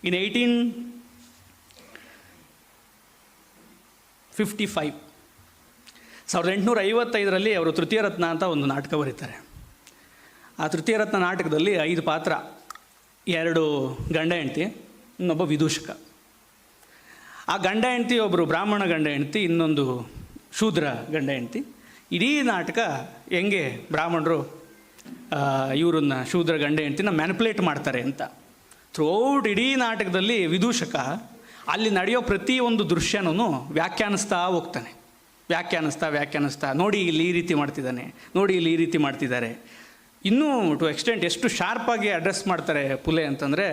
in 1855 1855ರಲ್ಲಿ ಅವರು ತೃತೀಯ ರತ್ನ ಅಂತ ಒಂದು ನಾಟಕ ಬರೀತಾರೆ. ಆ ತೃತೀಯ ರತ್ನ ನಾಟಕದಲ್ಲಿ 5 ಪಾತ್ರ, 2 ಗಂಡ ಹೆಂಡತಿ, ಇನ್ನೊಬ್ಬ ವಿದೂಷಕ. ಆ ಗಂಡ ಹೆಂಡತಿ ಒಬ್ಬರು ಬ್ರಾಹ್ಮಣ ಗಂಡ ಹೆಂಡತಿ, ಇನ್ನೊಂದು ಶೂದ್ರ ಗಂಡ ಹೆಂಡತಿ. ಇಡೀ ನಾಟಕ ಹೆಂಗೆ ಬ್ರಾಹ್ಮಣರು ಇವರನ್ನ ಶೂದ್ರ ಗಂಡ ಹೆಂಡತಿನ ಮ್ಯಾನಿಪುಲೇಟ್ ಮಾಡ್ತಾರೆ ಅಂತ. ಥ್ರೂಔಟ್ ಇಡೀ ನಾಟಕದಲ್ಲಿ ವಿದೂಷಕ ಅಲ್ಲಿ ನಡೆಯೋ ಪ್ರತಿಯೊಂದು ದೃಶ್ಯನೂ ವ್ಯಾಖ್ಯಾನಿಸ್ತಾ ಹೋಗ್ತಾನೆ. ವ್ಯಾಖ್ಯಾನಿಸ್ತಾ ನೋಡಿ ಇಲ್ಲಿ ಈ ರೀತಿ ಮಾಡ್ತಿದ್ದಾನೆ, ನೋಡಿ ಇಲ್ಲಿ ಈ ರೀತಿ ಮಾಡ್ತಿದ್ದಾರೆ. ಇನ್ನೂ ಟು ಎಕ್ಸ್ಟೆಂಟ್ ಎಷ್ಟು ಶಾರ್ಪಾಗಿ ಅಡ್ರೆಸ್ ಮಾಡ್ತಾರೆ ಫುಲೆ ಅಂತಂದರೆ,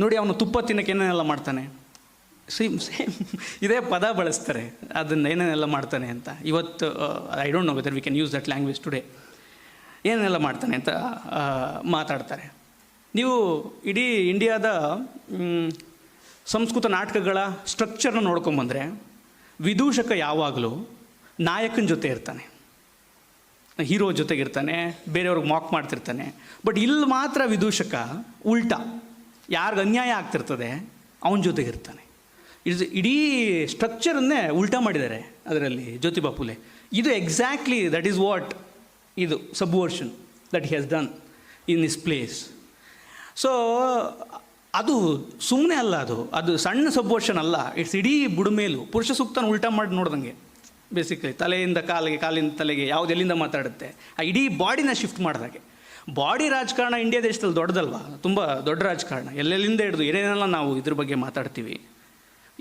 ನೋಡಿ ಅವನು ತುಪ್ಪ ತಿನ್ನಕ್ಕೆ ಏನೇನೆಲ್ಲ ಮಾಡ್ತಾನೆ, ಸೇಮ್ ಇದೇ ಪದ ಬಳಸ್ತಾರೆ, ಅದನ್ನು ಏನೇನೆಲ್ಲ ಮಾಡ್ತಾನೆ ಅಂತ. ಇವತ್ತು I don't know whether we can use that language today. ಏನೇನೆಲ್ಲ ಮಾಡ್ತಾನೆ ಅಂತ ಮಾತಾಡ್ತಾರೆ. ನೀವು ಇಡೀ ಇಂಡಿಯಾದ ಸಂಸ್ಕೃತ ನಾಟಕಗಳ ಸ್ಟ್ರಕ್ಚರ್ನ ನೋಡ್ಕೊಂಬಂದರೆ ವಿದೂಷಕ ಯಾವಾಗಲೂ ನಾಯಕನ ಜೊತೆ ಇರ್ತಾನೆ, ಹೀರೋ ಜೊತೆಗಿರ್ತಾನೆ, ಬೇರೆಯವ್ರಿಗೆ ಮಾಕ್ ಮಾಡ್ತಿರ್ತಾನೆ. ಬಟ್ ಇಲ್ಲಿ ಮಾತ್ರ ವಿದೂಷಕ ಉಲ್ಟಾ, ಯಾರಿಗೆ ಅನ್ಯಾಯ ಆಗ್ತಿರ್ತದೆ ಅವನ ಜೊತೆಗಿರ್ತಾನೆ. ಇಡೀ ಸ್ಟ್ರಕ್ಚರನ್ನೇ ಉಲ್ಟಾ ಮಾಡಿದ್ದಾರೆ ಅದರಲ್ಲಿ ಜ್ಯೋತಿಬಾ ಫುಲೆ. ಇದು ಎಕ್ಸಾಕ್ಟ್ಲಿ ದಟ್ ಈಸ್ ವಾಟ್ ಇದು subversion that he has done in this place. So ಅದು ಸುಮ್ಮನೆ ಅಲ್ಲ, ಅದು ಸಣ್ಣ ಸಬ್ವರ್ಷನ್ ಅಲ್ಲ, ಇಟ್ಸ್ ಇಡೀ ಬುಡಮೇಲು ಪುರುಷ ಸೂಕ್ತನ ಉಲ್ಟಾ ಮಾಡಿ ನೋಡ್ದಂಗೆ. ಬೇಸಿಕಲಿ ತಲೆಯಿಂದ ಕಾಲಿಗೆ, ಕಾಲಿಂದ ತಲೆಗೆ ಯಾವ್ದು ಎಲ್ಲಿಂದ ಮಾತಾಡುತ್ತೆ, ಆ ಇಡೀ ಬಾಡಿನ ಶಿಫ್ಟ್ ಮಾಡಿದಾಗೆ. ಬಾಡಿ ರಾಜಕಾರಣ ಇಂಡಿಯಾ ದೇಶದಲ್ಲಿ ದೊಡ್ಡದಲ್ವಾ, ತುಂಬ ದೊಡ್ಡ ರಾಜಕಾರಣ, ಎಲ್ಲೆಲ್ಲಿಂದ ಹಿಡಿದು ಏನೇನೆಲ್ಲ ನಾವು ಇದ್ರ ಬಗ್ಗೆ ಮಾತಾಡ್ತೀವಿ.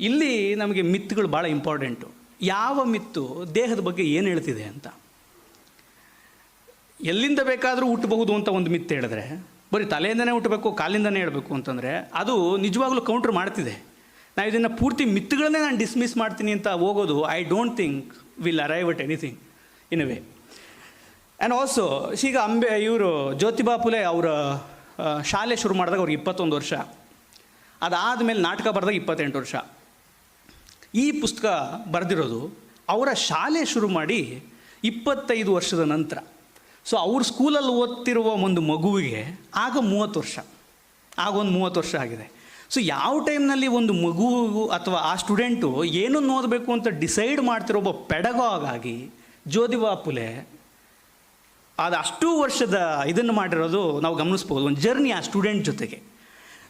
ಇಲ್ಲಿ ನಮಗೆ ಮಿತ್ಗಳು ಭಾಳ ಇಂಪಾರ್ಟೆಂಟು. ಯಾವ ಮಿತ್ತು ದೇಹದ ಬಗ್ಗೆ ಏನು ಹೇಳ್ತಿದೆ ಅಂತ. ಎಲ್ಲಿಂದ ಬೇಕಾದರೂ ಹುಟ್ಟಬಹುದು ಅಂತ ಒಂದು ಮಿತ್ತು ಹೇಳಿದ್ರೆ, ಬರೀ ತಲೆಯಿಂದನೇ ಹುಟ್ಟಬೇಕು, ಕಾಲಿಂದನೇ ಹೇಳಬೇಕು ಅಂತಂದರೆ ಅದು ನಿಜವಾಗ್ಲೂ ಕೌಂಟ್ರ್ ಮಾಡ್ತಿದೆ. ನಾವು ಇದನ್ನು ಪೂರ್ತಿ ಮಿತ್ಗಳನ್ನೇ ನಾನು ಡಿಸ್ಮಿಸ್ ಮಾಡ್ತೀನಿ ಅಂತ ಹೋಗೋದು I don't think will arrive at anything in a way. And also ಈಗ ಇವರು ಜ್ಯೋತಿಬಾ ಫುಲೆ ಅವರ ಶಾಲೆ ಶುರು ಮಾಡಿದಾಗ ಅವ್ರಿಗೆ 21 ವರ್ಷ, ಅದಾದಮೇಲೆ ನಾಟಕ ಬರೆದಾಗ 28 ವರ್ಷ. ಈ ಪುಸ್ತಕ ಬರೆದಿರೋದು ಅವರ ಶಾಲೆ ಶುರು ಮಾಡಿ 25 ವರ್ಷದ ನಂತರ. ಸೊ ಅವ್ರ ಸ್ಕೂಲಲ್ಲಿ ಓದ್ತಿರುವ ಒಂದು ಮಗುವಿಗೆ ಆಗ 30 ವರ್ಷ, ಆಗ ಒಂದು 30 ವರ್ಷ ಆಗಿದೆ. ಸೊ ಯಾವ ಟೈಮ್ನಲ್ಲಿ ಒಂದು ಮಗು ಅಥವಾ ಆ ಸ್ಟೂಡೆಂಟು ಏನನ್ನು ಓದಬೇಕು ಅಂತ ಡಿಸೈಡ್ ಮಾಡ್ತಿರೋ ಒಬ್ಬ ಪೆಡಗಾಗ್ ಆಗಿ ಜ್ಯೋತಿಬಾ ಫುಲೆ ಅದು ಅಷ್ಟು ವರ್ಷದ ಇದನ್ನು ಮಾಡಿರೋದು ನಾವು ಗಮನಿಸ್ಬೋದು. ಒಂದು ಜರ್ನಿ ಆ ಸ್ಟೂಡೆಂಟ್ ಜೊತೆಗೆ.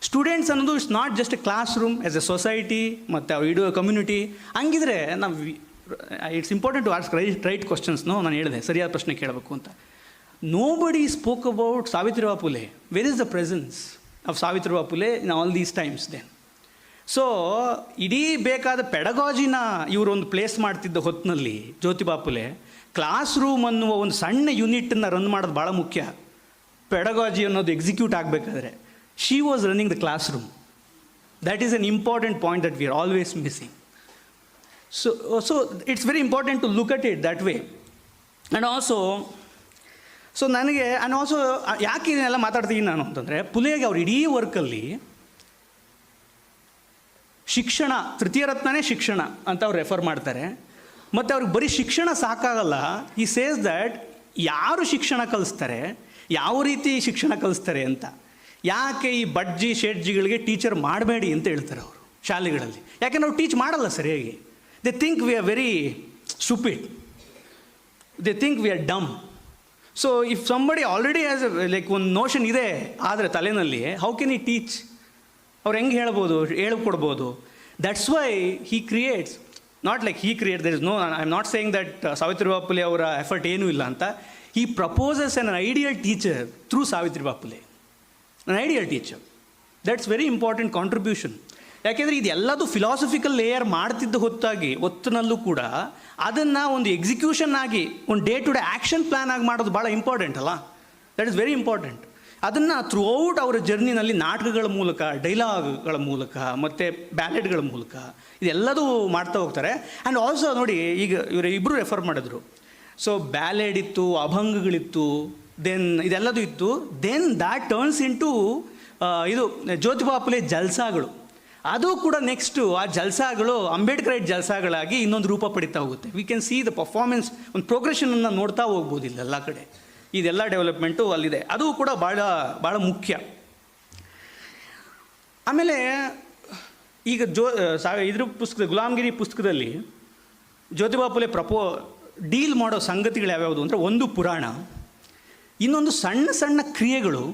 ಸ್ಟೂಡೆಂಟ್ಸ್ ಅನ್ನೋದು it's not just a classroom, as a society ಮತ್ತು ಅವ್ರು ಇಡೋ ಕಮ್ಯುನಿಟಿ. ಹಂಗಿದ್ರೆ ನಾವು it's important to ask right ಕ್ವಶನ್ಸ್ನು. ನಾನು ಹೇಳಿದೆ ಸರಿಯಾದ ಪ್ರಶ್ನೆ ಕೇಳಬೇಕು ಅಂತ. Nobody spoke about Savitribai Phule. Where is the presence of Savitribai Phule in all these times then? So ಇಡೀ ಬೇಕಾದ ಪೆಡಗಾಜಿನ ಇವರೊಂದು ಪ್ಲೇಸ್ ಮಾಡ್ತಿದ್ದ ಹೊತ್ತಿನಲ್ಲಿ ಜ್ಯೋತಿಬಾ ಫುಲೆ ಕ್ಲಾಸ್ ರೂಮ್ ಅನ್ನುವ ಒಂದು ಸಣ್ಣ ಯೂನಿಟನ್ನು ರನ್ ಮಾಡೋದು ಭಾಳ ಮುಖ್ಯ. ಪೆಡಗಾಜಿ ಅನ್ನೋದು ಎಕ್ಸಿಕ್ಯೂಟ್ ಆಗಬೇಕಾದ್ರೆ she was running the classroom. That is an important point that we are always missing. So it's very important to look at it that way. And also so ನನಗೆ and also ಯಾಕೆ ಇದನ್ನೆಲ್ಲ ಮಾತಾಡ್ತೀನಿ ನಾನು ಅಂತಂದರೆ, ಫುಲೆಗೆ ಅವ್ರ ಇಡೀ ವರ್ಕಲ್ಲಿ ಶಿಕ್ಷಣ, ತೃತೀಯ ರತ್ನನೇ ಶಿಕ್ಷಣ ಅಂತ ಅವ್ರು ರೆಫರ್ ಮಾಡ್ತಾರೆ. ಮತ್ತು ಅವ್ರಿಗೆ ಬರೀ ಶಿಕ್ಷಣ ಸಾಕಾಗಲ್ಲ. ಈ ಸೇಸ್ ದ್ಯಾಟ್ ಯಾರು ಶಿಕ್ಷಣ ಕಲಿಸ್ತಾರೆ, ಯಾವ ರೀತಿ ಶಿಕ್ಷಣ ಕಲಿಸ್ತಾರೆ ಅಂತ. ಯಾಕೆ ಈ ಬಡ್ಜಿ ಶೇಟ್ಜಿಗಳಿಗೆ ಟೀಚರ್ ಮಾಡಬೇಡಿ ಅಂತ ಹೇಳ್ತಾರೆ ಅವರು ಶಾಲೆಗಳಲ್ಲಿ. ಯಾಕೆಂದ್ರೆ ಅವ್ರು ಟೀಚ್ ಮಾಡಲ್ಲ ಸರಿಯಾಗಿ. They think we are very stupid, they think we are dumb. So if somebody already as like ಒಂದು ನೋಷನ್ ಇದೆ ಆದರೆ ತಲೆಯಲ್ಲಿ, ಹೌ ಕೆನ್ ಈ ಟೀಚ್? ಅವ್ರು ಹೆಂಗೆ ಹೇಳ್ಕೊಡ್ಬೋದು. That's why he creates, not like he create, there is no, I am not saying that Savitribai Phule ಅವರ effort ಏನೂ ಇಲ್ಲ ಅಂತ. He proposes an ideal teacher through Savitribai Phule, an ideal teacher. That's very important contribution. ಯಾಕೆಂದರೆ ಇದೆಲ್ಲದು philosophical layer ಮಾಡ್ತಿದ್ದ ಹೊತ್ತಿನಲ್ಲೂ ಕೂಡ ಅದನ್ನು ಒಂದು execution ಆಗಿ ಒಂದು day to day action plan ಆಗಿ ಮಾಡೋದು ಭಾಳ ಇಂಪಾರ್ಟೆಂಟ್ ಅಲ್ಲ. That is very important. ಅದನ್ನು ಥ್ರೂ ಔಟ್ ಅವರ ಜರ್ನಿನಲ್ಲಿ ನಾಟಕಗಳ ಮೂಲಕ, ಡೈಲಾಗ್ಗಳ ಮೂಲಕ ಮತ್ತು ಬ್ಯಾಲೆಡ್ಗಳ ಮೂಲಕ ಇದೆಲ್ಲದೂ ಮಾಡ್ತಾ ಹೋಗ್ತಾರೆ. ಆ್ಯಂಡ್ ಆಲ್ಸೋ ನೋಡಿ, ಈಗ ಇವರು ಇಬ್ಬರು ರೆಫರ್ ಮಾಡಿದ್ರು. ಸೊ ಬ್ಯಾಲೆಡ್ ಇತ್ತು, ಅಭಂಗಗಳಿತ್ತು, ದೆನ್ ಇದೆಲ್ಲದೂ ಇತ್ತು. ದೆನ್ ದ್ಯಾಟ್ ಟರ್ನ್ಸ್ ಇಂಟು ಇದು ಜ್ಯೋತಿಬಾ ಫುಲೆ ಜಲ್ಸಾಗಳು. ಅದು ಕೂಡ ನೆಕ್ಸ್ಟು ಆ ಜಲ್ಸಾಗಳು ಅಂಬೇಡ್ಕರೈಟ್ ಜಲ್ಸಾಗಳಾಗಿ ಇನ್ನೊಂದು ರೂಪ ಪಡಿತಾ ಹೋಗುತ್ತೆ. We can see the performance, ಒಂದು ಪ್ರೋಗ್ರೆಷನನ್ನು ನೋಡ್ತಾ ಹೋಗ್ಬೋದು ಇಲ್ಲೆಲ್ಲ ಕಡೆ. ಇದೆಲ್ಲ ಡೆವಲಪ್ಮೆಂಟು ಅಲ್ಲಿದೆ. ಅದು ಕೂಡ ಭಾಳ ಮುಖ್ಯ. ಆಮೇಲೆ ಈಗ ಇದ್ರ ಪುಸ್ತಕದ ಗುಲಾಮ್ಗಿರಿ ಪುಸ್ತಕದಲ್ಲಿ ಜ್ಯೋತಿಬಾ ಫುಲೆ ಡೀಲ್ ಮಾಡೋ ಸಂಗತಿಗಳು ಯಾವ್ಯಾವುದು ಅಂದರೆ, ಒಂದು ಪುರಾಣ, ಇನ್ನೊಂದು ಸಣ್ಣ ಸಣ್ಣ ಕ್ರಿಯೆಗಳು,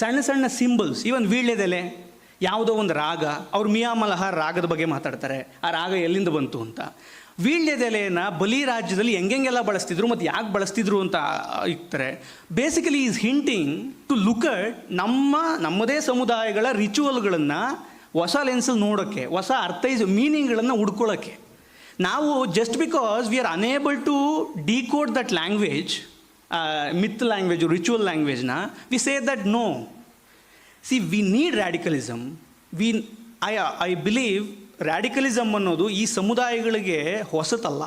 ಸಣ್ಣ ಸಣ್ಣ ಸಿಂಬಲ್ಸ್. ಈವನ್ ವೀಳ್ಯದೆಲೆ, ಯಾವುದೋ ಒಂದು ರಾಗ, ಅವ್ರು ಮಿಯಾ ಮಲ್ಹಾರ್ ರಾಗದ ಬಗ್ಗೆ ಮಾತಾಡ್ತಾರೆ. ಆ ರಾಗ ಎಲ್ಲಿಂದ ಬಂತು ಅಂತ. ವೀಳ್ಯದೆಲೆಯನ್ನು ಬಲಿ ರಾಜ್ಯದಲ್ಲಿ ಹೆಂಗೆಲ್ಲ ಬಳಸ್ತಿದ್ರು ಮತ್ತು ಯಾಕೆ ಬಳಸ್ತಿದ್ರು ಅಂತ ಇರ್ತಾರೆ. Basically is hinting to look at ನಮ್ಮದೇ ಸಮುದಾಯಗಳ ರಿಚುವಲ್ಗಳನ್ನು ಹೊಸ ಲೆನ್ಸಲ್ಲಿ ನೋಡೋಕ್ಕೆ, ಹೊಸ ಮೀನಿಂಗ್ಗಳನ್ನು ಹುಡ್ಕೊಳ್ಳೋಕ್ಕೆ. ನಾವು just because we are unable to decode that language, myth language, ritual ಲ್ಯಾಂಗ್ವೇಜ್ನ, we say that no. See, we need radicalism. I believe radicalism ಅನ್ನೋದು ಈ ಸಮುದಾಯಗಳಿಗೆ ಹೊಸತಲ್ಲ.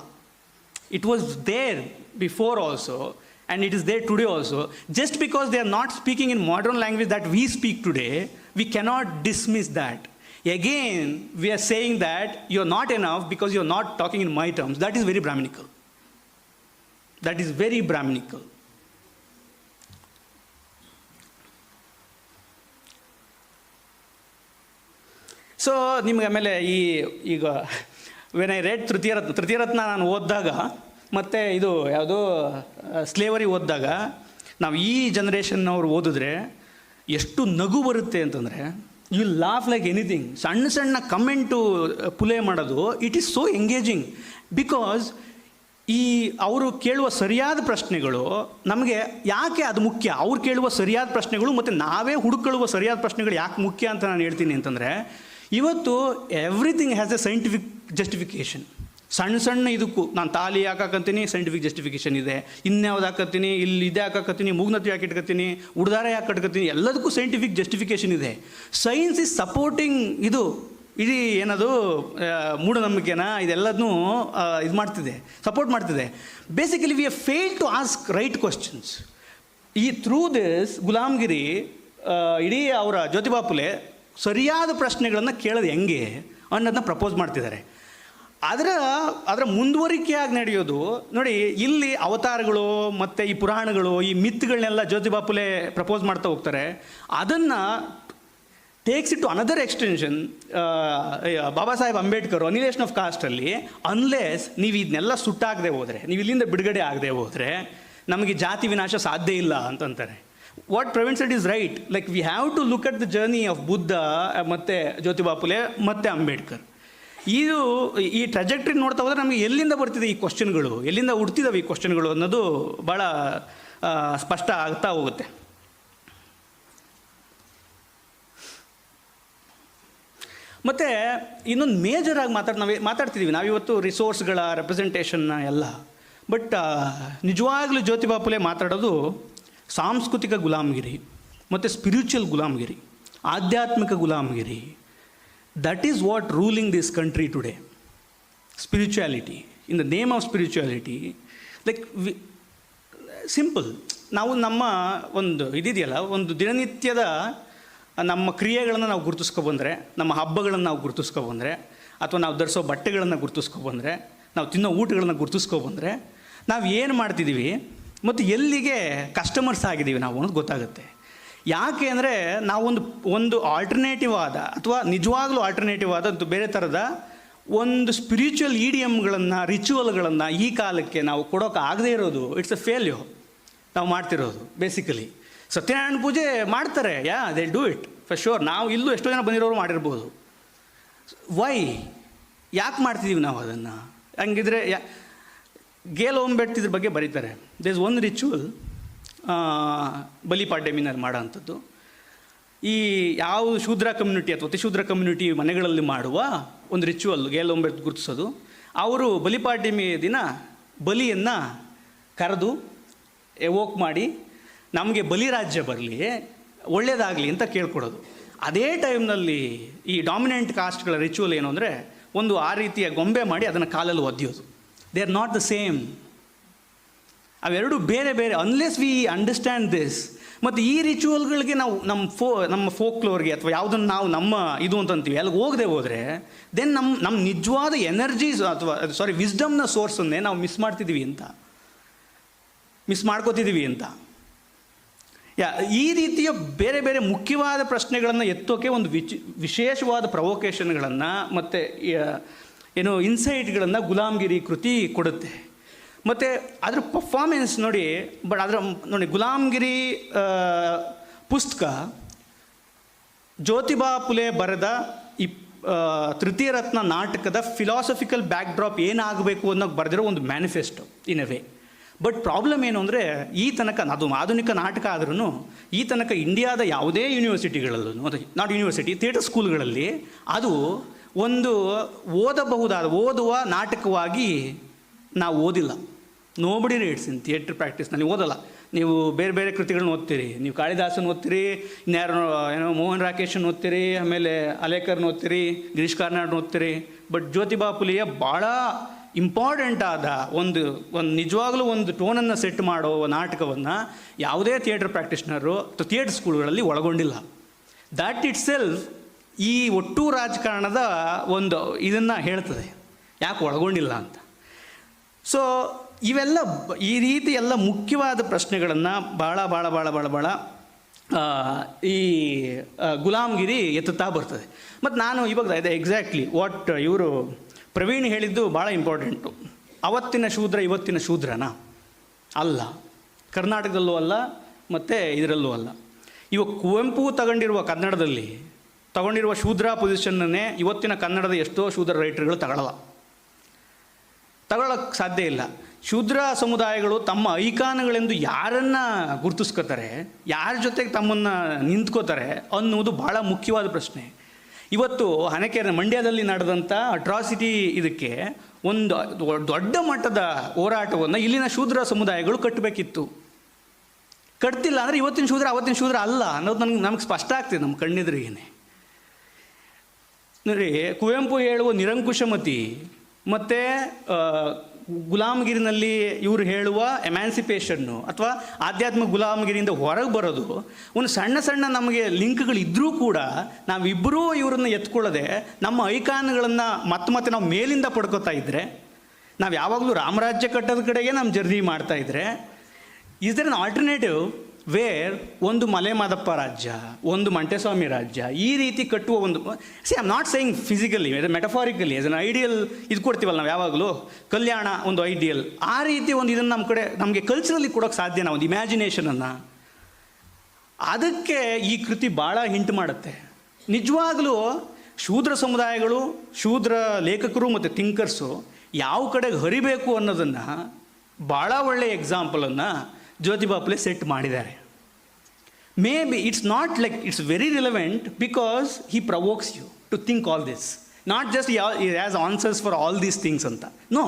It was there before also and it is there today also. Just because they are not speaking in modern language that we speak today, we cannot dismiss that. Again, we are saying that you are not enough because you are not talking in my terms. That is very Brahminical. That is very Brahminical. So ನಿಮ್ಗೆ ಆಮೇಲೆ ಈಗ when I read ತೃತೀಯ ರತ್ನ ನಾನು ಓದಿದಾಗ, ಮತ್ತು ಇದು ಯಾವುದೋ slavery ಓದಿದಾಗ, ನಾವು ಈ ಜನ್ರೇಷನ್ನವ್ರು ಓದಿದ್ರೆ ಎಷ್ಟು ನಗು ಬರುತ್ತೆ ಅಂತಂದರೆ, ಯು ಲಾಫ್ ಲೈಕ್ ಎನಿಥಿಂಗ್. ಸಣ್ಣ ಸಣ್ಣ ಕಮೆಂಟು ಫುಲೆ ಮಾಡೋದು, it is so engaging. Because ಅವರು ಕೇಳುವ ಸರಿಯಾದ ಪ್ರಶ್ನೆಗಳು ನಮಗೆ ಯಾಕೆ ಅದು ಮುಖ್ಯ, ಅವ್ರು ಕೇಳುವ ಸರಿಯಾದ ಪ್ರಶ್ನೆಗಳು ಮತ್ತು ನಾವೇ ಹುಡುಕೊಳ್ಳುವ ಸರಿಯಾದ ಪ್ರಶ್ನೆಗಳು ಯಾಕೆ ಮುಖ್ಯ ಅಂತ ನಾನು ಹೇಳ್ತೀನಿ ಅಂತಂದರೆ, ಇವತ್ತು everything has A scientific justification. ಸಣ್ಣ ಸಣ್ಣ ಇದಕ್ಕೂ ನಾನು ತಾಲಿ ಹಾಕತ್ತೀನಿ, ಸೈಂಟಿಫಿಕ್ ಜಸ್ಟಿಫಿಕೇಷನ್ ಇದೆ. ಇನ್ಯಾವ್ದು ಹಾಕತ್ತೀನಿ, ಇಲ್ಲಿ ಇದೇ ಹಾಕತ್ತೀನಿ, ಮೂಗ್ನತಿ ಯಾಕೆ ಇಟ್ಕೊತೀನಿ, ಉಡ್ದಾರ ಯಾಕೆ ಕಟ್ಕೊತೀನಿ, ಎಲ್ಲದಕ್ಕೂ ಸೈಂಟಿಫಿಕ್ ಜಸ್ಟಿಫಿಕೇಷನ್ ಇದೆ. ಸೈನ್ಸ್ ಈಸ್ ಸಪೋರ್ಟಿಂಗ್ ಇದು ಇಡೀ ಏನದು ಮೂಢನಂಬಿಕೆನ ಇದೆಲ್ಲದನ್ನೂ ಇದು ಮಾಡ್ತಿದೆ, ಸಪೋರ್ಟ್ ಮಾಡ್ತಿದೆ. Basically we have failed to ask right questions. ಈ ಥ್ರೂ ದಿಸ್ ಗುಲಾಮ್ಗಿರಿ ಇಡೀ ಅವರ ಜ್ಯೋತಿಬಾ ಫುಲೆ ಸರಿಯಾದ ಪ್ರಶ್ನೆಗಳನ್ನು ಕೇಳೋದು ಹೆಂಗೆ ಅನ್ನೋದನ್ನ ಪ್ರಪೋಸ್ ಮಾಡ್ತಿದ್ದಾರೆ. ಅದರ ಮುಂದುವರಿಕೆಯಾಗಿ ನಡೆಯೋದು ನೋಡಿ, ಇಲ್ಲಿ ಅವತಾರಗಳು ಮತ್ತು ಈ ಪುರಾಣಗಳು, ಈ ಮಿತ್ಗಳನ್ನೆಲ್ಲ ಜ್ಯೋತಿಬಾ ಫುಲೆ ಪ್ರಪೋಸ್ ಮಾಡ್ತಾ ಹೋಗ್ತಾರೆ. ಅದನ್ನು takes it to another extension. Baba Saheb Ambedkar annihilation of ಕಾಸ್ಟಲ್ಲಿ, ಅನ್ಲೆಸ್ ನೀವು ಇದನ್ನೆಲ್ಲ ಸುಟ್ಟಾಗದೆ ಹೋದರೆ, ನೀವು ಇಲ್ಲಿಂದ ಬಿಡುಗಡೆ ಆಗದೆ ಹೋದರೆ ನಮಗೆ ಜಾತಿ ವಿನಾಶ ಸಾಧ್ಯ ಇಲ್ಲ ಅಂತಂತಾರೆ. What Praveen said is right. Like we have to look at the journey of Buddha ಮತ್ತು ಜ್ಯೋತಿಬಾ ಫುಲೆ ಮತ್ತು ಅಂಬೇಡ್ಕರ್. ಇದು ಈ ಟ್ರಜೆಕ್ಟ್ರಿ ನೋಡ್ತಾ ಹೋದರೆ ನಮಗೆ ಎಲ್ಲಿಂದ ಬರ್ತಿದೆ ಈ ಕ್ವಶನ್ಗಳು, ಎಲ್ಲಿಂದ ಹುಡ್ತಿದ್ದಾವೆ ಈ ಕ್ವಶನ್ಗಳು ಅನ್ನೋದು ಭಾಳ ಸ್ಪಷ್ಟ ಆಗ್ತಾ ಹೋಗುತ್ತೆ. ಮತ್ತು ಇನ್ನೊಂದು ಮೇಜರಾಗಿ ಮಾತಾಡ್ತಿದ್ದೀವಿ ನಾವಿವತ್ತು ರಿಸೋರ್ಸ್ಗಳ ರೆಪ್ರೆಸೆಂಟೇಷನ್ನ ಎಲ್ಲ. ಬಟ್ ನಿಜವಾಗ್ಲೂ ಜ್ಯೋತಿಬಾ ಫುಲೆ ಮಾತಾಡೋದು ಸಾಂಸ್ಕೃತಿಕ ಗುಲಾಮಗಿರಿ ಮತ್ತು ಸ್ಪಿರಿಚುವಲ್ ಗುಲಾಮಗಿರಿ, ಆಧ್ಯಾತ್ಮಿಕ ಗುಲಾಮಗಿರಿ. That is what ruling this country today. Spirituality, in the name of spirituality. Like simple, ನಾವು ನಮ್ಮ ಒಂದು ಇದಿದೆಯಲ್ಲ, ಒಂದು ದಿನನಿತ್ಯದ ನಮ್ಮ ಕ್ರಿಯೆಗಳನ್ನು ನಾವು ಗುರುತಿಸ್ಕೊಬಂದರೆ, ನಮ್ಮ ಹಬ್ಬಗಳನ್ನು ನಾವು ಗುರುತಿಸ್ಕೊಬಂದರೆ, ಅಥವಾ ನಾವು ಧರಿಸೋ ಬಟ್ಟೆಗಳನ್ನು ಗುರುತಿಸ್ಕೊಬಂದರೆ, ನಾವು ತಿನ್ನೋ ಊಟಗಳನ್ನು ಗುರುತಿಸ್ಕೊಬಂದರೆ, ನಾವು ಏನು ಮಾಡ್ತಿದ್ದೀವಿ ಮತ್ತು ಎಲ್ಲಿಗೆ ಕಸ್ಟಮರ್ಸ್ ಆಗಿದ್ದೀವಿ ನಾವು ಅನ್ನೋದು ಗೊತ್ತಾಗುತ್ತೆ. ಯಾಕೆ ಅಂದರೆ ನಾವೊಂದು ಆಲ್ಟರ್ನೇಟಿವ್ ಆದ, ಅಥವಾ ನಿಜವಾಗ್ಲೂ ಆಲ್ಟರ್ನೇಟಿವ್ ಆದ ಬೇರೆ ಥರದ ಒಂದು ಸ್ಪಿರಿಚುವಲ್ ಈಡಿಯಮ್ಗಳನ್ನು, ರಿಚುವಲ್ಗಳನ್ನು ಈ ಕಾಲಕ್ಕೆ ನಾವು ಕೊಡೋಕೆ ಆಗದೇ ಇರೋದು ಇಟ್ಸ್ ಅ ಫೇಲ್ಯೂರ್. ನಾವು ಮಾಡ್ತಿರೋದು ಬೇಸಿಕಲಿ ಸತ್ಯನಾರಾಯಣ ಪೂಜೆ ಮಾಡ್ತಾರೆ, they do it for sure. ನಾವು ಇಲ್ಲೂ ಎಷ್ಟೋ ಜನ ಬಂದಿರೋರು ಮಾಡಿರ್ಬೋದು. ವೈ, ಯಾಕೆ ಮಾಡ್ತಿದ್ದೀವಿ ನಾವು ಅದನ್ನು? ಹಂಗಿದ್ರೆ ಗೇಲ್ ಓಂಬೆಟ್ ಇದ್ರ ಬಗ್ಗೆ ಬರೀತಾರೆ. ದೇ ಇಸ್ ಒನ್ ರಿಚುವಲ್ ಬಲಿಪಾಡ್ಯಮಿನಲ್ಲಿ ಮಾಡೋ ಅಂಥದ್ದು. ಈ ಯಾವ ಶೂದ್ರ ಕಮ್ಯುನಿಟಿ ಅಥವಾ ಅತಿಶೂದ್ರ ಕಮ್ಯುನಿಟಿ ಮನೆಗಳಲ್ಲಿ ಮಾಡುವ ಒಂದು ರಿಚುವಲ್ ಗೇಲ್ ಓಂಬೆಟ್ ಗುರುತಿಸೋದು. ಅವರು ಬಲಿಪಾಡ್ಯಮಿ ದಿನ ಬಲಿಯನ್ನು ಕರೆದು ಎವೋಕ್ ಮಾಡಿ ನಮಗೆ ಬಲಿರಾಜ್ಯ ಬರಲಿ, ಒಳ್ಳೆಯದಾಗಲಿ ಅಂತ ಕೇಳ್ಕೊಡೋದು. ಅದೇ ಟೈಮ್ನಲ್ಲಿ ಈ ಡಾಮಿನೆಂಟ್ ಕಾಸ್ಟ್ಗಳ ರಿಚುವಲ್ ಏನು ಅಂದರೆ, ಒಂದು ಆ ರೀತಿಯ ಗೊಂಬೆ ಮಾಡಿ ಅದನ್ನು ಕಾಲಲ್ಲಿ ಒದ್ದೆಯೋದು. They are not the same. ಅವೆರಡು ಬೇರೆ ಬೇರೆ. Unless we understand this. ಮತ್ತು ಈ ರಿಚುವಲ್ಗಳಿಗೆ ನಾವು ನಮ್ಮ ಫೋಕ್ಲೋರ್ಗೆ ಅಥವಾ ಯಾವುದನ್ನು ನಾವು ನಮ್ಮ ಇದು ಅಂತಂತೀವಿ ಅಲ್ಲಿಗೆ ಹೋಗದೆ ಹೋದರೆ ದೆನ್ ನಮ್ಮ ನಿಜವಾದ ಎನರ್ಜೀಸ್ ಅಥವಾ ವಿಸ್ಡಮ್ನ ಸೋರ್ಸನ್ನೇ ನಾವು ಮಿಸ್ ಮಾಡ್ಕೋತಿದ್ದೀವಿ ಅಂತ. ಈ ರೀತಿಯ ಬೇರೆ ಬೇರೆ ಮುಖ್ಯವಾದ ಪ್ರಶ್ನೆಗಳನ್ನು ಎತ್ತೋಕೆ ಒಂದು ವಿಶೇಷವಾದ ಪ್ರವೋಕೇಷನ್ಗಳನ್ನು ಮತ್ತು ಇನ್ಸೈಟ್ಗಳನ್ನು ಗುಲಾಮ್ಗಿರಿ ಕೃತಿ ಕೊಡುತ್ತೆ. ಮತ್ತು ಅದ್ರ ಪರ್ಫಾರ್ಮೆನ್ಸ್ ನೋಡಿ. ನೋಡಿ, ಗುಲಾಮ್ಗಿರಿ ಪುಸ್ತಕ ಜ್ಯೋತಿಬಾ ಫುಲೆ ಬರೆದ ಈ ತೃತೀಯ ರತ್ನ ನಾಟಕದ ಫಿಲಾಸಫಿಕಲ್ ಬ್ಯಾಕ್ಡ್ರಾಪ್ ಏನಾಗಬೇಕು ಅನ್ನೋ ಬರೆದಿರೋ ಒಂದು manifesto in a way. But problem ಏನು ಅಂದರೆ, ಈ ತನಕ ಅದು ಆಧುನಿಕ ನಾಟಕ ಆದ್ರೂ ಈ ತನಕ ಇಂಡಿಯಾದ ಯಾವುದೇ ಯೂನಿವರ್ಸಿಟಿಗಳಲ್ಲೂ, ನಾಟ್ ಯೂನಿವರ್ಸಿಟಿ, ಥಿಯೇಟರ್ ಸ್ಕೂಲ್ಗಳಲ್ಲಿ ಅದು ಒಂದು ಓದುವ ನಾಟಕವಾಗಿ ನಾವು ಓದಿಲ್ಲ. ನೋಬಡಿ ರೀಡ್ಸ್ ಇನ್ ಥಿಯೇಟರ್ ಪ್ರಾಕ್ಟೀಸ್ನಲ್ಲಿ ಓದಲ್ಲ. ನೀವು ಬೇರೆ ಬೇರೆ ಕೃತಿಗಳನ್ನ ಓದ್ತೀರಿ, ನೀವು ಕಾಳಿದಾಸನ ಓದ್ತೀರಿ, ಇನ್ಯಾರು ಮೋಹನ್ ರಾಕೇಶನ್ ಓದ್ತೀರಿ, ಆಮೇಲೆ ಅಲೇಕರ್ನ ಓದ್ತೀರಿ, ಗಿರೀಶ್ ಕಾರ್ನಾಡ್ನ ಓದ್ತೀರಿ. ಬಟ್ ಜ್ಯೋತಿಬಾ ಫುಲೆಯ ಭಾಳ ಇಂಪಾರ್ಟೆಂಟ್ ಆದ ಒಂದು ನಿಜವಾಗ್ಲೂ ಒಂದು ಟೋನನ್ನು ಸೆಟ್ ಮಾಡೋ ನಾಟಕವನ್ನು ಯಾವುದೇ ಥಿಯೇಟರ್ ಪ್ರಾಕ್ಟೀಷ್ನರು ಅಥವಾ ಥಿಯೇಟರ್ ಸ್ಕೂಲ್ಗಳಲ್ಲಿ ಒಳಗೊಂಡಿಲ್ಲ. ದ್ಯಾಟ್ ಇಟ್ ಸೆಲ್ಫ್ ಈ ಒಟ್ಟು ರಾಜಕಾರಣದ ಒಂದು ಇದನ್ನು ಹೇಳ್ತದೆ, ಯಾಕೆ ಒಳಗೊಂಡಿಲ್ಲ ಅಂತ. ಸೊ ಇವೆಲ್ಲ ಈ ರೀತಿ ಎಲ್ಲ ಮುಖ್ಯವಾದ ಪ್ರಶ್ನೆಗಳನ್ನು ಭಾಳ ಈ ಗುಲಾಮ್ಗಿರಿ ಎತ್ತುತ್ತಾ ಬರ್ತದೆ. ಮತ್ತು ನಾನು ಇವಾಗ ಎಕ್ಸಾಕ್ಟ್ಲಿ ವಾಟ್ ಇವರು ಪ್ರವೀಣ್ ಹೇಳಿದ್ದು ಭಾಳ ಇಂಪಾರ್ಟೆಂಟು. ಅವತ್ತಿನ ಶೂದ್ರ ಇವತ್ತಿನ ಶೂದ್ರನಾ? ಅಲ್ಲ, ಕರ್ನಾಟಕದಲ್ಲೂ ಅಲ್ಲ ಮತ್ತು ಇದರಲ್ಲೂ ಅಲ್ಲ. ಇವಾಗ ಕುವೆಂಪು ಕನ್ನಡದಲ್ಲಿ ತಗೊಂಡಿರುವ ಶೂದ್ರ ಪೊಸಿಷನ್ನೇ ಇವತ್ತಿನ ಕನ್ನಡದ ಎಷ್ಟೋ ಶೂದ್ರ ರೈಟರ್ಗಳು ತಗೊಳ್ಳೋಕ್ಕೆ ಸಾಧ್ಯ ಇಲ್ಲ. ಶೂದ್ರ ಸಮುದಾಯಗಳು ತಮ್ಮ ಐಕಾನ್ಗಳೆಂದು ಯಾರನ್ನು ಗುರುತಿಸ್ಕೋತಾರೆ, ಯಾರ ಜೊತೆಗೆ ತಮ್ಮನ್ನು ನಿಂತ್ಕೋತಾರೆ ಅನ್ನುವುದು ಭಾಳ ಮುಖ್ಯವಾದ ಪ್ರಶ್ನೆ. ಇವತ್ತು ಹನಕೆರೆ ಮಂಡ್ಯದಲ್ಲಿ ನಡೆದಂಥ ಅಟ್ರಾಸಿಟಿ ಇದಕ್ಕೆ ಒಂದು ದೊಡ್ಡ ಮಟ್ಟದ ಹೋರಾಟವನ್ನು ಇಲ್ಲಿನ ಶೂದ್ರ ಸಮುದಾಯಗಳು ಕಟ್ಟಬೇಕಿತ್ತು. ಕಟ್ತಿಲ್ಲ ಅಂದರೆ ಇವತ್ತಿನ ಶೂದ್ರ ಅವತ್ತಿನ ಶೂದ್ರ ಅಲ್ಲ ಅನ್ನೋದು ನಮಗೆ ಸ್ಪಷ್ಟ ಆಗ್ತಿದೆ ನಮ್ಮ ಕಣ್ಣೆದುರಿಗೇನೆ. ನೋಡಿ, ಕುವೆಂಪು ಹೇಳುವ ನಿರಂಕುಶಮತಿ ಮತ್ತು ಗುಲಾಮಗಿರಿನಲ್ಲಿ ಇವರು ಹೇಳುವ ಎಮ್ಯಾನ್ಸಿಪೇಷನ್ನು ಅಥವಾ ಆಧ್ಯಾತ್ಮಿಕ ಗುಲಾಮಗಿರಿಯಿಂದ ಹೊರಗೆ ಬರೋದು ಒಂದು ಸಣ್ಣ ಸಣ್ಣ ನಮಗೆ ಲಿಂಕ್ಗಳಿದ್ದರೂ ಕೂಡ ನಾವಿಬ್ಬರೂ ಇವರನ್ನು ಎತ್ಕೊಳ್ಳದೆ ನಮ್ಮ ಐಕಾನ್ಗಳನ್ನು ಮತ್ತೆ ನಾವು ಮೇಲಿಂದ ಪಡ್ಕೋತಾ ಇದ್ದರೆ, ನಾವು ಯಾವಾಗಲೂ ರಾಮರಾಜ್ಯ ಕಟ್ಟೋದ ಕಡೆಗೆ ನಮ್ಮ ಜರ್ನಿ ಮಾಡ್ತಾಯಿದ್ರೆ, is there an alternative where ಒಂದು ಮಲೆ ಮಾದಪ್ಪ ರಾಜ್ಯ, ಒಂದು ಮಂಟೆಸ್ವಾಮಿ ರಾಜ್ಯ, ಈ ರೀತಿ ಕಟ್ಟುವ ಒಂದು I am not saying physically, metaphorically as an ideal ಇದು ಕೊಡ್ತೀವಲ್ಲ ನಾವು ಯಾವಾಗಲೂ, ಕಲ್ಯಾಣ ಒಂದು ಐಡಿಯಲ್, ಆ ರೀತಿ ಒಂದು ಇದನ್ನು ನಮ್ಮ ಕಡೆ ನಮಗೆ ಕಲ್ಚರಲ್ಲಿ ಕೊಡೋಕ್ಕೆ ಸಾಧ್ಯನಾ ಒಂದು ಇಮ್ಯಾಜಿನೇಷನನ್ನು? ಅದಕ್ಕೆ ಈ ಕೃತಿ ಭಾಳ ಹಿಂಟ್ ಮಾಡುತ್ತೆ. ನಿಜವಾಗಲೂ ಶೂದ್ರ ಸಮುದಾಯಗಳು, ಶೂದ್ರ ಲೇಖಕರು ಮತ್ತು ಥಿಂಕರ್ಸು ಯಾವ ಕಡೆಗೆ ಹರಿಬೇಕು ಅನ್ನೋದನ್ನು ಭಾಳ ಒಳ್ಳೆಯ ಎಕ್ಸಾಂಪಲನ್ನು ಜ್ಯೋತಿಬಾ ಫುಲೆ ಸೆಟ್ ಮಾಡಿದ್ದಾರೆ. Maybe it's not like it's very relevant because he provokes you to think all this, not just as answers for all these things ಅಂತ. ನೋ,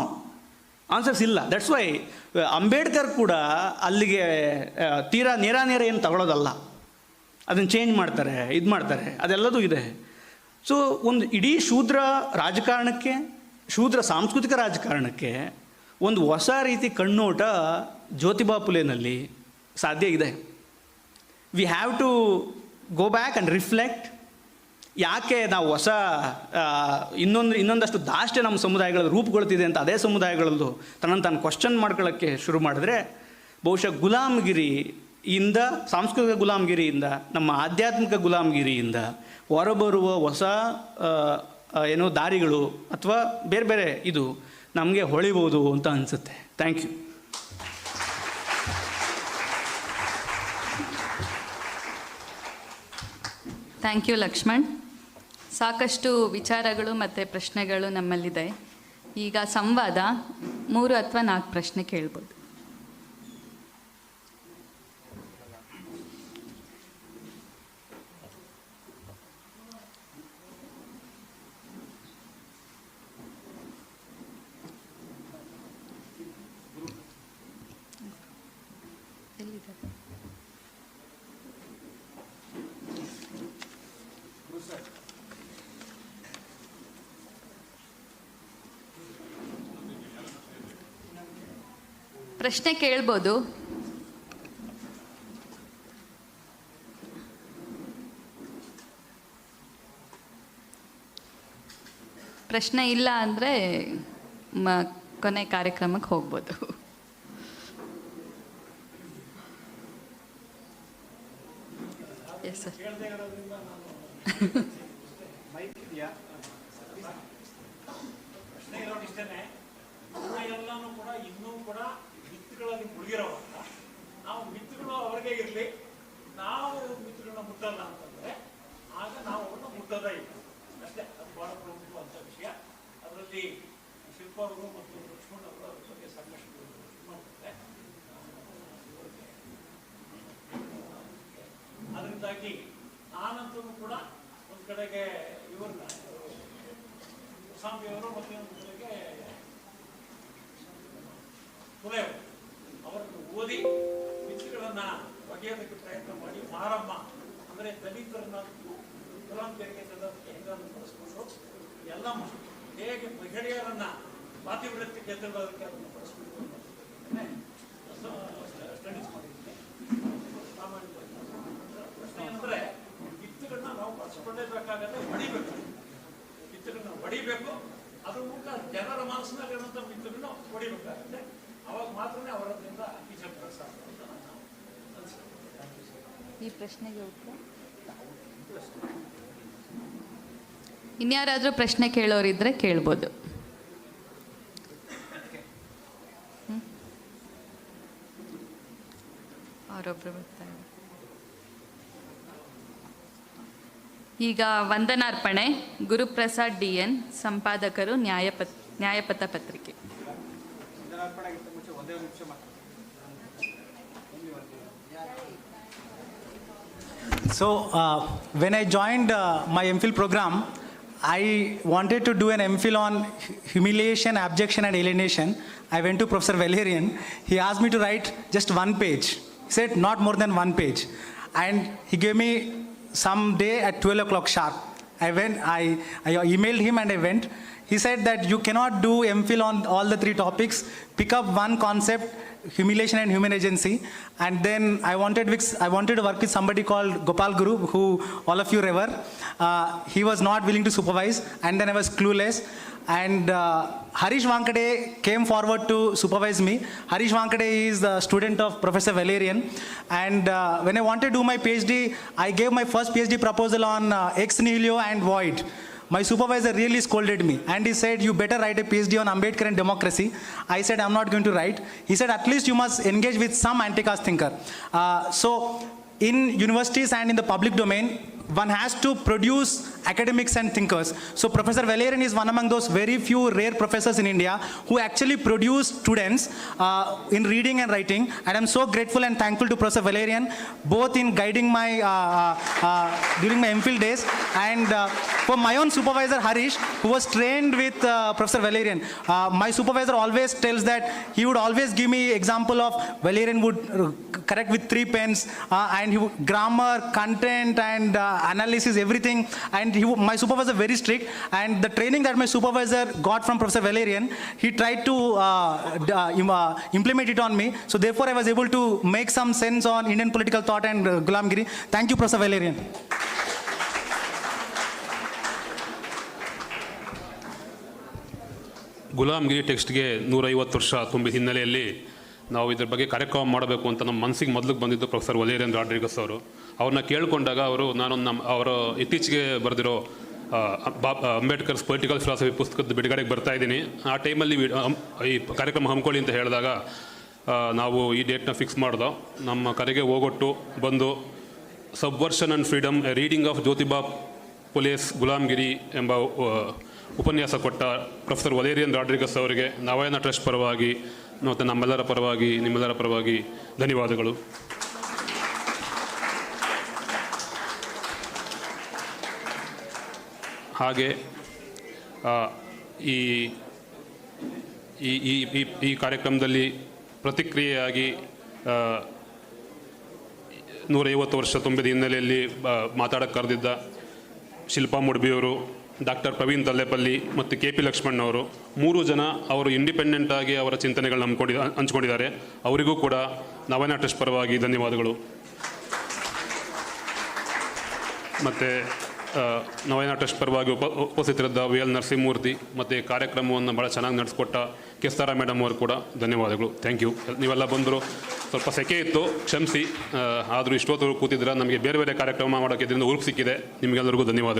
ಆನ್ಸರ್ಸ್ ಇಲ್ಲ. ದಟ್ಸ್ ವೈ ಅಂಬೇಡ್ಕರ್ ಕೂಡ ಅಲ್ಲಿಗೆ ತೀರಾ ನೇರ ಏನು ತಗೊಳ್ಳೋದಲ್ಲ, ಅದನ್ನು ಚೇಂಜ್ ಮಾಡ್ತಾರೆ, ಇದು ಮಾಡ್ತಾರೆ, ಅದೆಲ್ಲದೂ ಇದೆ. ಸೊ ಒಂದು ಇಡೀ ಶೂದ್ರ ರಾಜಕಾರಣಕ್ಕೆ, ಶೂದ್ರ ಸಾಂಸ್ಕೃತಿಕ ರಾಜಕಾರಣಕ್ಕೆ ಒಂದು ಹೊಸ ರೀತಿ ಕಣ್ಣೋಟ ಜ್ಯೋತಿಬಾ ಫುಲೆನಲ್ಲಿ ಸಾಧ್ಯ ಇದೆ. We have to go back and reflect. ಯಾಕೆ ನಾವು ಹೊಸ ಇನ್ನೊಂದಷ್ಟು ದಾಷ್ಟೇ ನಮ್ಮ ಸಮುದಾಯಗಳಲ್ಲಿ ರೂಪುಗೊಳ್ತಿದೆ ಅಂತ ಅದೇ ಸಮುದಾಯಗಳಲ್ಲೂ ತಾನು ಕ್ವಶನ್ ಮಾಡ್ಕೊಳ್ಳೋಕ್ಕೆ ಶುರು ಮಾಡಿದ್ರೆ, ಬಹುಶಃ ಗುಲಾಮಗಿರಿಯಿಂದ, ಸಾಂಸ್ಕೃತಿಕ ಗುಲಾಮಗಿರಿಯಿಂದ, ನಮ್ಮ ಆಧ್ಯಾತ್ಮಿಕ ಗುಲಾಮಗಿರಿಯಿಂದ ಹೊರಬರುವ ಹೊಸ ಏನೋ ದಾರಿಗಳು ಅಥವಾ ಬೇರೆ ಬೇರೆ ಇದು ನಮಗೆ ಹೊಳಿಬೋದು ಅಂತ ಅನಿಸುತ್ತೆ. Thank you. Thank you Lakshman. ಸಾಕಷ್ಟು ವಿಚಾರಗಳು ಮತ್ತು ಪ್ರಶ್ನೆಗಳು ನಮ್ಮಲ್ಲಿದೆ. ಈಗ ಸಂವಾದ 3 ಅಥವಾ 4 ಪ್ರಶ್ನೆ ಕೇಳ್ಬೋದು. ಪ್ರಶ್ನೆ ಕೇಳ್ಬೋದು. ಪ್ರಶ್ನೆ ಇಲ್ಲ ಅಂದರೆ ಕೊನೆ ಕಾರ್ಯಕ್ರಮಕ್ಕೆ ಹೋಗ್ಬೋದು. Yes sir. ಎಲ್ಲನೂ ಕೂಡ ಇನ್ನೂ ಕೂಡ ಮಿತ್ರಗಳಲ್ಲಿ ಮುಳುಗಿರೋವಾಗ ನಾವು ಮಿತ್ರಗಳು ಅವ್ರಿಗೆ ಇರಲಿ, ನಾವು ಮಿತ್ರಗಳನ್ನ ಮುಟ್ಟಲ್ಲ ಅಂತಂದ್ರೆ ಆಗ ನಾವು ಅವ್ರನ್ನ ಮುಟ್ಟೋದೇ ಇಲ್ಲ ಅಷ್ಟೇ. ಅದು ಬಹಳ ಪ್ರಮುಖವಾದ ವಿಷಯ. ಅದರಲ್ಲಿ ಶಿಲ್ಪ ಅವರು ಮತ್ತು ಲಕ್ಷ್ಮಣ್ ಅವರು ಅದ್ರ ಬಗ್ಗೆ ಸಾಕಷ್ಟು ಮಾಡ್ತಾರೆ. ಅದರಿಂದಾಗಿ ನಾನಂತೂ ಕೂಡ ಒಂದು ಕಡೆಗೆ ಇವ್ರನ್ನ ಸ್ವಾಮಿಯವರು ಮತ್ತು ಒಂದು ಕಡೆಗೆ ಫುಲೆ ಅವರನ್ನು ಓದಿ ಮಿತ್ರಗಳನ್ನ ಬಗೆಯೋದಕ್ಕೆ ಪ್ರಯತ್ನ ಮಾಡಿ, ಮಾರಮ್ಮ ಅಂದರೆ ದಲಿತರನ್ನ ಗುಲಾಮಗಿರಿಗೆ ತಂದಕ್ಕೆ ಹೆಂಗನ್ನು ಬಳಸ್ಕೊಂಡು ಎಲ್ಲ ಹೇಗೆ ಮಹಿಳೆಯರನ್ನ ಪಾತಿವೃತ್ಯಕ್ಕೆ ಎತ್ತುವುದಕ್ಕೆ ಅದನ್ನು ಬಳಸ್ಕೊಂಡು ಸ್ಟಡೀಸ್ ಮಾಡಿದ್ದೀನಿ. ಸಾಮಾನ್ಯವಾಗಿ ಪ್ರಶ್ನೆ ಅಂದರೆ ಮಿತ್ರಗಳನ್ನ ನಾವು ಬಳಸ್ಕೊಳ್ಳೇಬೇಕಾಗತ್ತೆ, ಹೊಡಿಬೇಕು. ಮಿತ್ರಗಳನ್ನ ಹೊಡಿಬೇಕು, ಅದ್ರ ಮೂಲಕ ಜನರ ಮನಸ್ಸಿನಲ್ಲಿರುವಂಥ ಮಿತ್ರಗಳನ್ನ ಹೊಡಿಬೇಕಾಗುತ್ತೆ. ಅವಾಗ ಮಾತ್ರನೇ ಅವರದ್ರಿಂದ ಈಜ ಸಾಧ್ಯ ಅಂತ ನಾನು ಅನಿಸುತ್ತೆ. ಈ ಪ್ರಶ್ನೆಗೆ ಉತ್ತರ ಇನ್ಯಾರಾದರೂ ಪ್ರಶ್ನೆ ಕೇಳೋರಿದ್ರೆ ಕೇಳ್ಬೋದು. ಅವರೊಬ್ಬರು ಬರ್ತಾರೆ. ಈಗ ವಂದನಾರ್ಪಣೆ. ಗುರುಪ್ರಸಾದ್ DN, ಸಂಪಾದಕರು, ನ್ಯಾಯಪಥ ಪತ್ರಿಕೆ. So, when I joined my MPhil program, I wanted to do an MPhil on humiliation, abjection, and alienation. I went to Professor Valerian. He asked me to write just one page. He said, not more than one page. And he gave me some day at 12 o'clock sharp. I went, I emailed him and I went. He said that you cannot do MPhil on all the 3 topics. Pick up one concept, humiliation and human agency. And then I wanted to work with somebody called Gopal Guru, who all of you revere. He was not willing to supervise, and then I was clueless. And Harish Vankade came forward to supervise me. Harish Vankade is the student of Professor Valerian. And when I wanted to do my PhD, I gave my first PhD proposal on ex nihilo and void. My supervisor really scolded me, and he said, you better write a PhD on Ambedkar and democracy. I said, I'm not going to write. He said, at least you must engage with some anti-caste thinker. So in universities and in the public domain, one has to produce academics and thinkers. So Professor Valerian is one among those very few rare professors in India who actually produce students in reading and writing. And I'm so grateful and thankful to Professor Valerian, both in guiding my during my MPhil days, and for my own supervisor Harish, who was trained with Professor Valerian. My supervisor always tells that he would always give me example of Valerian would correct with 3 pens, and he would, grammar, content, and analysis, everything. And my supervisor very strict, and the training that my supervisor got from Professor Valerian, he tried to implement it on me. So therefore I was able to make some sense on Indian political thought and Gulamgiri. Thank you, Professor Valerian. ಗುಲಾಮ್ಗಿರಿ ಟೆಕ್ಸ್ಟ್ಗೆ 150 ವರ್ಷ ತುಂಬಿದ ಹಿನ್ನೆಲೆಯಲ್ಲಿ ನಾವು ಇದ್ರ ಬಗ್ಗೆ ಕಾರ್ಯಕ್ರಮ ಮಾಡಬೇಕು ಅಂತ ನಮ್ಮ ಮನಸ್ಸಿಗೆ ಮೊದಲಿಗೆ ಬಂದಿದ್ದು ಪ್ರೊಫೆಸರ್ ವಲೇರಿಯನ್ ರಾಡ್ರಿಗಸ್ ಅವರು. ಅವ್ರನ್ನ ಕೇಳಿಕೊಂಡಾಗ ಅವರು ಇತ್ತೀಚೆಗೆ ಬರೆದಿರೋ ಅಂಬೇಡ್ಕರ್ಸ್ ಪೊಲಿಟಿಕಲ್ ಫಿಲಾಸಫಿ ಪುಸ್ತಕದ ಬಿಡುಗಡೆಗೆ ಬರ್ತಾ ಇದ್ದೀನಿ. ಆ ಟೈಮಲ್ಲಿ ಈ ಕಾರ್ಯಕ್ರಮ ಹಮ್ಮಿಕೊಳ್ಳಿ ಅಂತ ಹೇಳಿದಾಗ ನಾವು ಈ ಡೇಟ್ನ ಫಿಕ್ಸ್ ಮಾಡ್ದೋ. ನಮ್ಮ ಕರೆಗೆ ಹೋಗೊಟ್ಟು ಬಂದು subversion and freedom reading of Jyotiba Phule's Gulamgiri ಎಂಬ ಉಪನ್ಯಾಸ ಕೊಟ್ಟ ಪ್ರೊಫೆಸರ್ ವಲೇರಿಯನ್ ರಾಡ್ರಿಗಸ್ ಅವರಿಗೆ ನವಯನ ಟ್ರಸ್ಟ್ ಪರವಾಗಿ ಮತ್ತು ನಮ್ಮೆಲ್ಲರ ಪರವಾಗಿ ನಿಮ್ಮೆಲ್ಲರ ಪರವಾಗಿ ಧನ್ಯವಾದಗಳು. ಹಾಗೆ ಈ ಕಾರ್ಯಕ್ರಮದಲ್ಲಿ ಪ್ರತಿಕ್ರಿಯೆಯಾಗಿ 150 ವರ್ಷ ತುಂಬಿದ ಹಿನ್ನೆಲೆಯಲ್ಲಿ ಮಾತಾಡಕ್ಕೆ ಕರೆದಿದ್ದ ಶಿಲ್ಪಾ ಮುಡ್ಬಿಯವರು, ಡಾಕ್ಟರ್ ಪ್ರವೀಣ್ ತಲ್ಲೆಪಲ್ಲಿ ಮತ್ತು KP ಲಕ್ಷ್ಮಣ್ ಅವರು 3 ಜನ ಅವರು ಇಂಡಿಪೆಂಡೆಂಟಾಗಿ ಅವರ ಚಿಂತನೆಗಳನ್ನ ಹಂಚ್ಕೊಂಡಿದ್ದಾರೆ. ಅವರಿಗೂ ಕೂಡ ನವಯನ ಟ್ರಸ್ಟ್ ಪರವಾಗಿ ಧನ್ಯವಾದಗಳು. ಮತ್ತು ನವಯನ ಟ್ರಸ್ಟ್ ಪರವಾಗಿ ಉಪಸ್ಥಿತರಿದ್ದ VL ನರಸಿಂಹಮೂರ್ತಿ ಮತ್ತು ಕಾರ್ಯಕ್ರಮವನ್ನು ಭಾಳ ಚೆನ್ನಾಗಿ ನಡೆಸ್ಕೊಟ್ಟ ಕೆಸ್ತಾರ ಮೇಡಮ್ ಅವರು ಕೂಡ ಧನ್ಯವಾದಗಳು. Thank you. ನೀವೆಲ್ಲ ಬಂದರು, ಸ್ವಲ್ಪ ಸೆಕೆ ಇತ್ತು, ಕ್ಷಮಿಸಿ. ಆದರೂ ಇಷ್ಟೊತ್ತು ಕೂತಿದ್ರೆ ನಮಗೆ ಬೇರೆ ಬೇರೆ ಕಾರ್ಯಕ್ರಮ ಮಾಡೋಕ್ಕೆ ಇದರಿಂದ ಹುರುಪು ಸಿಕ್ಕಿದೆ. ನಿಮಗೆಲ್ಲರಿಗೂ ಧನ್ಯವಾದಗಳು.